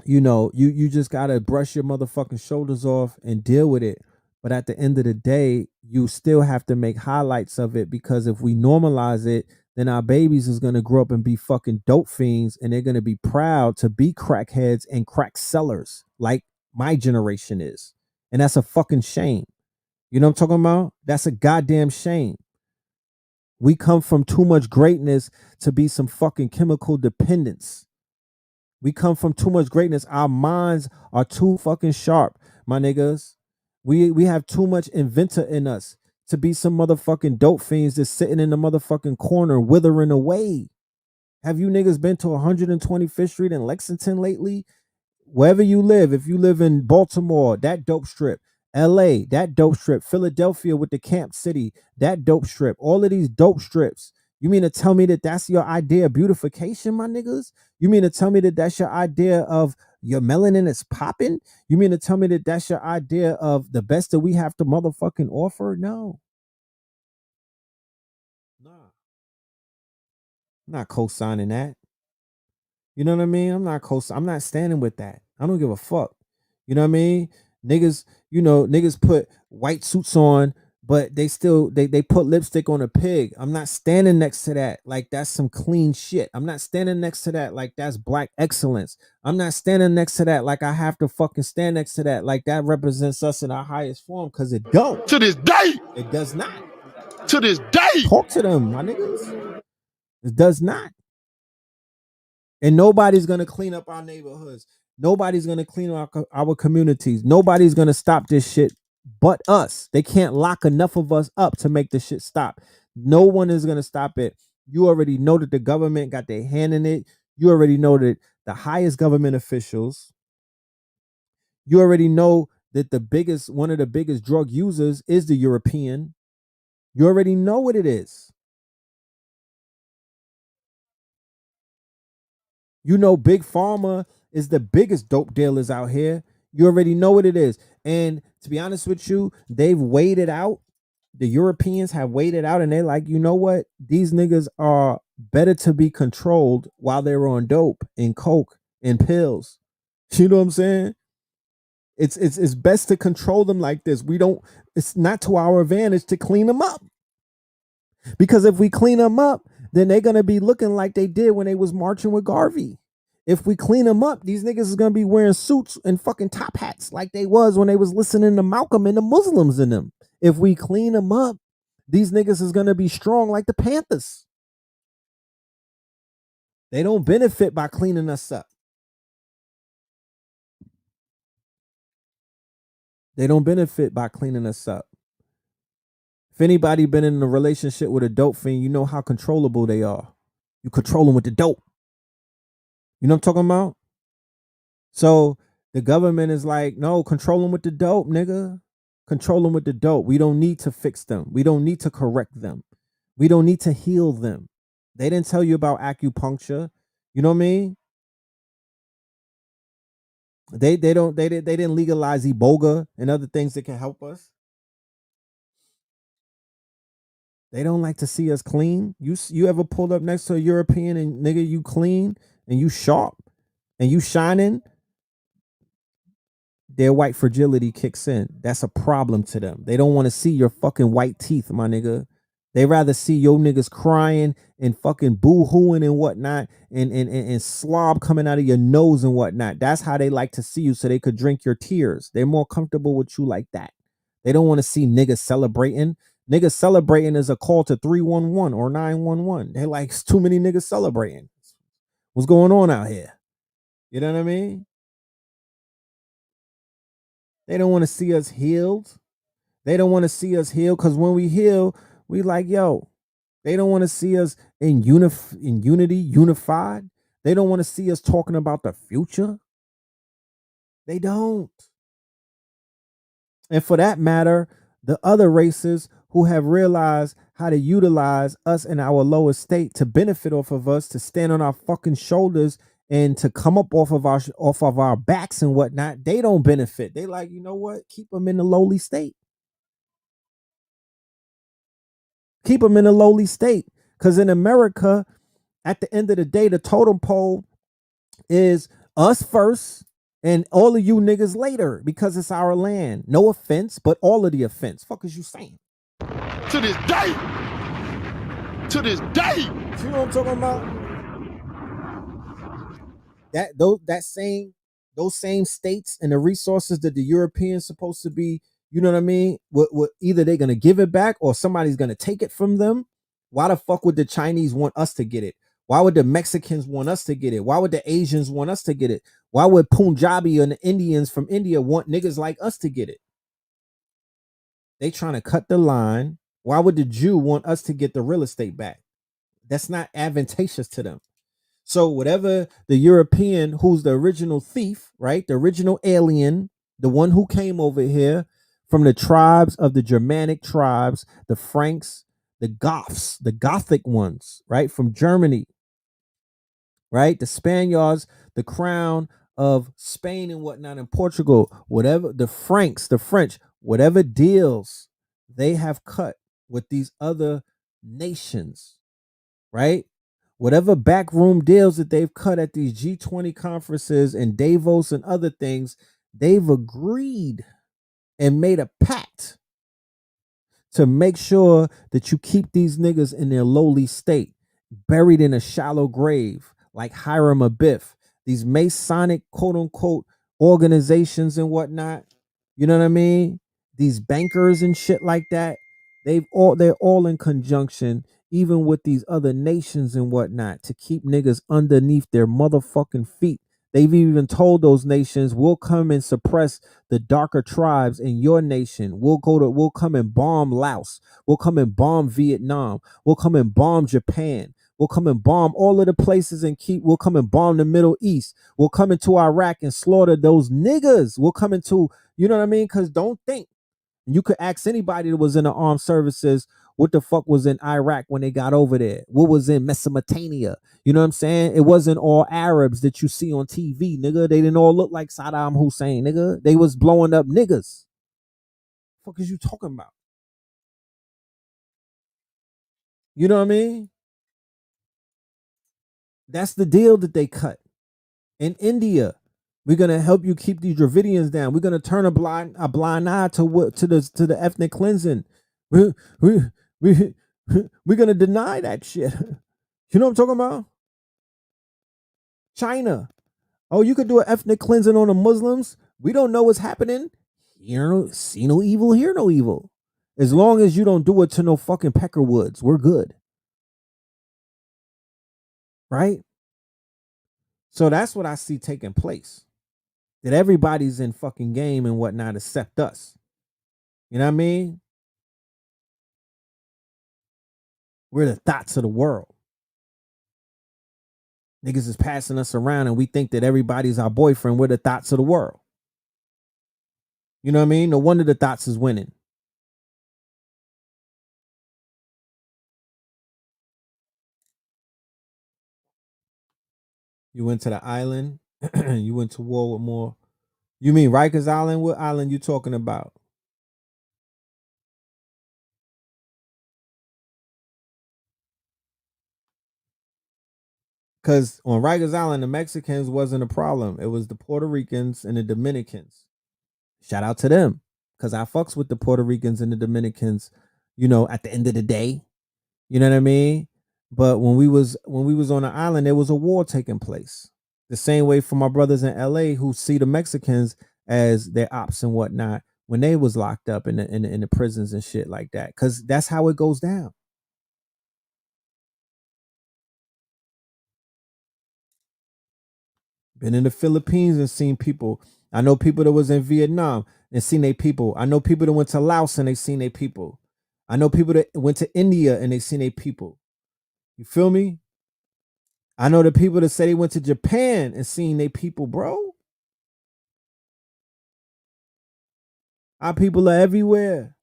you know, you just gotta brush your motherfucking shoulders off and deal with it. But at the end of the day, you still have to make highlights of it because if we normalize it, then our babies is gonna grow up and be fucking dope fiends, and they're gonna be proud to be crackheads and crack sellers like my generation is, and that's a fucking shame. You know what I'm talking about? That's a goddamn shame. We come from too much greatness to be some fucking chemical dependence. We come from too much greatness. Our minds are too fucking sharp, my niggas. We have too much inventor in us to be some motherfucking dope fiends just sitting in the motherfucking corner withering away. Have you niggas been to 125th Street in Lexington lately? Wherever you live, if you live in Baltimore, that dope strip, LA, that dope strip, Philadelphia with the Camp City, that dope strip, all of these dope strips. You mean to tell me that that's your idea of beautification, my niggas? You mean to tell me that that's your idea of your melanin is popping? You mean to tell me that that's your idea of the best that we have to motherfucking offer? No. Nah. I'm not co-signing that. You know what I mean? I'm not standing with that. I don't give a fuck. You know what I mean? Niggas, you know, niggas put white suits on, but they still they put lipstick on a pig. I'm not standing next to that like that's some clean shit. I'm not standing next to that like that's black excellence. I'm not standing next to that like I have to fucking stand next to that like that represents us in our highest form, because it don't. To this day. It does not. To this day. Talk to them, my niggas. It does not. And nobody's gonna clean up our neighborhoods. Nobody's gonna clean up our communities. Nobody's gonna stop this shit but us. They can't lock enough of us up to make the shit stop. No one is gonna stop it. You already know that the government got their hand in it. You already know that the highest government officials. You already know that one of the biggest drug users is the European. You already know what it is. You know, Big Pharma is the biggest dope dealers out here. You already know what it is. And to be honest with you, they've waited out. The Europeans have waited out and they're like, you know what? These niggas are better to be controlled while they're on dope and coke and pills. You know what I'm saying? It's best to control them like this. It's not to our advantage to clean them up. Because if we clean them up, then they're gonna be looking like they did when they was marching with Garvey. If we clean them up, these niggas is gonna be wearing suits and fucking top hats like they was when they was listening to Malcolm and the Muslims in them. If we clean them up, these niggas is gonna be strong like the Panthers. They don't benefit by cleaning us up. They don't benefit by cleaning us up. If anybody been in a relationship with a dope fiend, you know how controllable they are. You control them with the dope. You know what I'm talking about? So the government is like, no, control them with the dope, nigga. Control them with the dope. We don't need to fix them. We don't need to correct them. We don't need to heal them. They didn't tell you about acupuncture. You know what I mean? They didn't legalize Iboga and other things that can help us. They don't like to see us clean. You ever pulled up next to a European and nigga you clean and you sharp and you shining? Their white fragility kicks in. That's a problem to them. They don't want to see your fucking white teeth, my nigga. They rather see your niggas crying and fucking boo-hooing and whatnot and slob coming out of your nose and whatnot. That's how they like to see you so they could drink your tears. They're more comfortable with you like that. They don't want to see niggas celebrating. Niggas celebrating is a call to 311 or 911. They're like, it's too many niggas celebrating. What's going on out here? You know what I mean? They don't want to see us healed. They don't want to see us healed because when we heal, we like, yo, they don't want to see us in unity, unified. They don't want to see us talking about the future. They don't. And for that matter, the other races who have realized how to utilize us in our lower state to benefit off of us, to stand on our fucking shoulders and to come up off of our backs and whatnot, they don't benefit. They like, you know what? Keep them in the lowly state. Keep them in a lowly state. Because in America, at the end of the day, the totem pole is us first and all of you niggas later because it's our land. No offense, but all of the offense. Fuck is you saying? To this day. To this day. You know what I'm talking about? Those same states and the resources that the Europeans supposed to be, you know what I mean? What either they're gonna give it back or somebody's gonna take it from them. Why the fuck would the Chinese want us to get it? Why would the Mexicans want us to get it? Why would the Asians want us to get it? Why would Punjabi and the Indians from India want niggas like us to get it? They trying to cut the line. Why would the Jew want us to get the real estate back? That's not advantageous to them. So whatever the European, who's the original thief, right? The original alien, the one who came over here from the tribes of the Germanic tribes, the Franks, the Goths, the Gothic ones, right? From Germany, right? The Spaniards, the crown of Spain and whatnot, and Portugal, whatever, the Franks, the French, whatever deals they have cut with these other nations, right? Whatever backroom deals that they've cut at these G20 conferences and Davos and other things, they've agreed and made a pact to make sure that you keep these niggas in their lowly state, buried in a shallow grave, like Hiram Abiff, these Masonic quote unquote organizations and whatnot. You know what I mean? These bankers and shit like that. They're all in conjunction, even with these other nations and whatnot, to keep niggas underneath their motherfucking feet. They've even told those nations, we'll come and suppress the darker tribes in your nation. We'll come and bomb Laos. We'll come and bomb Vietnam. We'll come and bomb Japan. We'll come and bomb all of the places we'll come and bomb the Middle East. We'll come into Iraq and slaughter those niggas. We'll come into, you know what I mean? Because don't think. You could ask anybody that was in the armed services what the fuck was in Iraq when they got over there. What was in Mesopotamia? You know what I'm saying? It wasn't all Arabs that you see on TV, nigga. They didn't all look like Saddam Hussein, nigga. They was blowing up niggas. What the fuck is you talking about? You know what I mean? That's the deal that they cut. In India, we're gonna help you keep these Dravidians down. We're gonna turn a blind eye to the ethnic cleansing. We're gonna deny that shit. You know what I'm talking about? China. Oh, you could do an ethnic cleansing on the Muslims. We don't know what's happening. See no evil, hear no evil. As long as you don't do it to no fucking Peckerwoods, we're good. Right? So that's what I see taking place. That everybody's in fucking game and whatnot except us. You know what I mean? We're the thoughts of the world. Niggas is passing us around and we think that everybody's our boyfriend. We're the thoughts of the world. You know what I mean? No wonder the thoughts is winning. You went to the island. You went to war with more. You mean Rikers Island? What island you talking about? Because on Rikers Island, the Mexicans wasn't a problem. It was the Puerto Ricans and the Dominicans. Shout out to them. Because I fucks with the Puerto Ricans and the Dominicans, at the end of the day. You know what I mean? But when we was on the island, there was a war taking place. The same way for my brothers in LA who see the Mexicans as their ops and whatnot when they was locked up in the prisons and shit like that. Cause that's how it goes down. Been in the Philippines and seen people. I know people that was in Vietnam and seen their people. I know people that went to Laos and they seen their people. I know people that went to India and they seen their people. You feel me? I know the people that say they went to Japan and seen their people, bro. Our people are everywhere,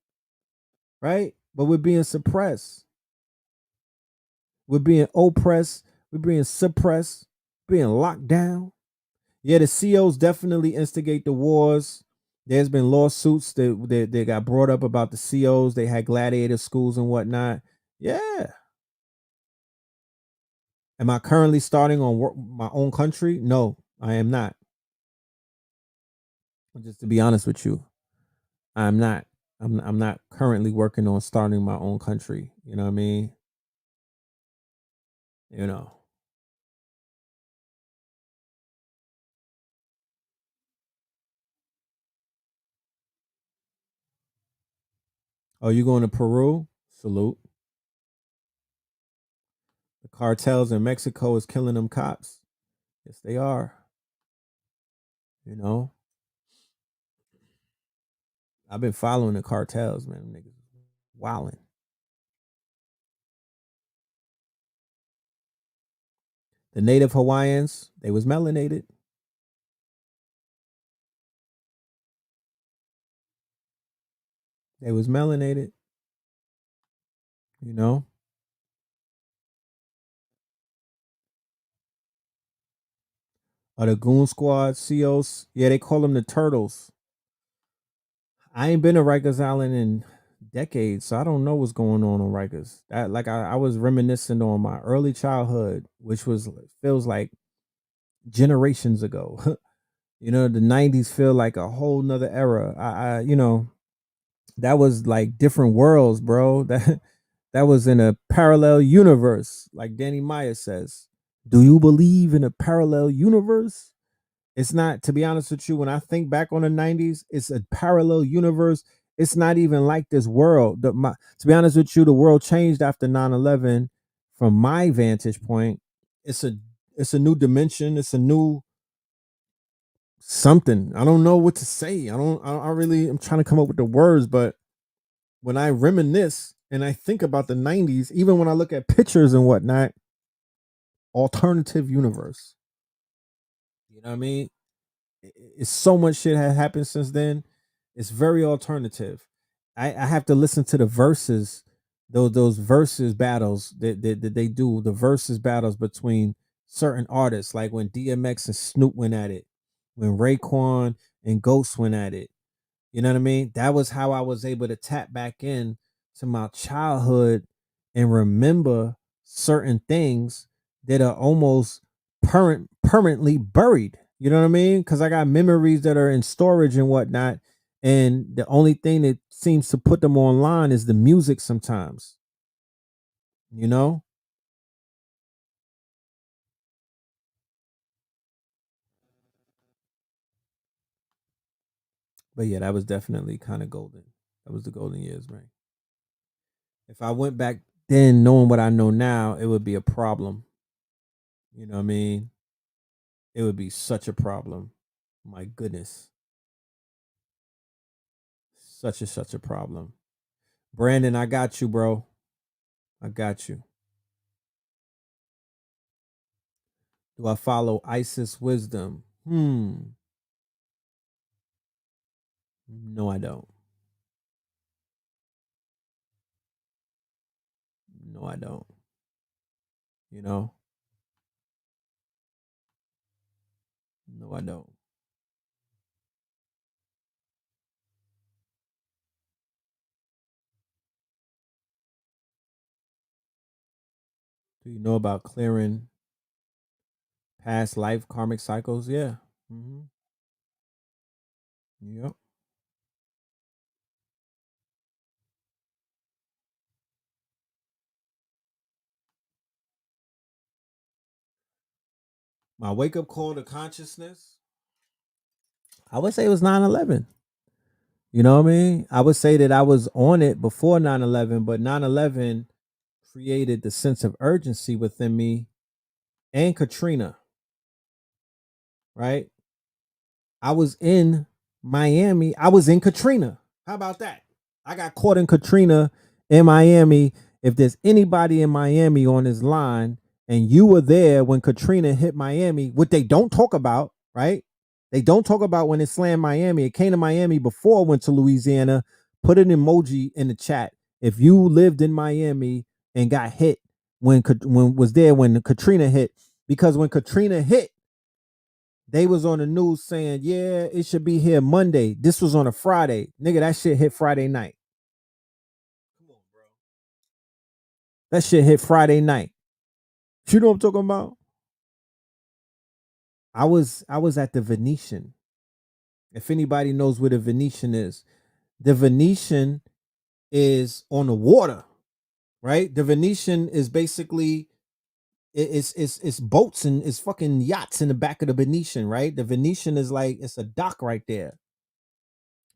right? But we're being suppressed. We're being oppressed. We're being suppressed. Being locked down. Yeah, the COs definitely instigate the wars. There's been lawsuits that got brought up about the COs. They had gladiator schools and whatnot. Yeah. Am I currently starting on my own country? No, I am not. Just to be honest with you, I'm not. I'm not currently working on starting my own country. You know what I mean? You know. Oh, you going to Peru? Salute. The cartels in Mexico is killing them cops. Yes, they are. You know, I've been following the cartels, man. Niggas wilding. The native Hawaiians, they was melanated. They was melanated. You know, or the Goon Squad, COs. Yeah, they call them the Turtles. I ain't been to Rikers Island in decades, so I don't know what's going on Rikers. I was reminiscing on my early childhood, which was feels like generations ago. The 90s feel like a whole nother era. That was like different worlds, bro. That was in a parallel universe, like Danny Meyer says. Do you believe in a parallel universe? It's not, to be honest with you, when I think back on the 90s, it's a parallel universe. It's not even like this world. To be honest with you, the world changed after 9/11. From my vantage point. It's a it's a new dimension. It's a new something. I don't know what to say. I really I'm trying to come up with the words, but when I reminisce and I think about the 90s, even when I look at pictures and whatnot, alternative universe. You know what I mean? It's so much shit has happened since then. It's very alternative. I have to listen to the verses, those verses battles that they do, the verses battles between certain artists, like when DMX and Snoop went at it, when Raekwon and Ghost went at it. You know what I mean? That was how I was able to tap back in to my childhood and remember certain things that are almost permanently buried. You know what I mean? Because I got memories that are in storage and whatnot. And the only thing that seems to put them online is the music sometimes. You know? But yeah, that was definitely kind of golden. That was the golden years, man. If I went back then knowing what I know now, it would be a problem. You know what I mean? It would be such a problem. My goodness. Such a problem. Brandon, I got you, bro. I got you. Do I follow Isis wisdom? No, I don't. No, I don't. You know? No, I don't. Do you know about clearing past life karmic cycles? Yeah. Yep. My wake up call to consciousness, I would say it was 9/11. You know what I mean? I would say that I was on it before 9/11, but 9/11 created the sense of urgency within me and Katrina, right? I was in Miami. I was in Katrina. How about that? I got caught in Katrina in Miami. If there's anybody in Miami on this line and you were there when Katrina hit Miami, what they don't talk about, right? They don't talk about when it slammed Miami. It came to Miami before it went to Louisiana. Put an emoji in the chat. If you lived in Miami and got hit when was there when Katrina hit, because when Katrina hit, they was on the news saying, yeah, it should be here Monday. This was on a Friday. Nigga, that shit hit Friday night. Come on, bro. That shit hit Friday night. You know what I'm talking about? I was at the Venetian. If anybody knows where the Venetian is, the Venetian is on the water, right? The Venetian is basically it's boats and it's fucking yachts in the back of the Venetian, right? The Venetian is like it's a dock right there.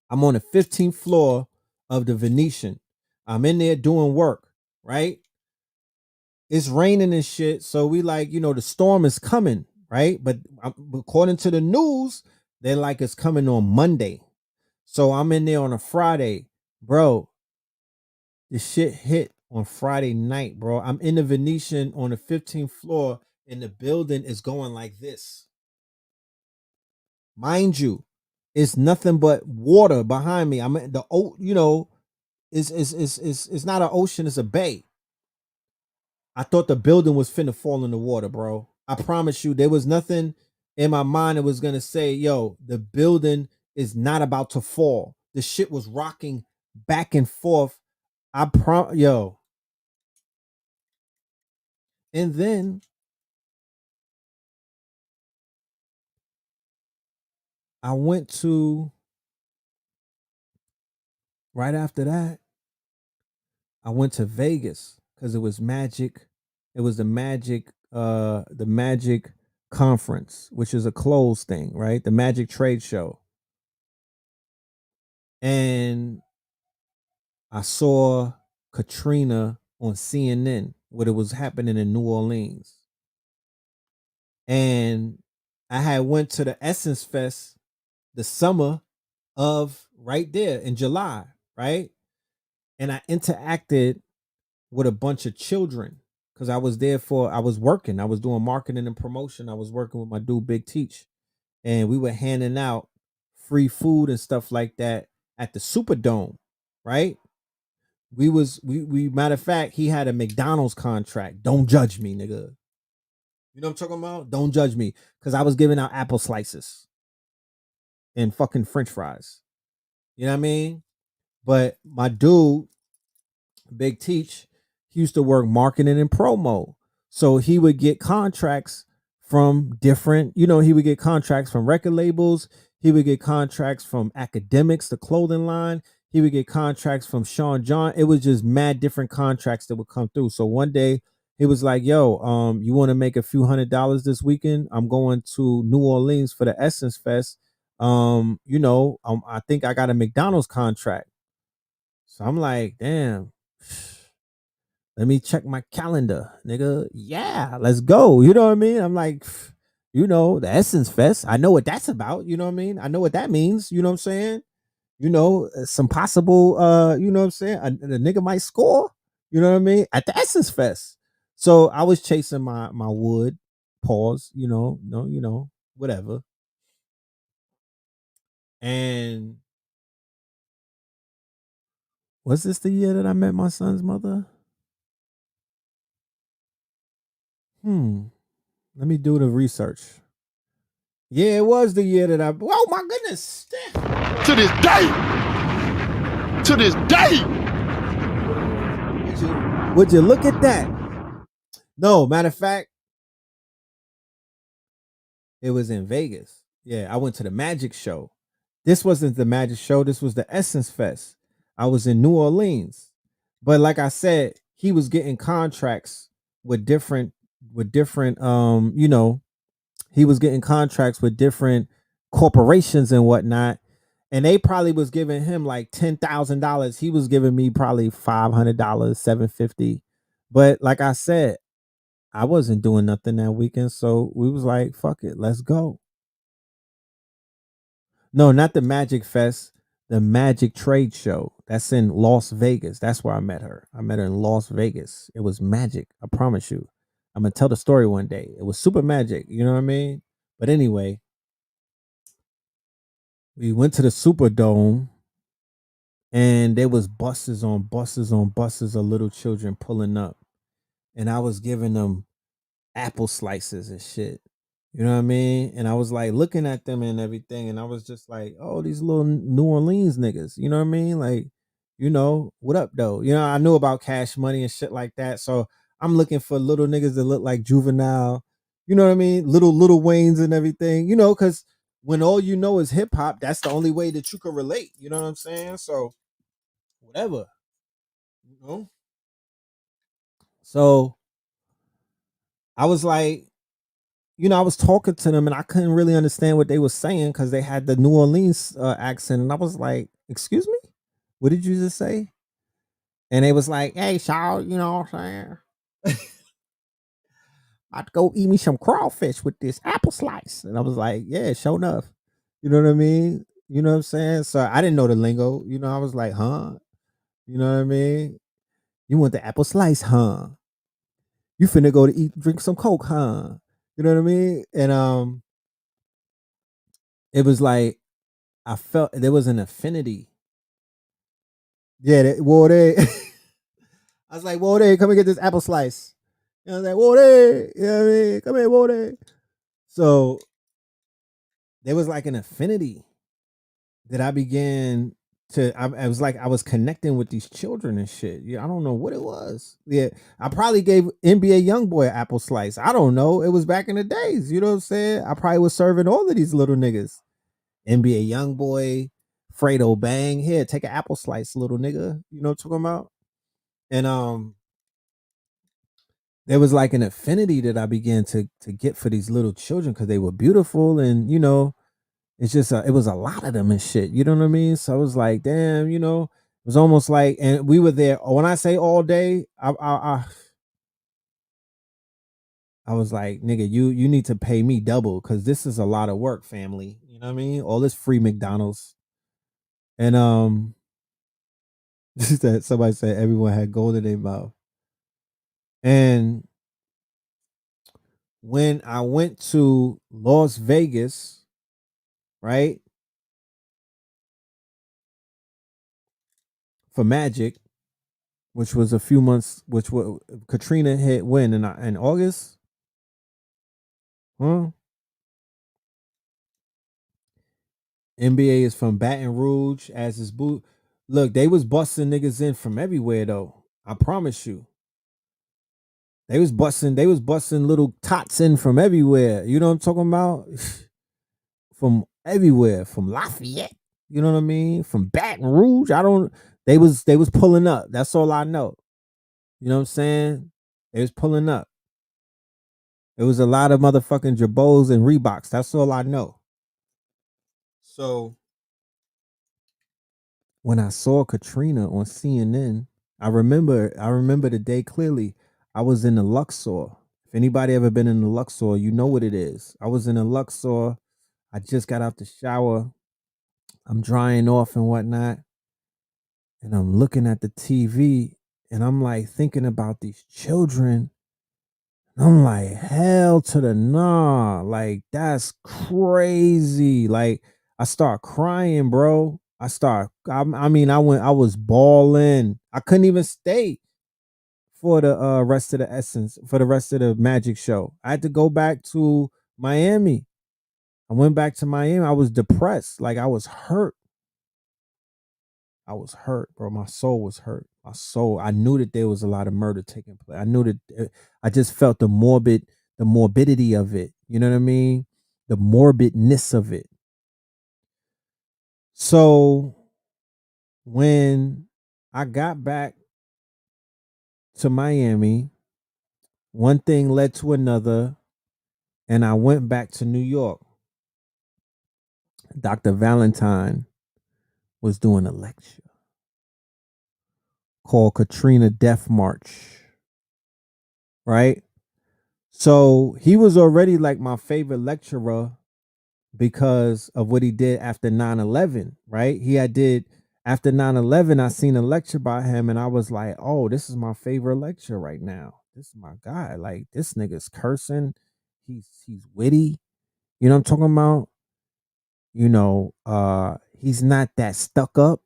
I'm on the 15th floor of the Venetian. I'm in there doing work, right? It's raining and shit. So we like, the storm is coming, right? But according to the news, they're like it's coming on Monday. So I'm in there on a Friday. Bro, the shit hit on Friday night, bro. I'm in the Venetian on the 15th floor and the building is going like this. Mind you, it's nothing but water behind me. I'm in the it's not an ocean, it's a bay. I thought the building was finna fall in the water, bro. I promise you, there was nothing in my mind that was gonna say, yo, the building is not about to fall. The shit was rocking back and forth. Yo. And then I went to right after that, I went to Vegas because it was magic. It was the magic conference, which is a closed thing, right? The magic trade show. And I saw Katrina on CNN, what it was happening in New Orleans. And I had went to the Essence Fest the summer of right there in July, right? And I interacted with a bunch of children because I was working. I was doing marketing and promotion. I was working with my dude Big Teach. And we were handing out free food and stuff like that at the Superdome, right? We matter of fact, he had a McDonald's contract. Don't judge me, nigga. You know what I'm talking about? Don't judge me. Cause I was giving out apple slices and fucking French fries. You know what I mean? But my dude, Big Teach, he used to work marketing and promo. So he would get contracts from he would get contracts from record labels. He would get contracts from academics, the clothing line. He would get contracts from Sean John. It was just mad different contracts that would come through. So one day he was like, yo, you want to make a few $100s this weekend? I'm going to New Orleans for the Essence Fest. I think I got a McDonald's contract. So I'm like, damn, let me check my calendar, nigga. Yeah, let's go. You know what I mean? I'm like, the Essence Fest. I know what that's about. You know what I mean? I know what that means. You know what I'm saying? Some possible, you know what I'm saying? The nigga might score, you know what I mean? At the Essence Fest. So I was chasing my wood, pause, no, whatever. And was this the year that I met my son's mother? Let me do the research. Yeah, it was the year that oh my goodness. To this day. To this day. Would you look at that? No, matter of fact, it was in Vegas. Yeah, I went to the Magic Show. This wasn't the Magic Show. This was the Essence Fest. I was in New Orleans. But like I said, he was getting contracts with different, he was getting contracts with different corporations and whatnot. And they probably was giving him like $10,000. He was giving me probably $500, $750. But like I said, I wasn't doing nothing that weekend, so we was like, "Fuck it, let's go." No, not the Magic Fest, the Magic Trade Show. That's in Las Vegas. That's where I met her. I met her in Las Vegas. It was magic. I promise you. I'm gonna tell the story one day. It was super magic. You know what I mean? But anyway, we went to the Superdome, and there was buses on buses on buses of little children pulling up, and I was giving them apple slices and shit. You know what I mean? And I was like looking at them and everything, and I was just like, "Oh, these little New Orleans niggas." You know what I mean? Like, what up though? I knew about Cash Money and shit like that, so I'm looking for little niggas that look like Juvenile. You know what I mean? Little Waynes and everything. Because when all you know is hip hop, that's the only way that you can relate. You know what I'm saying? So whatever. You know. So I was like, I was talking to them and I couldn't really understand what they were saying because they had the New Orleans accent. And I was like, "Excuse me? What did you just say?" And they was like, "Hey, Shaw, you know what I'm saying? I'd go eat me some crawfish with this apple slice." And I was like, "Yeah, sure enough." You know what I mean? You know what I'm saying? So I didn't know the lingo. I was like, "Huh?" You know what I mean? "You want the apple slice, huh? You finna go to drink some Coke, huh?" You know what I mean? And it was like, I felt there was an affinity. Yeah, Wode. I was like, "Wode, come and get this apple slice." I was like, "Wode, you know what I mean? Come here, Wode." So there was like an affinity that I began I was like, I was connecting with these children and shit. Yeah, I don't know what it was. Yeah, I probably gave NBA Youngboy an apple slice. I don't know. It was back in the days. You know what I'm saying? I probably was serving all of these little niggas. NBA Youngboy, Fredo Bang. Here, take an apple slice, little nigga. You know what I'm talking about? And there was like an affinity that I began to get for these little children because they were beautiful, and it's just it was a lot of them and shit. You know what I mean? So I was like, damn, it was almost like, and we were there. When I say all day, I was like, nigga, you need to pay me double because this is a lot of work, family. You know what I mean? All this free McDonald's, and that somebody said everyone had gold in their mouth, and when I went to Las Vegas, right, for Magic, which was a few months, which was Katrina hit when in August, huh? NBA is from Baton Rouge, as is boot. Look, they was busting niggas in from everywhere though. I promise you. They was busting little tots in from everywhere. You know what I'm talking about? From everywhere, from Lafayette. You know what I mean? From Baton Rouge. I don't they was pulling up. That's all I know. You know what I'm saying? They was pulling up. It was a lot of motherfucking Jabos and Reeboks. That's all I know. So when I saw Katrina on CNN, I remember the day clearly. I was in the Luxor. If anybody ever been in the Luxor, you know what it is. I was in the Luxor. I just got out the shower. I'm drying off and whatnot. And I'm looking at the TV and I'm like thinking about these children. I'm like, hell to the nah. Like, that's crazy. Like, I start crying, bro. I was bawling. I couldn't even stay for the rest of the essence, for the rest of the magic show. I had to go back to Miami. I went back to Miami. I was depressed. Like, I was hurt. I was hurt, bro. My soul was hurt. My soul. I knew that there was a lot of murder taking place. I knew that I just felt the morbidity of it. You know what I mean? The morbidness of it. So when I got back to Miami, one thing led to another, and I went back to New York. Dr. Valentine was doing a lecture called Katrina Death March, right? So he was already like my favorite lecturer because of what he did after 9/11, right? He had did after 9/11, I seen a lecture by him and I was like, "Oh, this is my favorite lecture right now. This is my guy. Like this nigga's cursing. He's witty. You know what I'm talking about? He's not that stuck up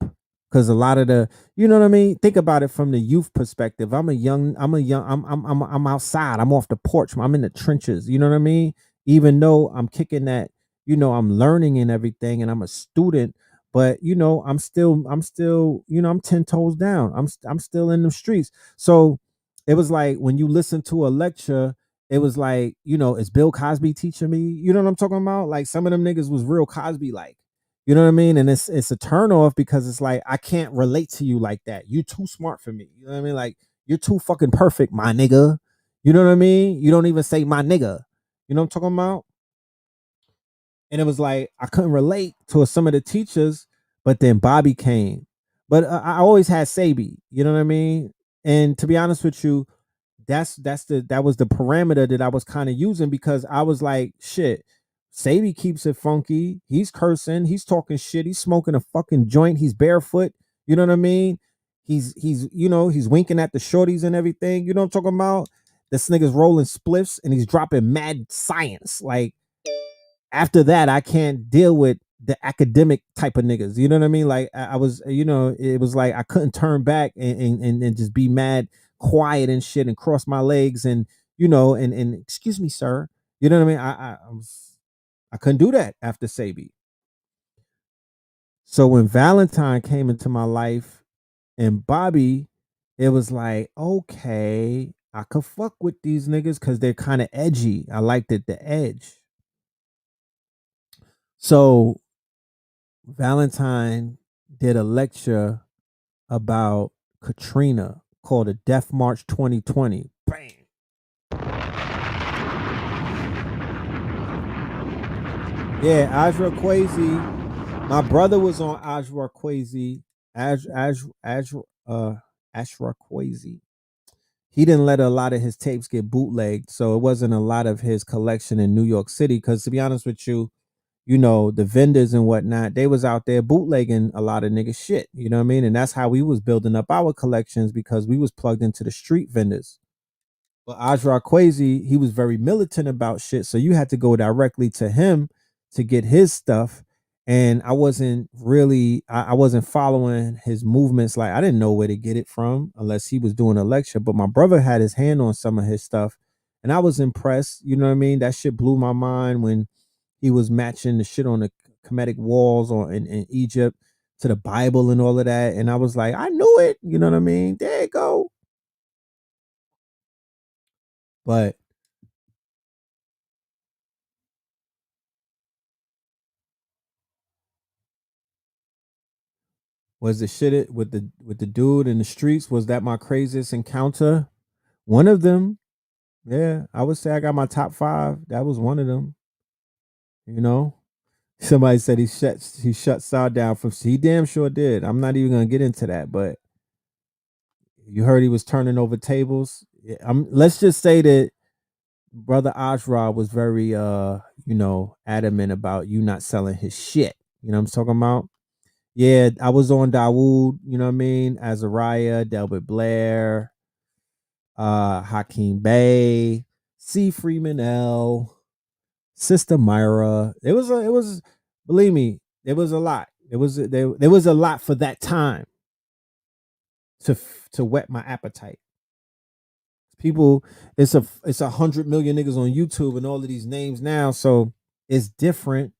because a lot of the, you know what I mean, think about it from the youth perspective. I'm outside, I'm off the porch, I'm in the trenches, you know what I mean? Even though I'm kicking that, I'm learning and everything and I'm a student, but I'm still I'm 10 toes down. I'm still in the streets. So it was like when you listen to a lecture, it was like, is Bill Cosby teaching me? You know what I'm talking about? Like some of them niggas was real Cosby like. You know what I mean? And it's a turn off because it's like I can't relate to you like that. You too smart for me. You know what I mean? Like you're too fucking perfect, my nigga. You know what I mean? You don't even say my nigga. You know what I'm talking about? And it was like I couldn't relate to some of the teachers, but then Bobby came. But I always had Sabi. You know what I mean? And to be honest with you, that was the parameter that I was kind of using because I was like, shit, Sadie keeps it funky. He's cursing, he's talking shit, he's smoking a fucking joint, he's barefoot, you know what I mean? He's winking at the shorties and everything. You know what I'm talking about? This nigga's rolling spliffs and he's dropping mad science. Like after that, I can't deal with the academic type of niggas. You know what I mean? Like I was, it was like I couldn't turn back and just be mad, quiet and shit, and cross my legs and and excuse me, sir. You know what I mean? I couldn't do that after Sabi. So when Valentine came into my life and Bobby, it was like, okay, I could fuck with these niggas because they're kind of edgy. I liked it, the edge. So Valentine did a lecture about Katrina called a Death March 2020. Bang. Yeah, Ajra Kwesi. My brother was on Ajra Kwesi. Ashra Kwesi. He didn't let a lot of his tapes get bootlegged, so it wasn't a lot of his collection in New York City. Because to be honest with you, the vendors and whatnot, they was out there bootlegging a lot of nigga shit. You know what I mean? And that's how we was building up our collections because we was plugged into the street vendors. But Ajra Kwesi, he was very militant about shit. So you had to go directly to him to get his stuff. And I wasn't following his movements. Like I didn't know where to get it from unless he was doing a lecture. But my brother had his hand on some of his stuff. And I was impressed. You know what I mean? That shit blew my mind when he was matching the shit on the Kemetic walls in Egypt to the Bible and all of that. And I was like, I knew it. You know what I mean? There you go. But was the shit with the dude in the streets? Was that my craziest encounter? One of them. Yeah, I would say I got my top 5. That was one of them. You know, Somebody said he shut Sal down from. He damn sure did. I'm not even gonna get into that, but you heard he was turning over tables. Yeah, let's just say that brother Ajra was very adamant about you not selling his shit. You know what I'm talking about? Yeah, I was on Dawood, you know what I mean? Azariah, Delbert Blair, Hakeem Bey, C. Freeman L, Sister Myra. It was believe me, it was a lot. There was a lot for that time to whet my appetite. People, it's 100 million niggas on YouTube and all of these names now, so it's different.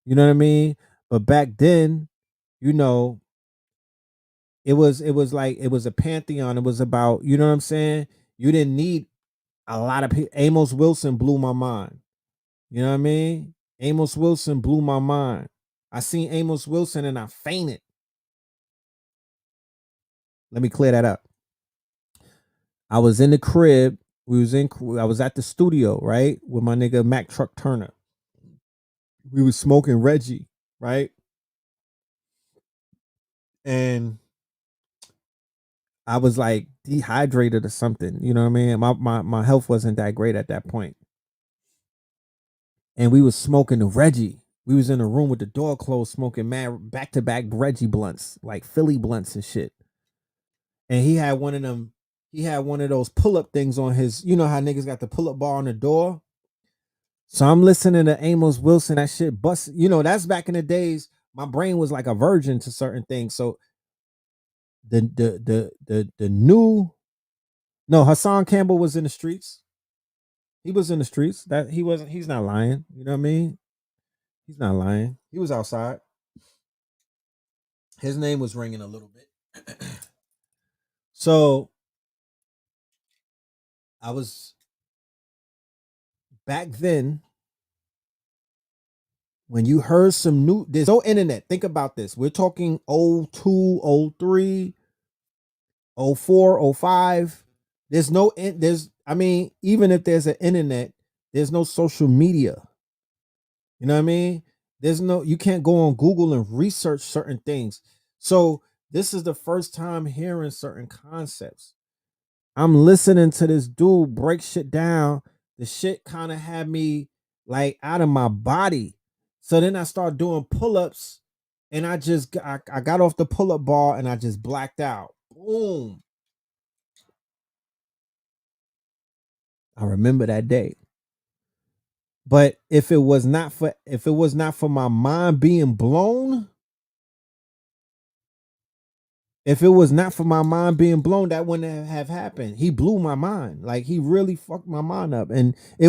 You know what I mean? But back then, you know, it was like it was a pantheon. It was about, you know what I'm saying? You didn't need a lot of people. Amos Wilson blew my mind. You know what I mean? Amos Wilson blew my mind. I seen Amos Wilson and I fainted. Let me clear that up. I was in the crib. I was at the studio, right? With my nigga Mac Truck Turner. We was smoking Reggie, right? And I was like dehydrated or something. You know what I mean? My health wasn't that great at that point. And we was smoking the Reggie. We was in a room with the door closed, smoking mad back to back Reggie blunts, like Philly blunts and shit. And he had one of them. He had one of those pull up things on his. You know how niggas got the pull up bar on the door. So I'm listening to Amos Wilson. That shit bust. You know, that's back in the days. My brain was like a virgin to certain things. So the new. No, Hassan Campbell was in the streets. He was in the streets. That he wasn't. He's not lying. You know what I mean? He's not lying. He was outside. His name was ringing a little bit. So I was back then when you heard some new, there's no internet. Think about this. We're talking 02, 03, 04, 05. I mean, even if there's an internet, there's no social media. You know what I mean? You can't go on Google and research certain things. So this is the first time hearing certain concepts. I'm listening to this dude break shit down. The shit kind of had me like out of my body. So then I started doing pull-ups and I got off the pull-up bar and I just blacked out. Boom. I remember that day. But if it was not for my mind being blown, that wouldn't have happened. He blew my mind. Like he really fucked my mind up. And he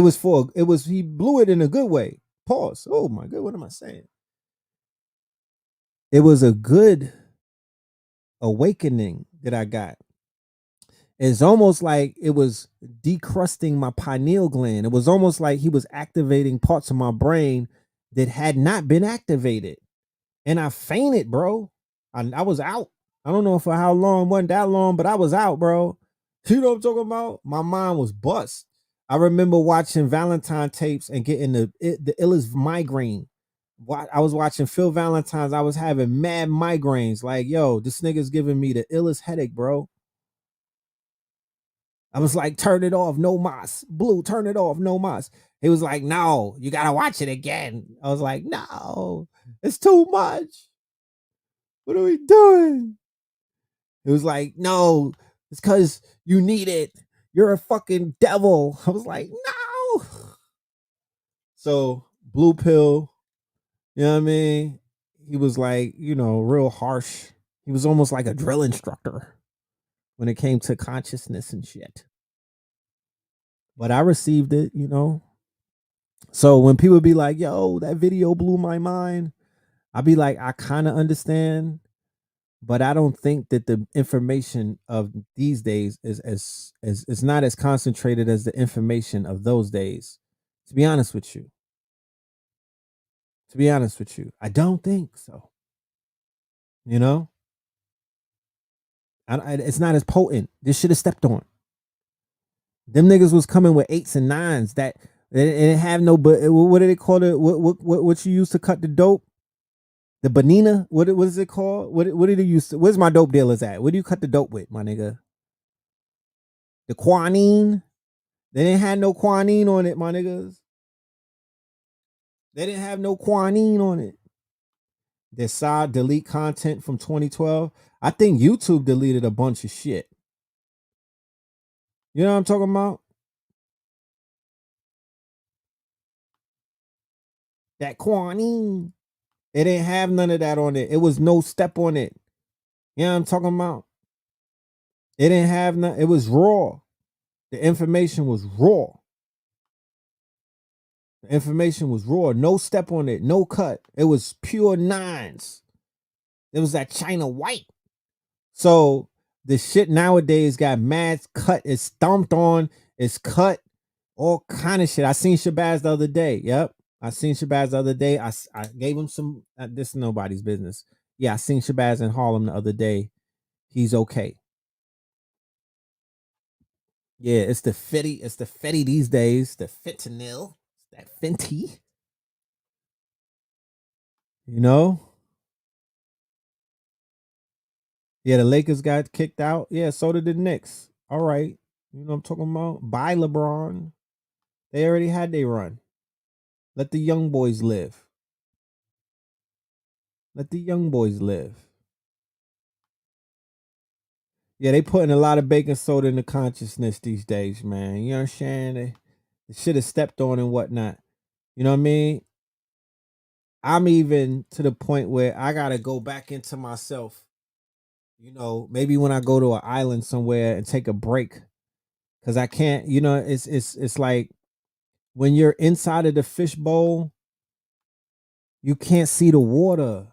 blew it in a good way. Pause. Oh my God, what am I saying? It was a good awakening that I got. It's almost like it was decrusting my pineal gland. It was almost like he was activating parts of my brain that had not been activated. And I fainted, bro. I was out. I don't know for how long, wasn't that long, but I was out, bro. You know what I'm talking about? My mind was bust. I remember watching Valentine tapes and getting the illest migraine. I was watching Phil Valentine's. I was having mad migraines. Like, yo, this nigga's giving me the illest headache, bro. I was like, turn it off, no mas. Blue, turn it off, no mas. He was like, no, you gotta watch it again. I was like, no, it's too much. What are we doing? It was like, no, it's because you need it. You're a fucking devil. I was like, no. So, blue pill, you know what I mean? He was like, real harsh. He was almost like a drill instructor when it came to consciousness and shit. But I received it, So when people be like, yo, that video blew my mind, I'll be like, I kind of understand, but I don't think that the information of these days is not as concentrated as the information of those days. To be honest with you. I don't think so. It's not as potent. This shit is stepped on. Them niggas was coming with 8s and 9s. That It didn't have no. But what did they call it? What you used to cut the dope? The banana. What is it called? What did it use to? Where's my dope dealers at? What do you cut the dope with, my nigga? The quinine. They didn't have no quinine on it, my niggas. They didn't have no quinine on it. Decide delete content from 2012. I think YouTube deleted a bunch of shit. You know what I'm talking about? That quinine. It didn't have none of that on it. It was no step on it. You know what I'm talking about? It didn't have none. It was raw. The information was raw. The information was raw. No step on it. No cut. It was pure nines. It was that China white. So the shit nowadays got mad cut. It's stomped on. It's cut. All kind of shit. I seen Shabazz the other day. Yep. I seen Shabazz the other day. I gave him some. This is nobody's business. Yeah, I seen Shabazz in Harlem the other day. He's okay. Yeah, it's the Fetty. It's the Fetty these days. The fentanyl. That Fenty. You know? Yeah, the Lakers got kicked out. Yeah, so did the Knicks. All right. You know what I'm talking about? Bye, LeBron. They already had their run. Let the young boys live. Let the young boys live. Yeah, they putting a lot of baking soda in the consciousness these days, man. You understand? The shit is stepped on and whatnot. You know what I mean? I'm even to the point where I gotta go back into myself. You know, maybe when I go to an island somewhere and take a break, because I can't. You know, it's like when you're inside of the fishbowl, you can't see the water.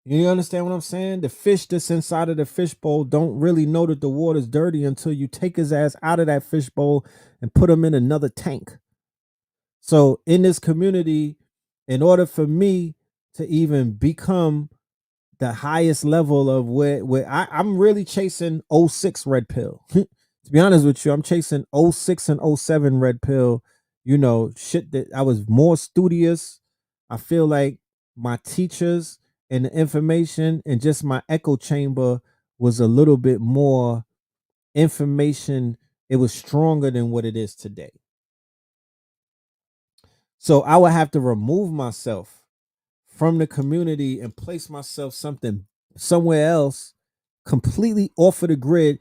You understand what I'm saying? The fish that's inside of the fishbowl don't really know that the water's dirty until you take his ass out of that fishbowl and put him in another tank. So in this community, in order for me to even become the highest level of where I'm really chasing '06 red pill. To be honest with you, I'm chasing '06 and '07 red pill. You know, shit that I was more studious. I feel like my teachers and the information and just my echo chamber was a little bit more information. It was stronger than what it is today. So I would have to remove myself from the community and place myself somewhere else, completely off of the grid.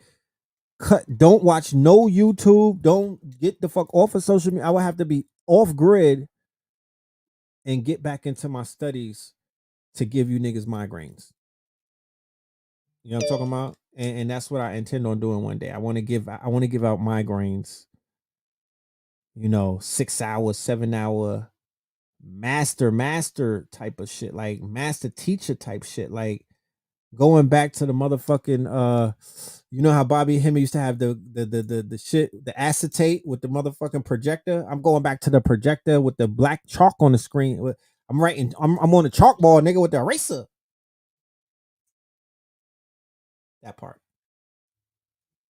Don't watch no YouTube. Don't get the fuck off of social media. I would have to be off grid and get back into my studies to give you niggas migraines. You know what I'm talking about? And that's what I intend on doing one day. I want to give out migraines. You know, 6 hours, 7 hour master type of shit, like master teacher type shit, like going back to the motherfucking you know how Bobby Hemming used to have the shit, the acetate with the motherfucking projector. I'm going back to the projector with the black chalk on the screen. I'm writing, I'm on the chalkboard, nigga, with the eraser. That part.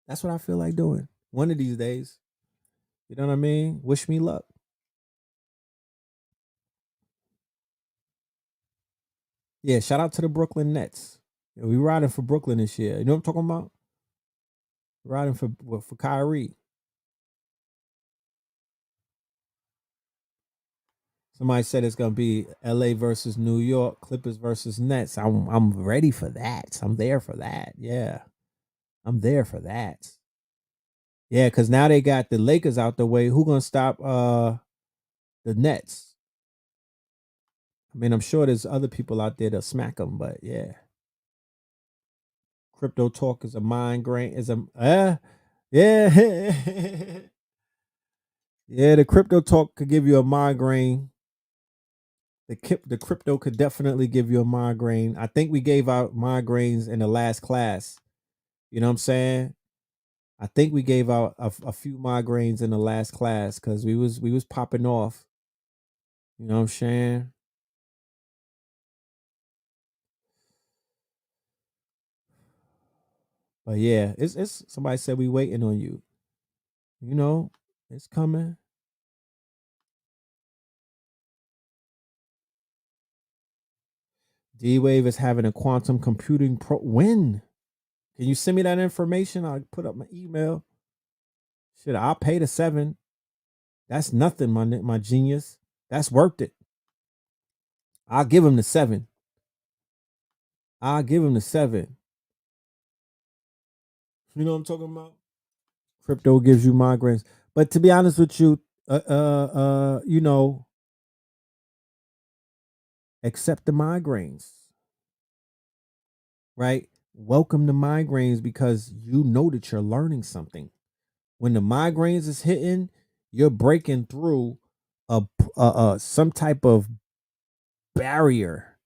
That's what I feel like doing one of these days. You know what I mean? Wish me luck. Yeah, shout out to the Brooklyn Nets. Yeah, we riding for Brooklyn this year. You know what I'm talking about? Riding for Kyrie. Somebody said it's gonna be LA versus New York, Clippers versus Nets. I'm ready for that. I'm there for that. Yeah. I'm there for that. Yeah, because now they got the Lakers out the way. Who gonna stop the Nets? I mean, I'm sure there's other people out there that smack them, but yeah. Crypto talk is a migraine, yeah. Yeah, the crypto talk could give you a migraine. The crypto could definitely give you a migraine. I think we gave out migraines in the last class. You know what I'm saying? I think we gave out a few migraines in the last class because we was popping off. You know what I'm saying? But yeah, it's somebody said we waiting on you. You know, it's coming. D-Wave is having a quantum computing when? Can you send me that information? I'll put up my email. Shit, I'll pay the 7. That's nothing, my genius. That's worth it. I'll give him the 7. I'll give him the 7. You know what I'm talking about? Crypto gives you migraines. But to be honest with you, you know, accept the migraines. Right? Welcome the migraines because you know that you're learning something. When the migraines is hitting, you're breaking through some type of barrier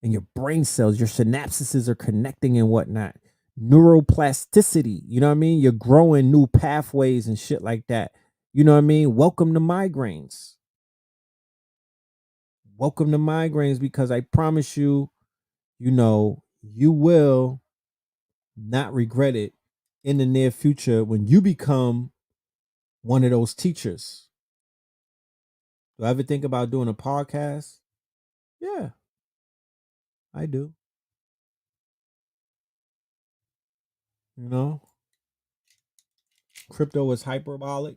in your brain cells. Your synapses are connecting and whatnot. Neuroplasticity, you know what I mean? You're growing new pathways and shit like that. You know what I mean? Welcome to migraines. Welcome to migraines because I promise you, you know, you will not regret it in the near future when you become one of those teachers. Do I ever think about doing a podcast? Yeah, I do. You know, crypto is hyperbolic.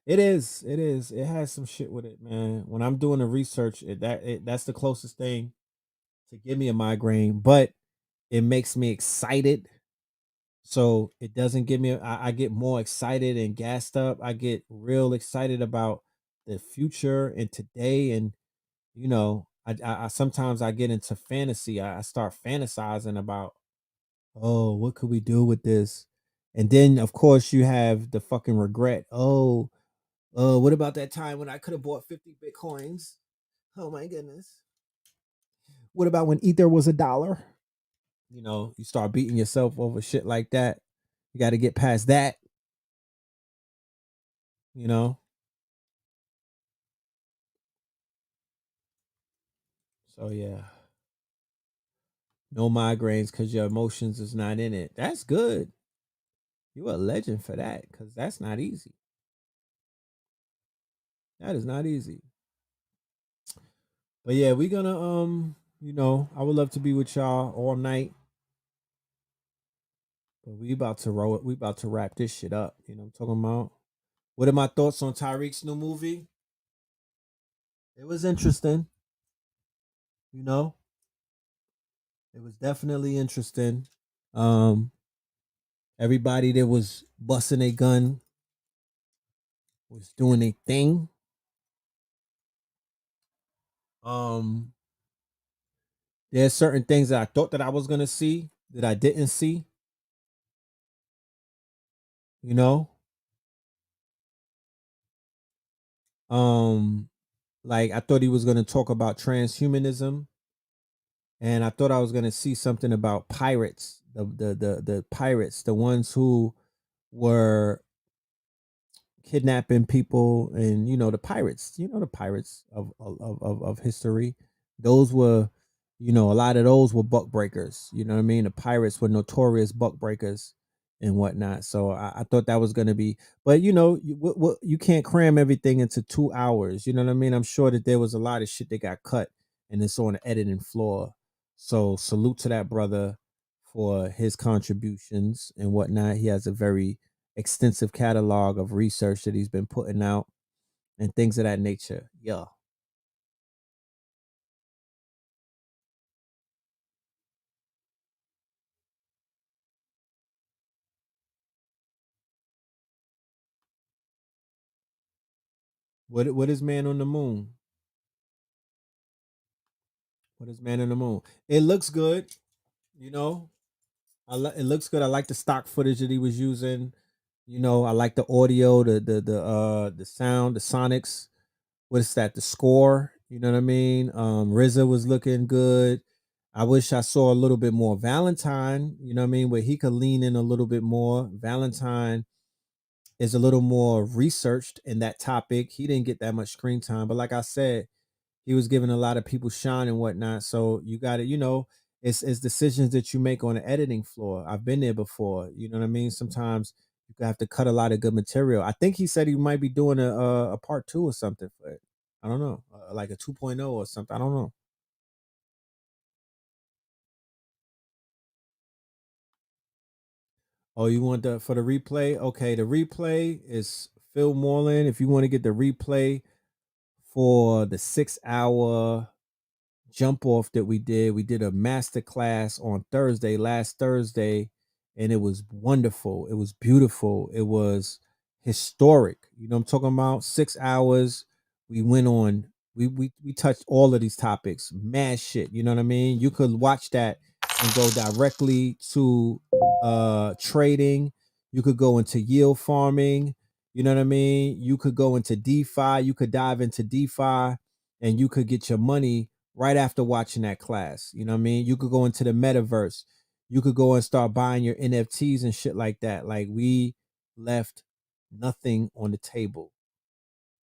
It is. It is. It has some shit with it, man. When I'm doing the research, that's the closest thing to give me a migraine, but it makes me excited. So it doesn't give me. I get more excited and gassed up. I get real excited about the future and today, and you know, I sometimes I get into fantasy. I start fantasizing about, oh, what could we do with this? And then of course you have the fucking regret. Oh, what about that time when I could have bought 50 bitcoins? Oh my goodness. What about when ether was $1? You know, you start beating yourself over shit like that. You got to get past that, you know. So yeah, no migraines because your emotions is not in it. That's good. You're a legend for that because that's not easy. That is not easy. But yeah, we're gonna you know, I would love to be with y'all all night. But we about to roll it. We about to wrap this shit up. You know what I'm talking about? What are my thoughts on Tyreek's new movie? It was interesting, you know. It was definitely interesting. Um, everybody that was busting a gun was doing a thing. Um, there's certain things that I thought that I was gonna see that I didn't see. You know, um, like I thought he was gonna talk about transhumanism, and I thought I was gonna see something about pirates, the pirates, the ones who were kidnapping people, and you know the pirates, you know the pirates of history. Those were, you know, a lot of those were buck breakers. You know what I mean? The pirates were notorious buck breakers and whatnot. So I thought that was going to be, but you know, you can't cram everything into 2 hours. You know what I mean? I'm sure that there was a lot of shit that got cut and it's on the editing floor. So salute to that brother for his contributions and whatnot. He has a very extensive catalog of research that he's been putting out and things of that nature. Yeah. What is Man on the Moon? What is Man on the Moon? It looks good, you know. It looks good. I like the stock footage that he was using. You know, I like the audio, the sound, the sonics. What's that? The score. You know what I mean? RZA was looking good. I wish I saw a little bit more Valentine. You know what I mean? Where he could lean in a little bit more. Valentine is a little more researched in that topic. He didn't get that much screen time, but like I said, he was giving a lot of people shine and whatnot. So you got to, you know, it's decisions that you make on the editing floor. I've been there before. You know what I mean? Sometimes you have to cut a lot of good material. I think he said he might be doing a part 2 or something for it. I don't know, like a 2.0 or something. I don't know. Oh, you want the for the replay? Okay, the replay is Philmoreland. If you want to get the replay for the 6 hour jump off that we did a master class on last Thursday, and it was wonderful. It was beautiful. It was historic. You know what I'm talking about? 6 hours. We went on. We touched all of these topics. Mad shit. You know what I mean? You could watch that and go directly to trading. You could go into yield farming. You know what I mean? You could go into DeFi. You could dive into DeFi and you could get your money right after watching that class. You know what I mean? You could go into the metaverse. You could go and start buying your NFTs and shit like that. Like we left nothing on the table.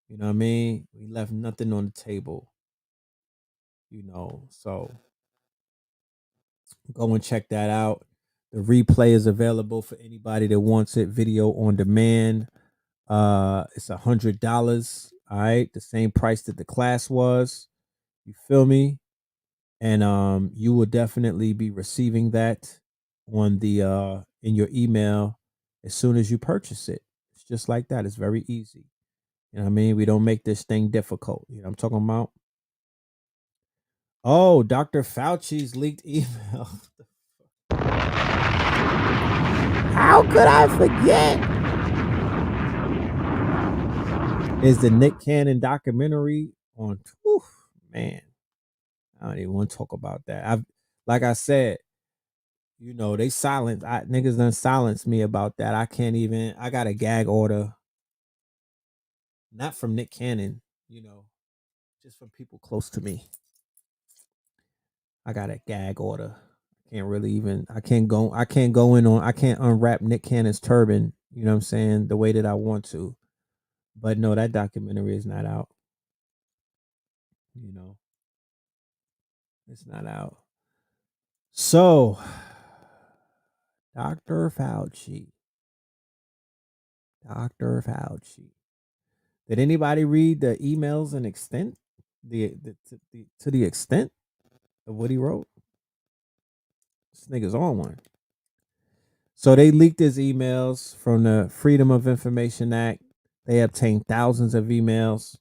You know what I mean? We left nothing on the table. You know, so go and check that out. The replay is available for anybody that wants it, video on demand. It's $100. All right, the same price that the class was. You feel me? And you will definitely be receiving that on the in your email as soon as you purchase it. It's just like that. It's very easy. You know what I mean? We don't make this thing difficult. You know what I'm talking about? Oh, Dr. Fauci's leaked email. How could I forget? Is the Nick Cannon documentary on? Whew, man, I don't even want to talk about that. Like I said, you know, they silent. Niggas done silenced me about that. I can't even. I got a gag order, not from Nick Cannon, you know, just from people close to me. I got a gag order. Can't really even. I can't go. I can't go in on. I can't unwrap Nick Cannon's turban. You know what I'm saying? The way that I want to. But no, that documentary is not out. You know, it's not out. So, Dr. Fauci. Dr. Fauci. Did anybody read the emails and extent to the extent of what he wrote? This nigga's on one. So they leaked his emails from the Freedom of Information Act. They obtained thousands of emails,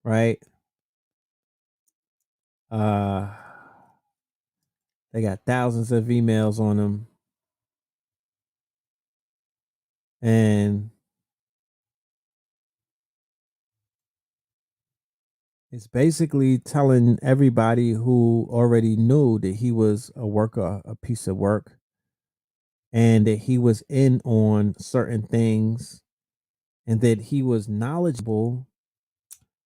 right? Uh, they got thousands of emails on them, and it's basically telling everybody who already knew that he was a worker, a piece of work, and that he was in on certain things, and that he was knowledgeable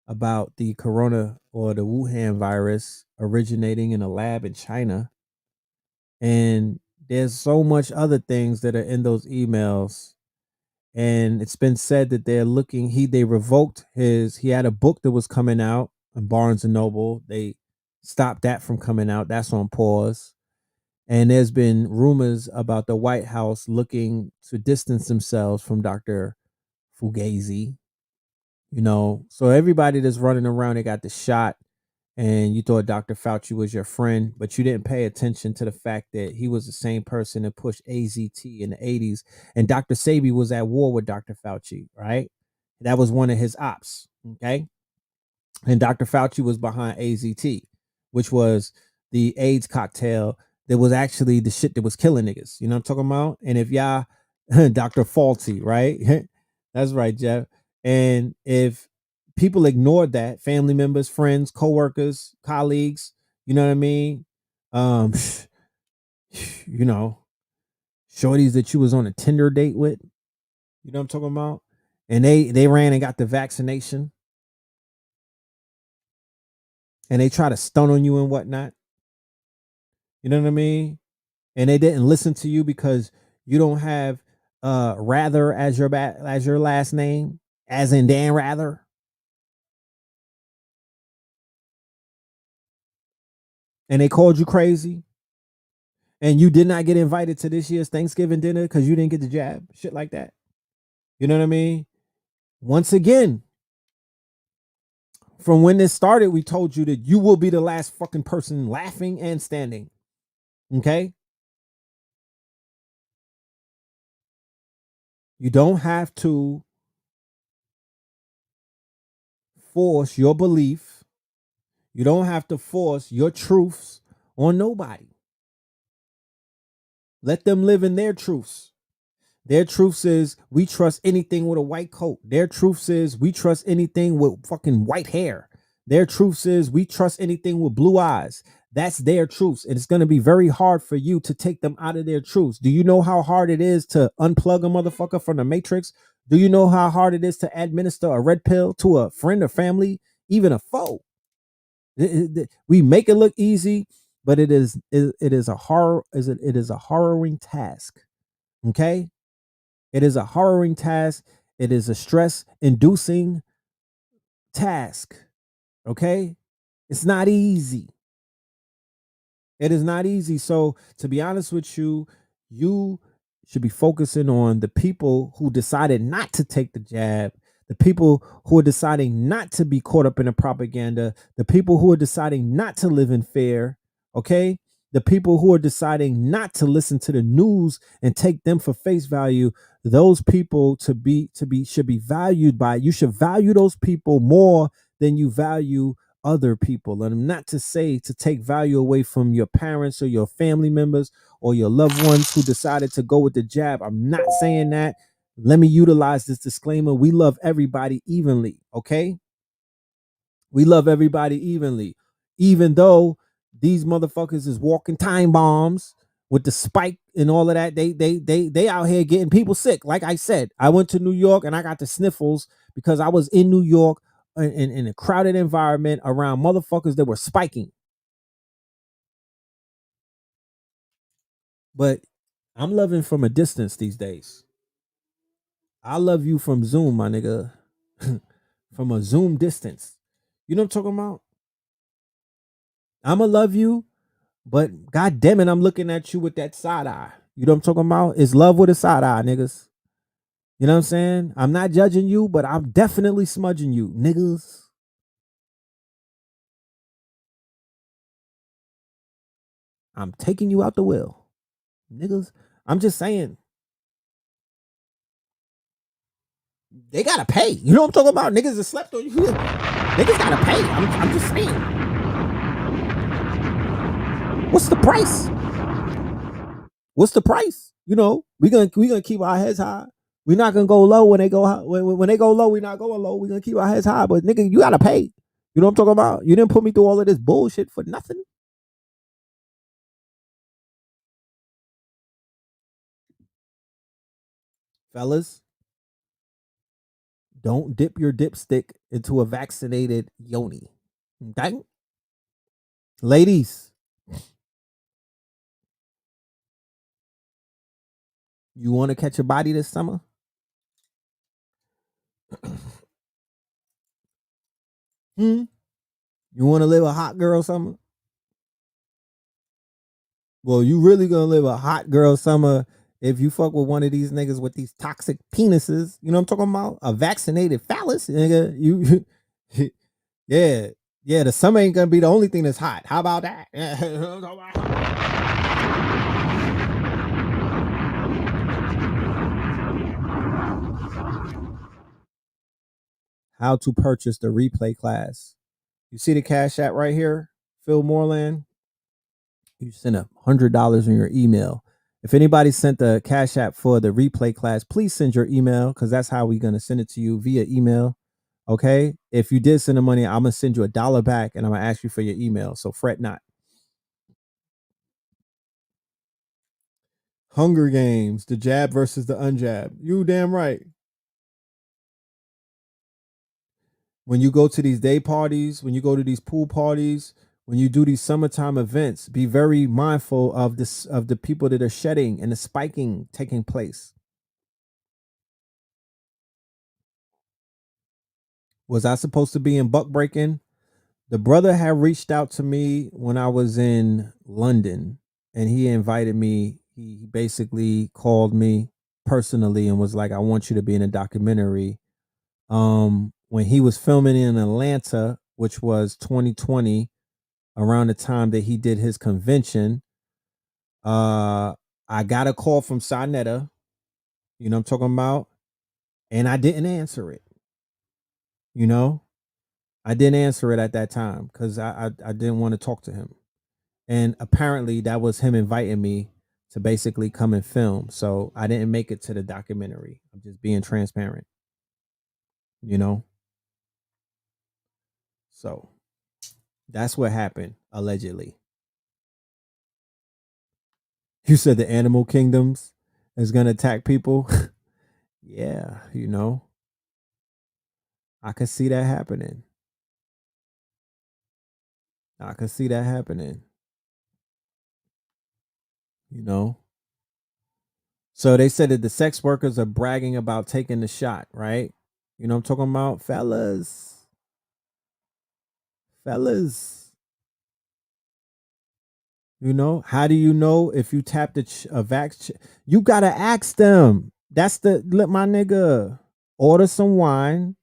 about the corona or the Wuhan virus originating in a lab in China. And there's so much other things that are in those emails. And it's been said that they're looking, they revoked he had a book that was coming out in Barnes and Noble. They stopped that from coming out. That's on pause. And there's been rumors about the White House looking to distance themselves from Dr. Fugazi. You know, so everybody that's running around, they got the shot, and you thought Dr. Fauci was your friend, but you didn't pay attention to the fact that he was the same person that pushed AZT in the 80s. And Dr. Sebi was at war with Dr. Fauci, right? That was one of his ops. Okay. And Dr. Fauci was behind AZT, which was the AIDS cocktail that was actually the shit that was killing niggas. You know what I'm talking about? And if y'all, Dr. Faulty, right? That's right, Jeff. And if people ignored that, family members, friends, coworkers, colleagues, you know what I mean? Um, you know, shorties that you was on a Tinder date with, you know what I'm talking about? And they ran and got the vaccination and they try to stun on you and whatnot. You know what I mean? And they didn't listen to you because you don't have Rather as your last name, as in Dan Rather. And they called you crazy. And you did not get invited to this year's Thanksgiving dinner because you didn't get the jab. Shit like that. You know what I mean? Once again, from when this started, we told you that you will be the last fucking person laughing and standing. Okay? You don't have to force your belief. You don't have to force your truths on nobody. Let them live in their truths. Their truth is we trust anything with a white coat. Their truth is we trust anything with fucking white hair. Their truth is we trust anything with blue eyes. That's their truths. And it's going to be very hard for you to take them out of their truths. Do you know how hard it is to unplug a motherfucker from the matrix? Do you know how hard it is to administer a red pill to a friend or family, even a foe? We make it look easy, but it is a horror. It is a harrowing task. Okay. It is a harrowing task. It is a stress inducing task. Okay. It's not easy. It is not easy. So, to be honest with you, you should be focusing on the people who decided not to take the jab, the people who are deciding not to be caught up in the propaganda, the people who are deciding not to live in fear. Okay. The people who are deciding not to listen to the news and take them for face value, those people should be valued by, you should value those people more than you value other people. And not to say to take value away from your parents or your family members or your loved ones who decided to go with the jab. I'm not saying that. Let me utilize this disclaimer. We love everybody evenly. Okay. We love everybody evenly, even though these motherfuckers is walking time bombs with the spike and all of that. They out here getting people sick. Like I said, I went to New York and I got the sniffles because I was in New York in a crowded environment around motherfuckers that were spiking. But I'm loving from a distance these days. I love you from Zoom, my nigga. From a Zoom distance. You know what I'm talking about? I'ma love you, but god damn it, I'm looking at you with that side eye. You know what I'm talking about? It's love with a side eye, niggas. You know what I'm saying? I'm not judging you, but I'm definitely smudging you, niggas. I'm taking you out the will, niggas. I'm just saying, they gotta pay. You know what I'm talking about? Niggas that slept on you. Niggas gotta pay. I'm just saying. What's the price? What's the price? You know, we gonna keep our heads high. We're not gonna go low when they go high. When they go low, we're not going low. We're gonna keep our heads high. But nigga, you gotta pay. You know what I'm talking about? You didn't put me through all of this bullshit for nothing. Fellas, don't dip your dipstick into a vaccinated yoni. Okay? Ladies, you want to catch a body this summer? Hmm? You want to live a hot girl summer? Well, you really gonna live a hot girl summer if you fuck with one of these niggas with these toxic penises. You know what I'm talking about? A vaccinated phallus, nigga. Yeah, yeah. The summer ain't gonna be the only thing that's hot. How about that? How to purchase the replay class? You see the Cash App right here, Philmoreland. You send $100 in your email. If anybody sent the Cash App for the replay class, please send your email because that's how we're gonna send it to you via email. Okay. If you did send the money, I'm gonna send you $1 back and I'm gonna ask you for your email. So fret not. Hunger Games, the jab versus the unjab. You damn right. When you go to these day parties, when you go to these pool parties, when you do these summertime events, be very mindful of this, of the people that are shedding and the spiking taking place. Was I supposed to be in buck breaking? The brother had reached out to me when I was in London and he invited me. He basically called me personally and was like, I want you to be in a documentary. When he was filming in Atlanta, which was 2020, around the time that he did his convention, I got a call from Sinetta You know what I'm talking about? And I didn't answer it. You know, I didn't answer it at that time because I didn't want to talk to him. And apparently that was him inviting me to basically come and film. So I didn't make it to the documentary. I'm just being transparent, you know? So that's what happened, allegedly. You said the animal kingdoms is gonna attack people. Yeah, you know, I could see that happening. I could see that happening. You know. So they said that the sex workers are bragging about taking the shot, right? You know what I'm talking about? Fellas. Fellas. You know, how do you know if you tap a vax? You gotta ask them. That's the let my nigga order some wine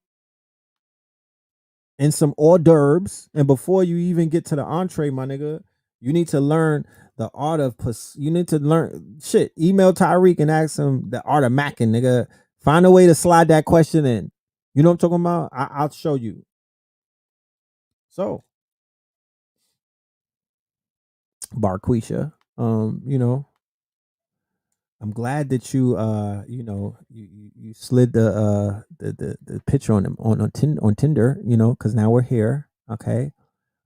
and some hors d'oeuvres, and before you even get to the entree, my nigga, you need to learn the art of. You need to learn shit. Email Tyreek and ask him the art of macking, nigga. Find a way to slide that question in. You know what I'm talking about? I'll show you. So, Barquisha, you know, I'm glad that you slid the picture on him on Tinder, you know, because now we're here. Okay.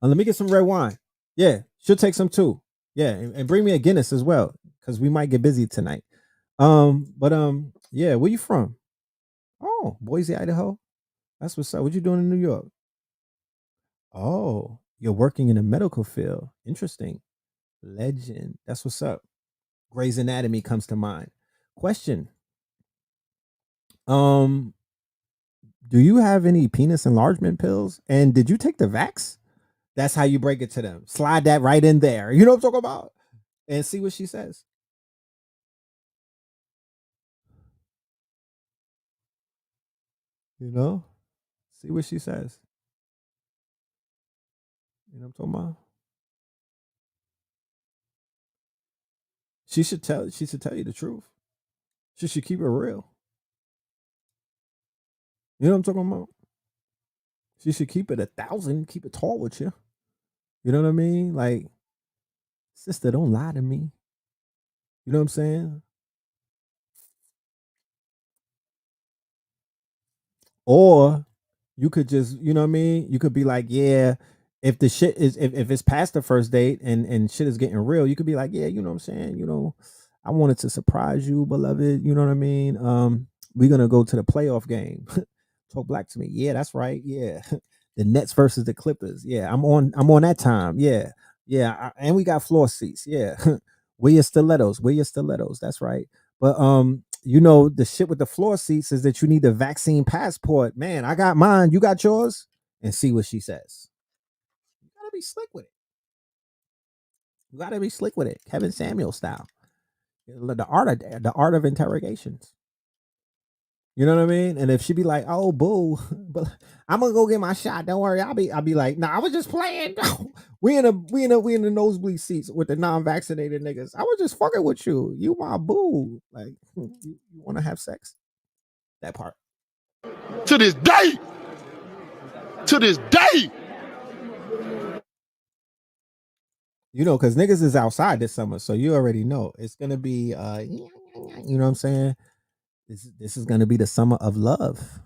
Let me get some red wine. Yeah, she'll take some too. Yeah, and bring me a Guinness as well, because we might get busy tonight. Yeah, where you from? Oh, Boise, Idaho. That's what's up. What you doing in New York? Oh, you're working in the medical field. Interesting. Legend. That's what's up. Grey's Anatomy comes to mind. Question. Um, do you have any penis enlargement pills? And did you take the vax? That's how you break it to them. Slide that right in there. You know what I'm talking about? And see what she says. You know? See what she says. You know what I'm talking about? She should tell you the truth. She should keep it real. You know what I'm talking about? She should keep it 1,000, keep it tall with you. You know what I mean? Like, sister, don't lie to me. You know what I'm saying? Or you could just, you know what I mean? You could be like, yeah, if the shit is if it's past the first date and shit is getting real, you could be like, yeah, you know what I'm saying? You know, I wanted to surprise you, beloved. You know what I mean? We're gonna go to the playoff game. Talk black to me. Yeah, that's right. Yeah. The Nets versus the Clippers. Yeah, I'm on that time. Yeah. Yeah. And we got floor seats. Yeah. Wear your stilettos. Wear your stilettos. That's right. But you know, the shit with the floor seats is that you need the vaccine passport. Man, I got mine. You got yours? And see what she says. You gotta be slick with it. You gotta be slick with it. Kevin Samuel style. The art of interrogations. You know what I mean? And if she be like, "Oh, boo," but I'm gonna go get my shot. Don't worry. I'll be like, "Nah, I was just playing. we in the nosebleed seats with the non-vaccinated niggas. I was just fucking with you. You my boo. Like, you want to have sex? That part. To this day. To this day. You know, because niggas is outside this summer, so you already know it's gonna be. You know what I'm saying? This is gonna be the summer of love.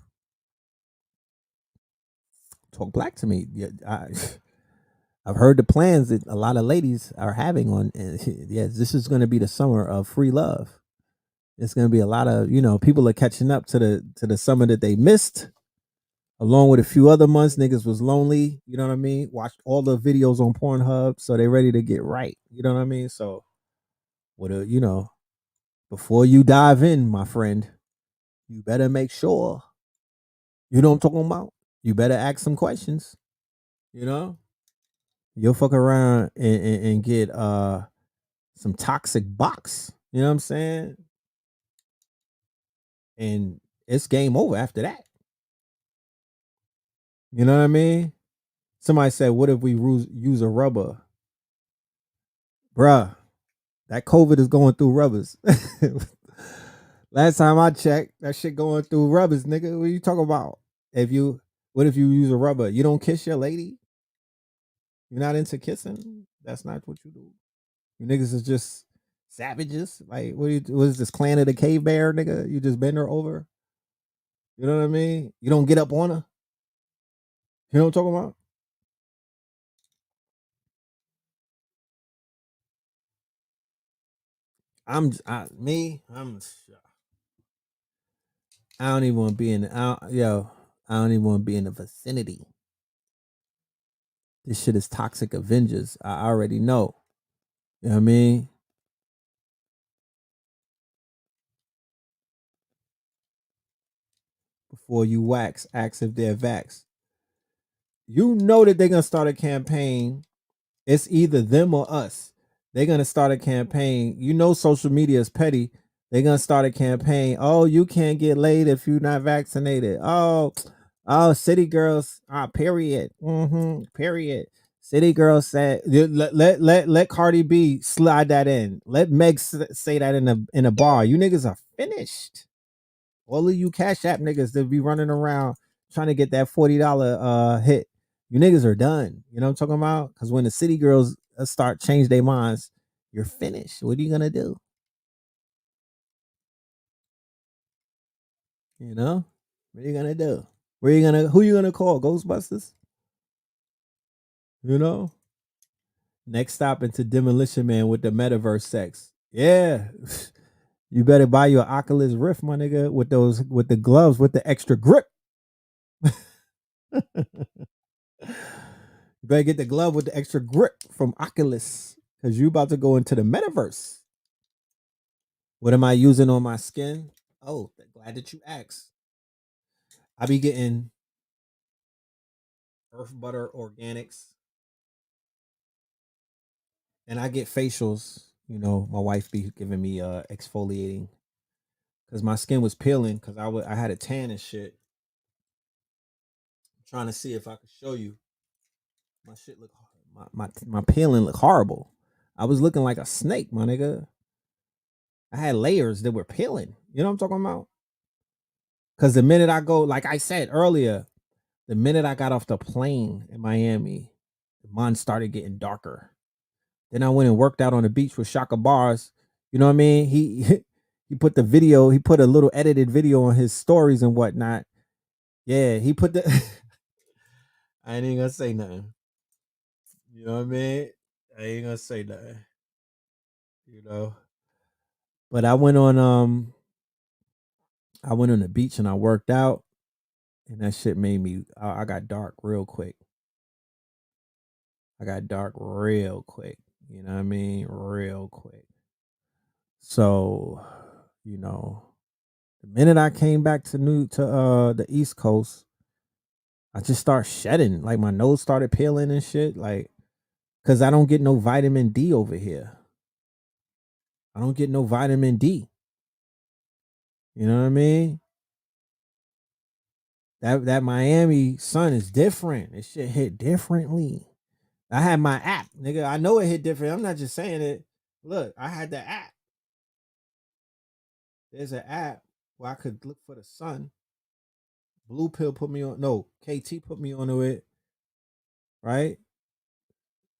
Talk black to me. Yeah, I've heard the plans that a lot of ladies are having on. Yes, this is going to be the summer of free love. It's going to be a lot of people are catching up to the summer that they missed, along with a few other months. Niggas was lonely. You know what I mean? Watched all the videos on Pornhub, so they ready to get right. You know what I mean? So, before you dive in, my friend, you better make sure you know what I'm talking about. You better ask some questions. You know, you'll fuck around and get some toxic box. You know what I'm saying? And it's game over after that. You know what I mean? Somebody said, "What if we use a rubber, bruh? That COVID is going through rubbers." Last time I checked, that shit going through rubbers, nigga. What are you talking about? What if you use a rubber? You don't kiss your lady? You're not into kissing? That's not what you do. You niggas is just savages. Like, what is this, Clan of the Cave Bear, nigga? You just bend her over. You know what I mean? You don't get up on her. You know what I'm talking about? I don't even want to be in. I don't even want to be in the vicinity. This shit is toxic Avengers. I already know. You know what I mean? Before you wax, ask if they're vax. You know that they're gonna start a campaign. It's either them or us. They're gonna start a campaign. You know, social media is petty. They're gonna start a campaign. Oh, you can't get laid if you're not vaccinated. City girls. Period. Period. City girls said, let Cardi B slide that in. Let Meg say that in a bar. You niggas are finished. All of you Cash App niggas that be running around trying to get that $40 hit. You niggas are done. You know what I'm talking about? Because when the city girls start change their minds, you're finished. What are you gonna do? You know? What are you gonna do? Who you gonna call? Ghostbusters? You know? Next stop into Demolition Man with the metaverse sex. Yeah. You better buy your Oculus Rift, my nigga, with the gloves with the extra grip. You better get the glove with the extra grip from Oculus because you about to go into the metaverse. What am I using on my skin? Oh, glad that you asked. I be getting Earth Butter Organics and I get facials. You know, my wife be giving me exfoliating because my skin was peeling because I had a tan and shit. I'm trying to see if I could show you. My shit look my peeling look horrible. I was looking like a snake, my nigga. I had layers that were peeling. You know what I'm talking about? Because the minute I go, like I said earlier, the minute I got off the plane in Miami, the month started getting darker. Then I went and worked out on the beach with Shaka Bars. You know what I mean? He put the video, he put a little edited video on his stories and whatnot. Yeah, he put the I ain't even gonna say nothing. You know what I mean? I ain't gonna say nothing. You know. But I went on the beach and I worked out and that shit made me I got dark real quick. I got dark real quick. You know what I mean? Real quick. So, you know, the minute I came back to the East Coast, I just start shedding. Like my nose started peeling and shit. Like, cause I don't get no vitamin D over here. I don't get no vitamin D. You know what I mean? That Miami sun is different. It shit hit differently. I had my app, nigga. I know it hit different. I'm not just saying it. Look, I had the app. There's an app where I could look for the sun. Blue Pill put me on. No, KT put me onto it. Right?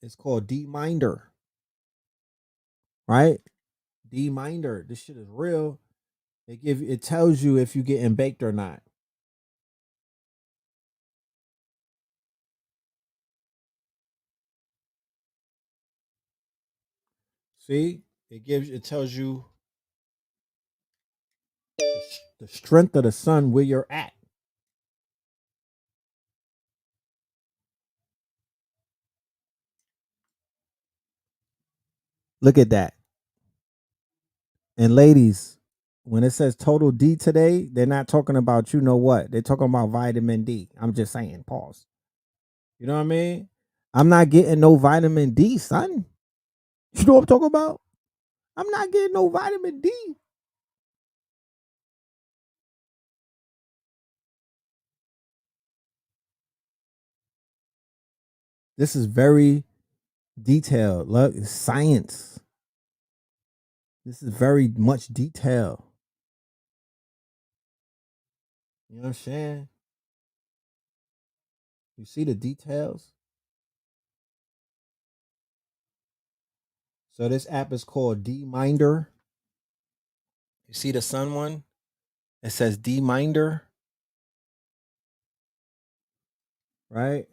It's called D Minder. Right? D Minder. This shit is real. It tells you if you getting baked or not. See? It tells you the strength of the sun where you're at. Look at that. And ladies, when it says total D today, they're not talking about you know what. They're talking about vitamin D. I'm just saying, pause. You know what I mean? I'm not getting no vitamin D, son. You know what I'm talking about? I'm not getting no vitamin D. This is very detailed. Look, it's science. This is very much detail. You know what I'm saying? You see the details? So this app is called D-Minder. You see the sun one? It says D-Minder. Right?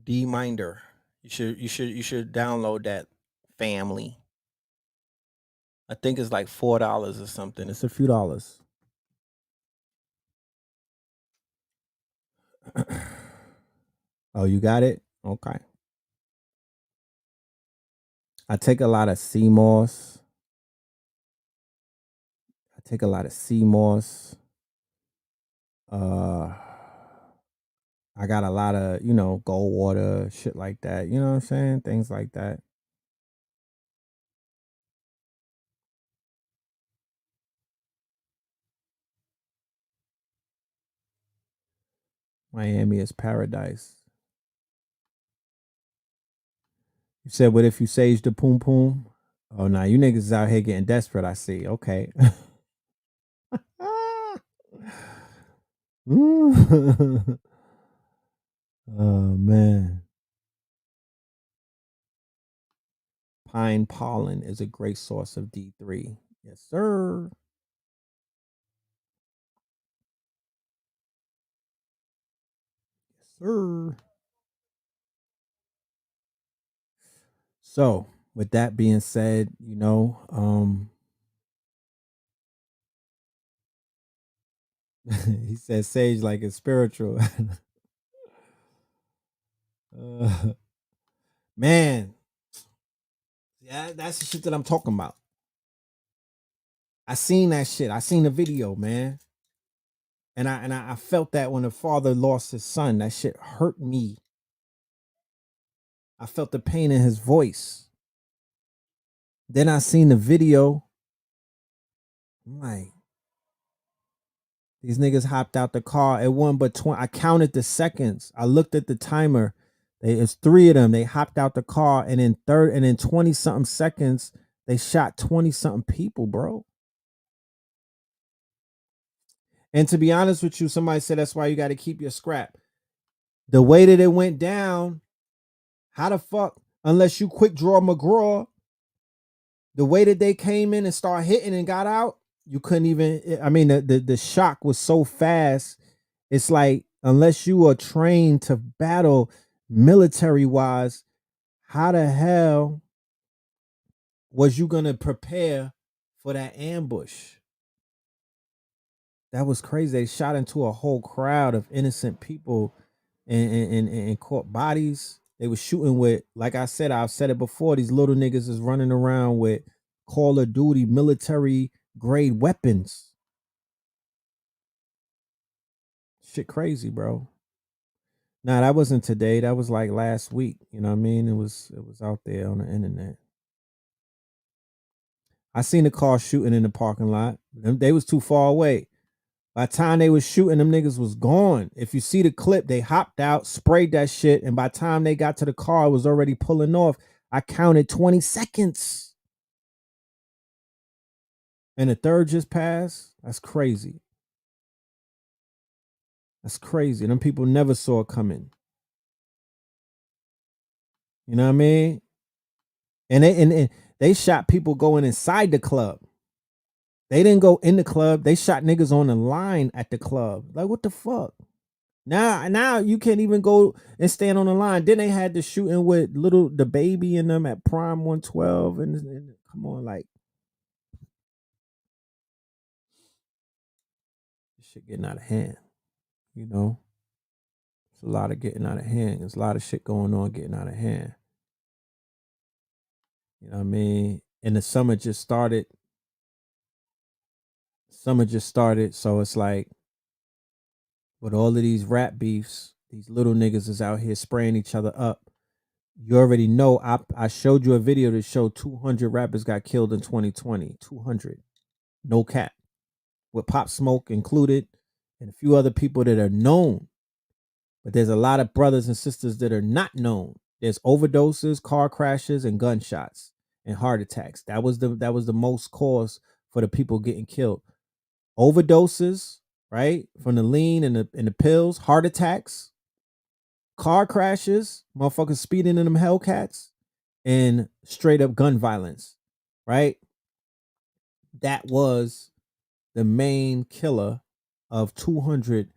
D-Minder. You should download that, family. I think it's like $4 or something. It's a few dollars. Oh, you got it? Okay. I take a lot of sea moss. I got a lot of, gold water, shit like that. You know what I'm saying? Things like that. Miami is paradise. You said, what if you sage the poom poom? Oh, nah, you niggas is out here getting desperate, I see. Okay. Oh, man. Pine pollen is a great source of D3. Yes, sir. Yes, sir. So, with that being said, he says sage like it's spiritual. Man, yeah, that's the shit that I'm talking about. I seen that shit. I seen the video, man. And I felt that when the father lost his son, that shit hurt me. I felt the pain in his voice. Then I seen the video. I'm like, these niggas hopped out the car. It wasn't but 20. I counted the seconds. I looked at the timer. It's 3 of them. They hopped out the car, and in 20 something seconds, they shot 20 something people, bro. And to be honest with you, somebody said that's why you got to keep your scrap. The way that it went down, how the fuck, unless you quick draw McGraw, the way that they came in and started hitting and got out, you couldn't even. I mean, the shock was so fast. It's like, unless you are trained to battle military wise, how the hell was you gonna prepare for that ambush? That was crazy. They shot into a whole crowd of innocent people and caught bodies. They were shooting with, like I said, I've said it before, these little niggas is running around with Call of Duty military grade weapons. Shit crazy, bro. Nah, that wasn't today. That was like last week. You know what I mean? It was out there on the internet. I seen the car shooting in the parking lot. They was too far away. By the time they was shooting, them niggas was gone. If you see the clip, they hopped out, sprayed that shit, and by the time they got to the car, it was already pulling off. I counted 20 seconds. And the third just passed. That's crazy. That's crazy. Them people never saw it coming. You know what I mean? And they shot people going inside the club. They didn't go in the club. They shot niggas on the line at the club. Like, what the fuck? Now you can't even go and stand on the line. Then they had the shooting with the baby in them at Prime 112. And come on, like, this shit getting out of hand. You know? It's a lot of getting out of hand. There's a lot of shit going on getting out of hand. You know what I mean? And the summer just started. So it's like, with all of these rap beefs, these little niggas is out here spraying each other up. You already know, I showed you a video that showed 200 rappers got killed in 2020. 200. No cap. With Pop Smoke included, and a few other people that are known. But there's a lot of brothers and sisters that are not known. There's overdoses, car crashes, and gunshots and heart attacks. That was the most cause for the people getting killed. Overdoses, right? From the lean and the pills, heart attacks, car crashes, motherfuckers speeding in them Hellcats, and straight up gun violence, right? That was the main killer of 200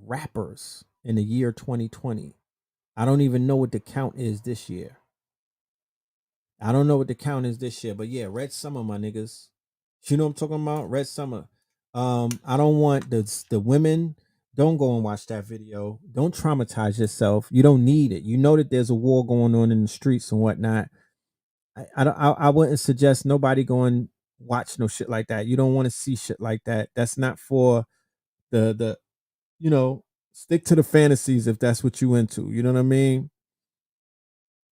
rappers in the year 2020. I don't even know what the count is this year. I don't know what the count is this year, but yeah, Red Summer, my niggas. You know what I'm talking about? Red Summer. I don't want the women. Don't go and watch that video. Don't traumatize yourself. You don't need it. You know that there's a war going on in the streets and whatnot. I wouldn't suggest nobody going watch no shit like that. You don't want to see shit like that. That's not for the you know, stick to the fantasies if that's what you into. You know what I mean?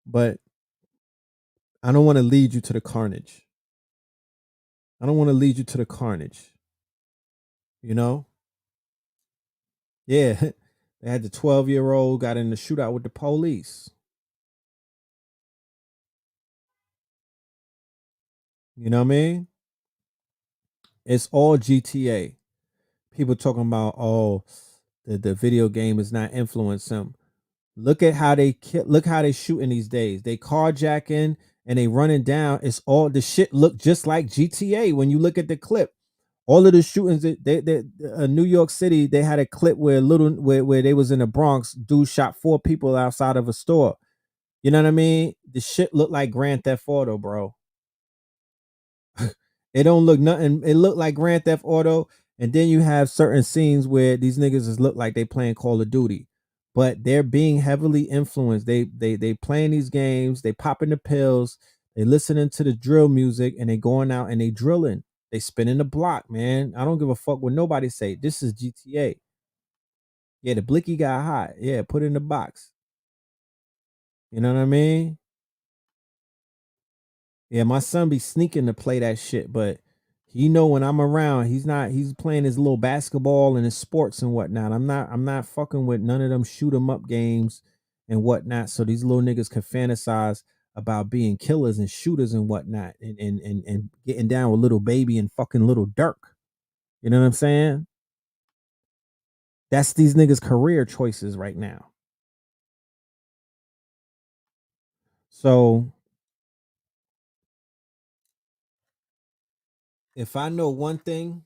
But I don't want to lead you to the carnage. I don't want to lead you to the carnage. You know? Yeah. They had the 12-year-old got in the shootout with the police. You know what I mean? It's all GTA. People talking about, oh, the video game is not influencing them. Look at how look how they shooting these days. They carjacking and they running down. It's all the shit look just like GTA when you look at the clip. All of the shootings they New York City, they had a clip where they was in the Bronx, dude shot 4 people outside of a store. You know what I mean? The shit looked like Grand Theft Auto, bro. It don't look nothing. It looked like Grand Theft Auto, and then you have certain scenes where these niggas just look like they playing Call of Duty, but they're being heavily influenced. They playing these games. They popping the pills. They listening to the drill music, and they going out and they drilling. They spinning the block, man. I don't give a fuck what nobody say. This is GTA. Yeah, the blicky got hot. Yeah, put it in the box. You know what I mean? Yeah, my son be sneaking to play that shit, but he know when I'm around, he's playing his little basketball and his sports and whatnot. I'm not fucking with none of them shoot 'em up games and whatnot. So these little niggas can fantasize about being killers and shooters and whatnot and getting down with little baby and fucking little Dirk. You know what I'm saying? That's these niggas' career choices right now. So if I know one thing,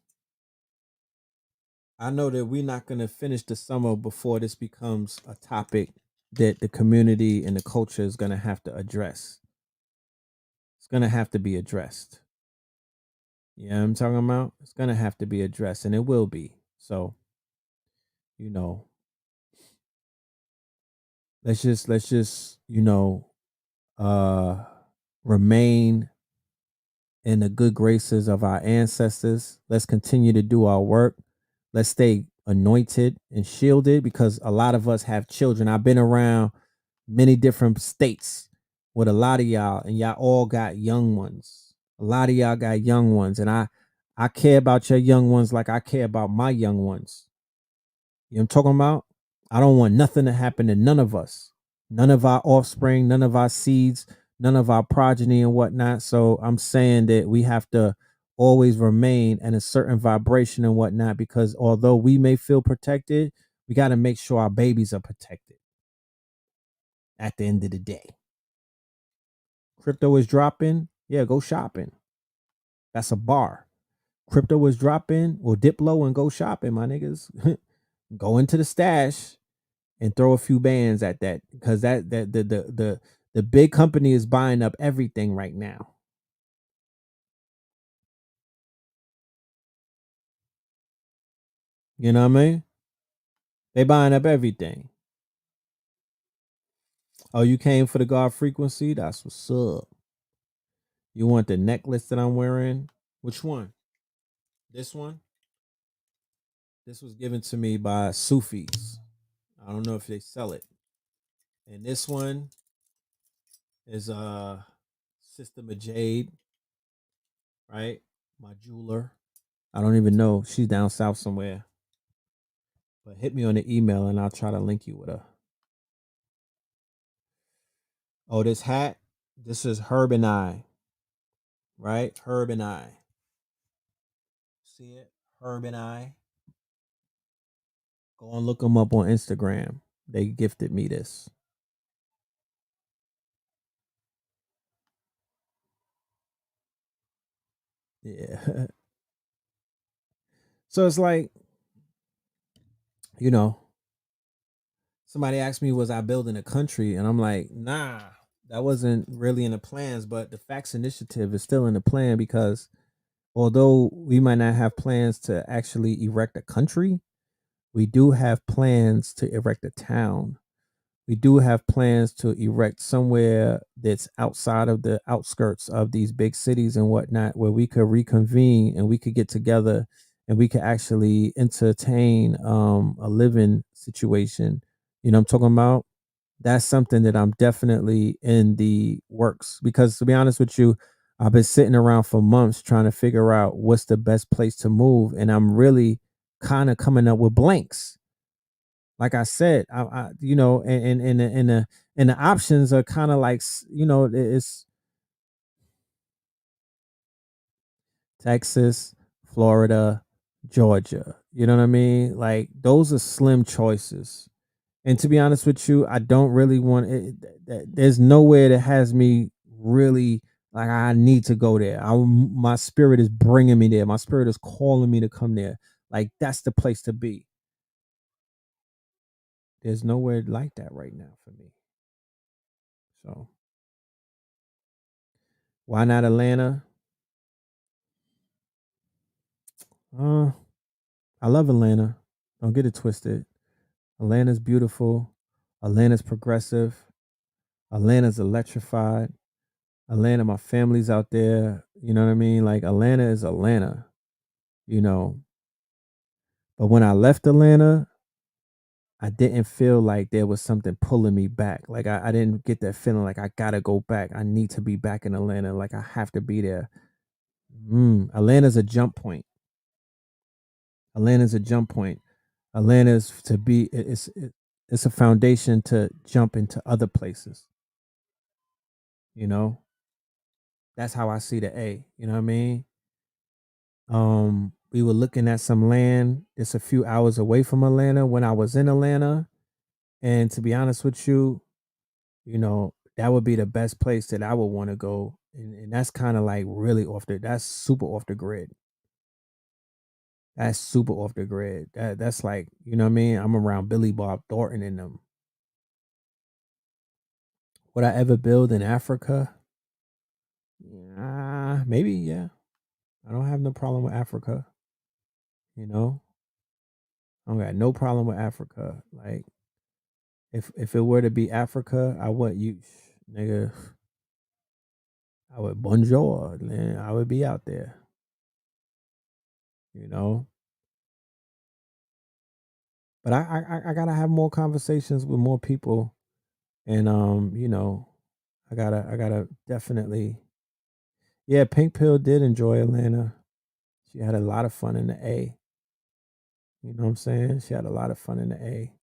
I know that we're not going to finish the summer before this becomes a topic that the community and the culture is going to have to address. It's going to have to be addressed. You know what I'm talking about? It's going to have to be addressed, and it will be. So, you know, let's just, uh remain in the good graces of our ancestors. Let's continue to do our work. Let's stay anointed and shielded because a lot of us have children. I've been around many different states with a lot of y'all, and y'all all got young ones. A lot of y'all got young ones, and I care about your young ones like I care about my young ones. You know what I'm talking about? I don't want nothing to happen to none of us, none of our offspring, none of our seeds, none of our progeny and whatnot. So I'm saying that we have to always remain in a certain vibration and whatnot, because although we may feel protected, we got to make sure our babies are protected at the end of the day. Crypto is dropping. Yeah, go shopping. That's a bar. Crypto is dropping. Well, dip low and go shopping, my niggas. Go into the stash and throw a few bands at that, because the big company is buying up everything right now. You know what I mean? They buying up everything. Oh, you came for the God frequency? That's what's up. You want the necklace that I'm wearing? Which one? This one? This was given to me by Sufis. I don't know if they sell it. And this one is Sister Majade, right? My jeweler. I don't even know. She's down south somewhere. But hit me on the email and I'll try to link you with her. Oh, this hat. This is Herb and I. Right? Herb and I. see it? Herb and I. Go and look them up on Instagram. They gifted me this. Yeah. So it's like, you know, somebody asked me, was I building a country? And I'm like, nah, that wasn't really in the plans. But the Facts Initiative is still in the plan because although we might not have plans to actually erect a country, we do have plans to erect a town. We do have plans to erect somewhere that's outside of the outskirts of these big cities and whatnot, where we could reconvene and we could get together and we could actually entertain a living situation. You know what I'm talking about? That's something that I'm definitely in the works because to be honest with you, I've been sitting around for months trying to figure out what's the best place to move. And I'm really kind of coming up with blanks. Like I said, you know, and the options are kind of like, you know, it's Texas, Florida, Georgia. You know what I mean? Like those are slim choices. And to be honest with you, I don't really want it. There's nowhere that has me really like I need to go there. My spirit is bringing me there. My spirit is calling me to come there. Like that's the place to be. There's nowhere like that right now for me. So why not Atlanta? Uh, I love Atlanta. Don't get it twisted. Atlanta's beautiful. Atlanta's progressive. Atlanta's electrified. Atlanta, my family's out there. You know what I mean? Like Atlanta is Atlanta, you know. But when I left Atlanta, I didn't feel like there was something pulling me back. Like I didn't get that feeling like I gotta go back. I need to be back in Atlanta. Like I have to be there. Atlanta's a jump point. Atlanta's a jump point. Atlanta's to be it's a foundation to jump into other places. You know, that's how I see the A. You know what I mean? We were looking at some land. It's a few hours away from Atlanta when I was in Atlanta, and to be honest with you, you know that would be the best place that I would want to go, and that's kind of like really off the. That's super off the grid. That's super off the grid. That's like you know what I mean. I'm around Billy Bob Thornton and them. Would I ever build in Africa? Maybe, yeah. I don't have no problem with Africa. You know, I don't got no problem with Africa. Like, if it were to be Africa, I would you, nigga. I would bonjour, man. I would be out there. You know, but I gotta have more conversations with more people, and you know, I gotta definitely. Yeah, Pink Pill did enjoy Atlanta. She had a lot of fun in the A. You know what I'm saying? She had a lot of fun in the A.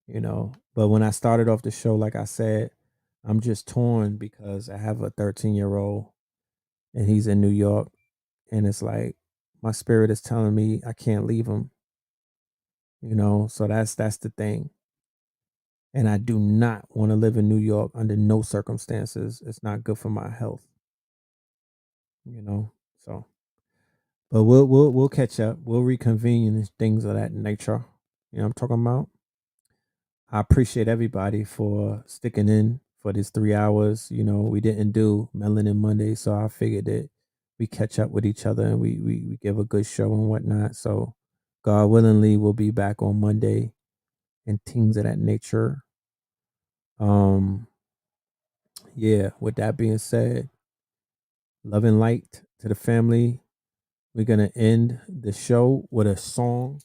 You know, but when I started off the show, like I said, I'm just torn because I have a 13-year-old and he's in New York, and it's like my spirit is telling me I can't leave him. You know, so that's the thing. And I do not want to live in New York under no circumstances. It's not good for my health. You know, so but we'll catch up. We'll reconvene and things of that nature. You know what I'm talking about? I appreciate everybody for sticking in for these 3 hours. You know, we didn't do Melanin Monday, so I figured that we catch up with each other and we give a good show and whatnot. So, God willingly, we'll be back on Monday and things of that nature. Um, yeah. With that being said, love and light to the family. We're gonna end the show with a song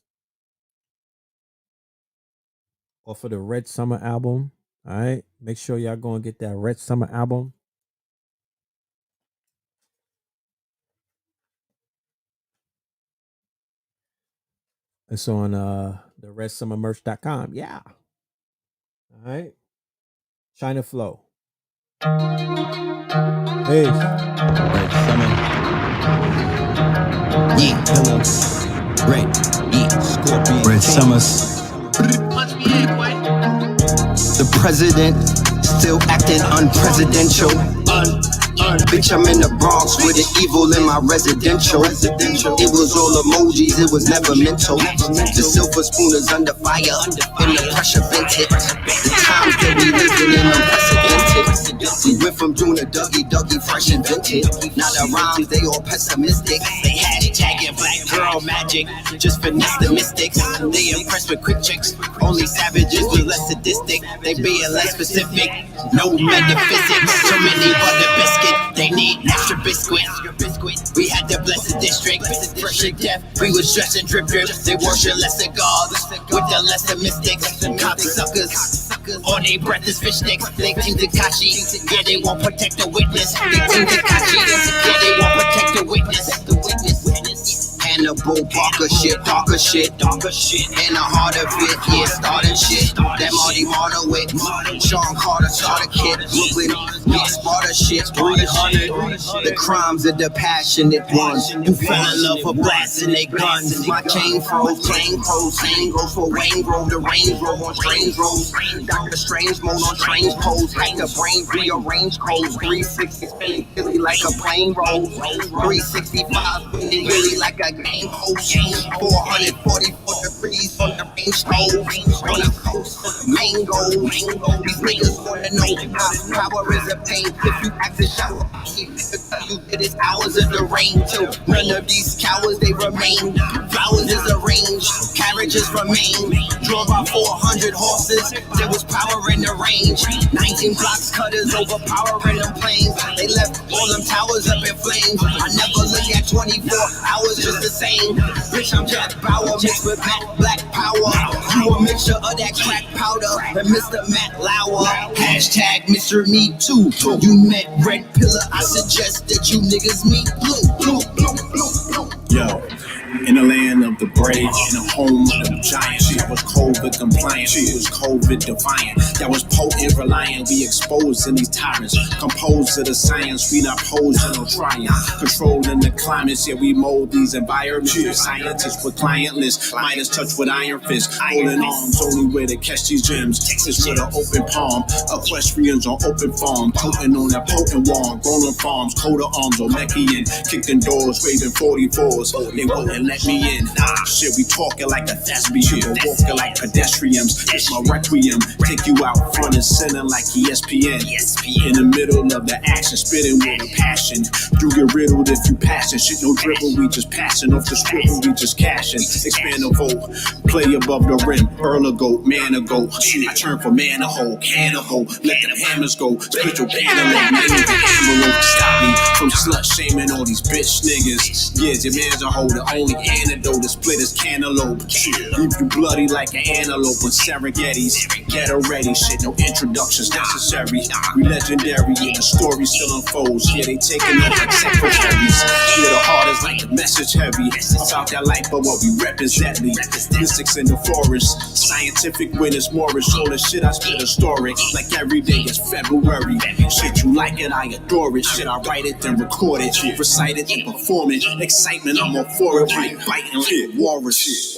off of the Red Summer album. All right, make sure y'all go and get that Red Summer album. It's on the redsummermerch.com. Yeah. All right. China Flow. Peace. Red Summer. Yeah, Pillow, Red, yeah, Scorpion, Red Summers. The president still acting unpresidential. Bitch, I'm in the Bronx with the evil in my residential. It was all emojis, it was never mental. The silver spoon is under fire, and the pressure vented. The times that we living in unprecedented. We went from doing a Dougie, fresh and vintage. Now the rhymes, they all pessimistic. They hashtagging black girl magic, just finesse the mystics. They impressed with quick chicks, only savages with less sadistic. They being less specific, no metaphysics. So many butter biscuit, they need extra biscuit. We had the blessed district, fresh to death. We was dressed in drip. They worship lesser gods with the lesser mystics. Cocksuckers on their breath is fish sticks. They think Takashi, yeah, they won't protect the witness. They think Takashi, yeah, they won't protect the witness. Hannibal Barker shit, darker shit. And the heart of it, yeah, starting shit. That Marty Martyr with Sean Carter starter kid. Brooklyn, yeah, Sparta shit. 300. The crimes of the passionate ones who fell in love with blasting their guns. My chain froze, plain clothes, same goes for Wayne Grove. The Range Road on strange roads. Dr. Strange mode on strange pose. Like the brain rearrange codes. 360 spinning Philly like a plane roll. 365 spinning Philly like a game host. 444 degrees on the range stove. On the coast, mangoes. These niggas wanna know how power is a pain. If you act a shower, keep it you that it's hours of the rain too. None of these cowards they remain. Flowers is arranged, carriages remain. Drawn by 400 horses, there was power in the range. 19 blocks cutters overpowering them planes. They left all them towers up in flames. I never look at 24 hours just the same. Bitch, I'm Jack Bauer mixed with Matt Black Power. You a mixture of that crack powder and Mr. Matt Lauer. Hashtag Mr. Me Too. You met Red Pillar, I suggest that you niggas meet Blue. Yo, in the land of the brave, in the home of the giants, she was COVID compliant, she was COVID defiant. That was potent, reliant, we exposing these tyrants. Composed of the science, we not posing or trying. Controlling the climates, yeah, we mold these environments. Scientists with client lists, Midas touch with iron fist. Holding arms, only way to catch these gems. Texas with an open palm, equestrians on open farm. Toting on that potent wand, rolling farms, coat of arms, Olmekian. Kicking doors, waving 44s, they wouldn't let me in. Shit, we talking like a thespian, or walking like pedestrians. It's my requiem, take you out front and center like ESPN. In the middle of the action, spitting with a passion. You get riddled if you passin'. Shit, no dribble, we just passing off the scribble, we just cashing. Expand the vote, play above the rim. Earl a goat, man a goat. I turn from man a hole, can a hole. Let them hammers go, split your cantaloupe. Niggas the envelope to stop me from slut shaming all these bitch niggas. Yeah, your man's a hoe, the only antidote to split his cantaloupe. Leave you bloody like an antelope with Serengetis. Get ready, shit, no introductions necessary. We legendary, yeah, the story still unfolds. Yeah, they taking up like secretaries. Yeah, the heart is like the message heavy. About that life, but what we represent. Mystics in the forest, scientific witness Morris. All the shit I spit historic, like every day is February. Shit, you like it, I adore it. Shit, I write it, then record it, recite it, and perform it. Excitement, I'm all for it. Like biting like walrus.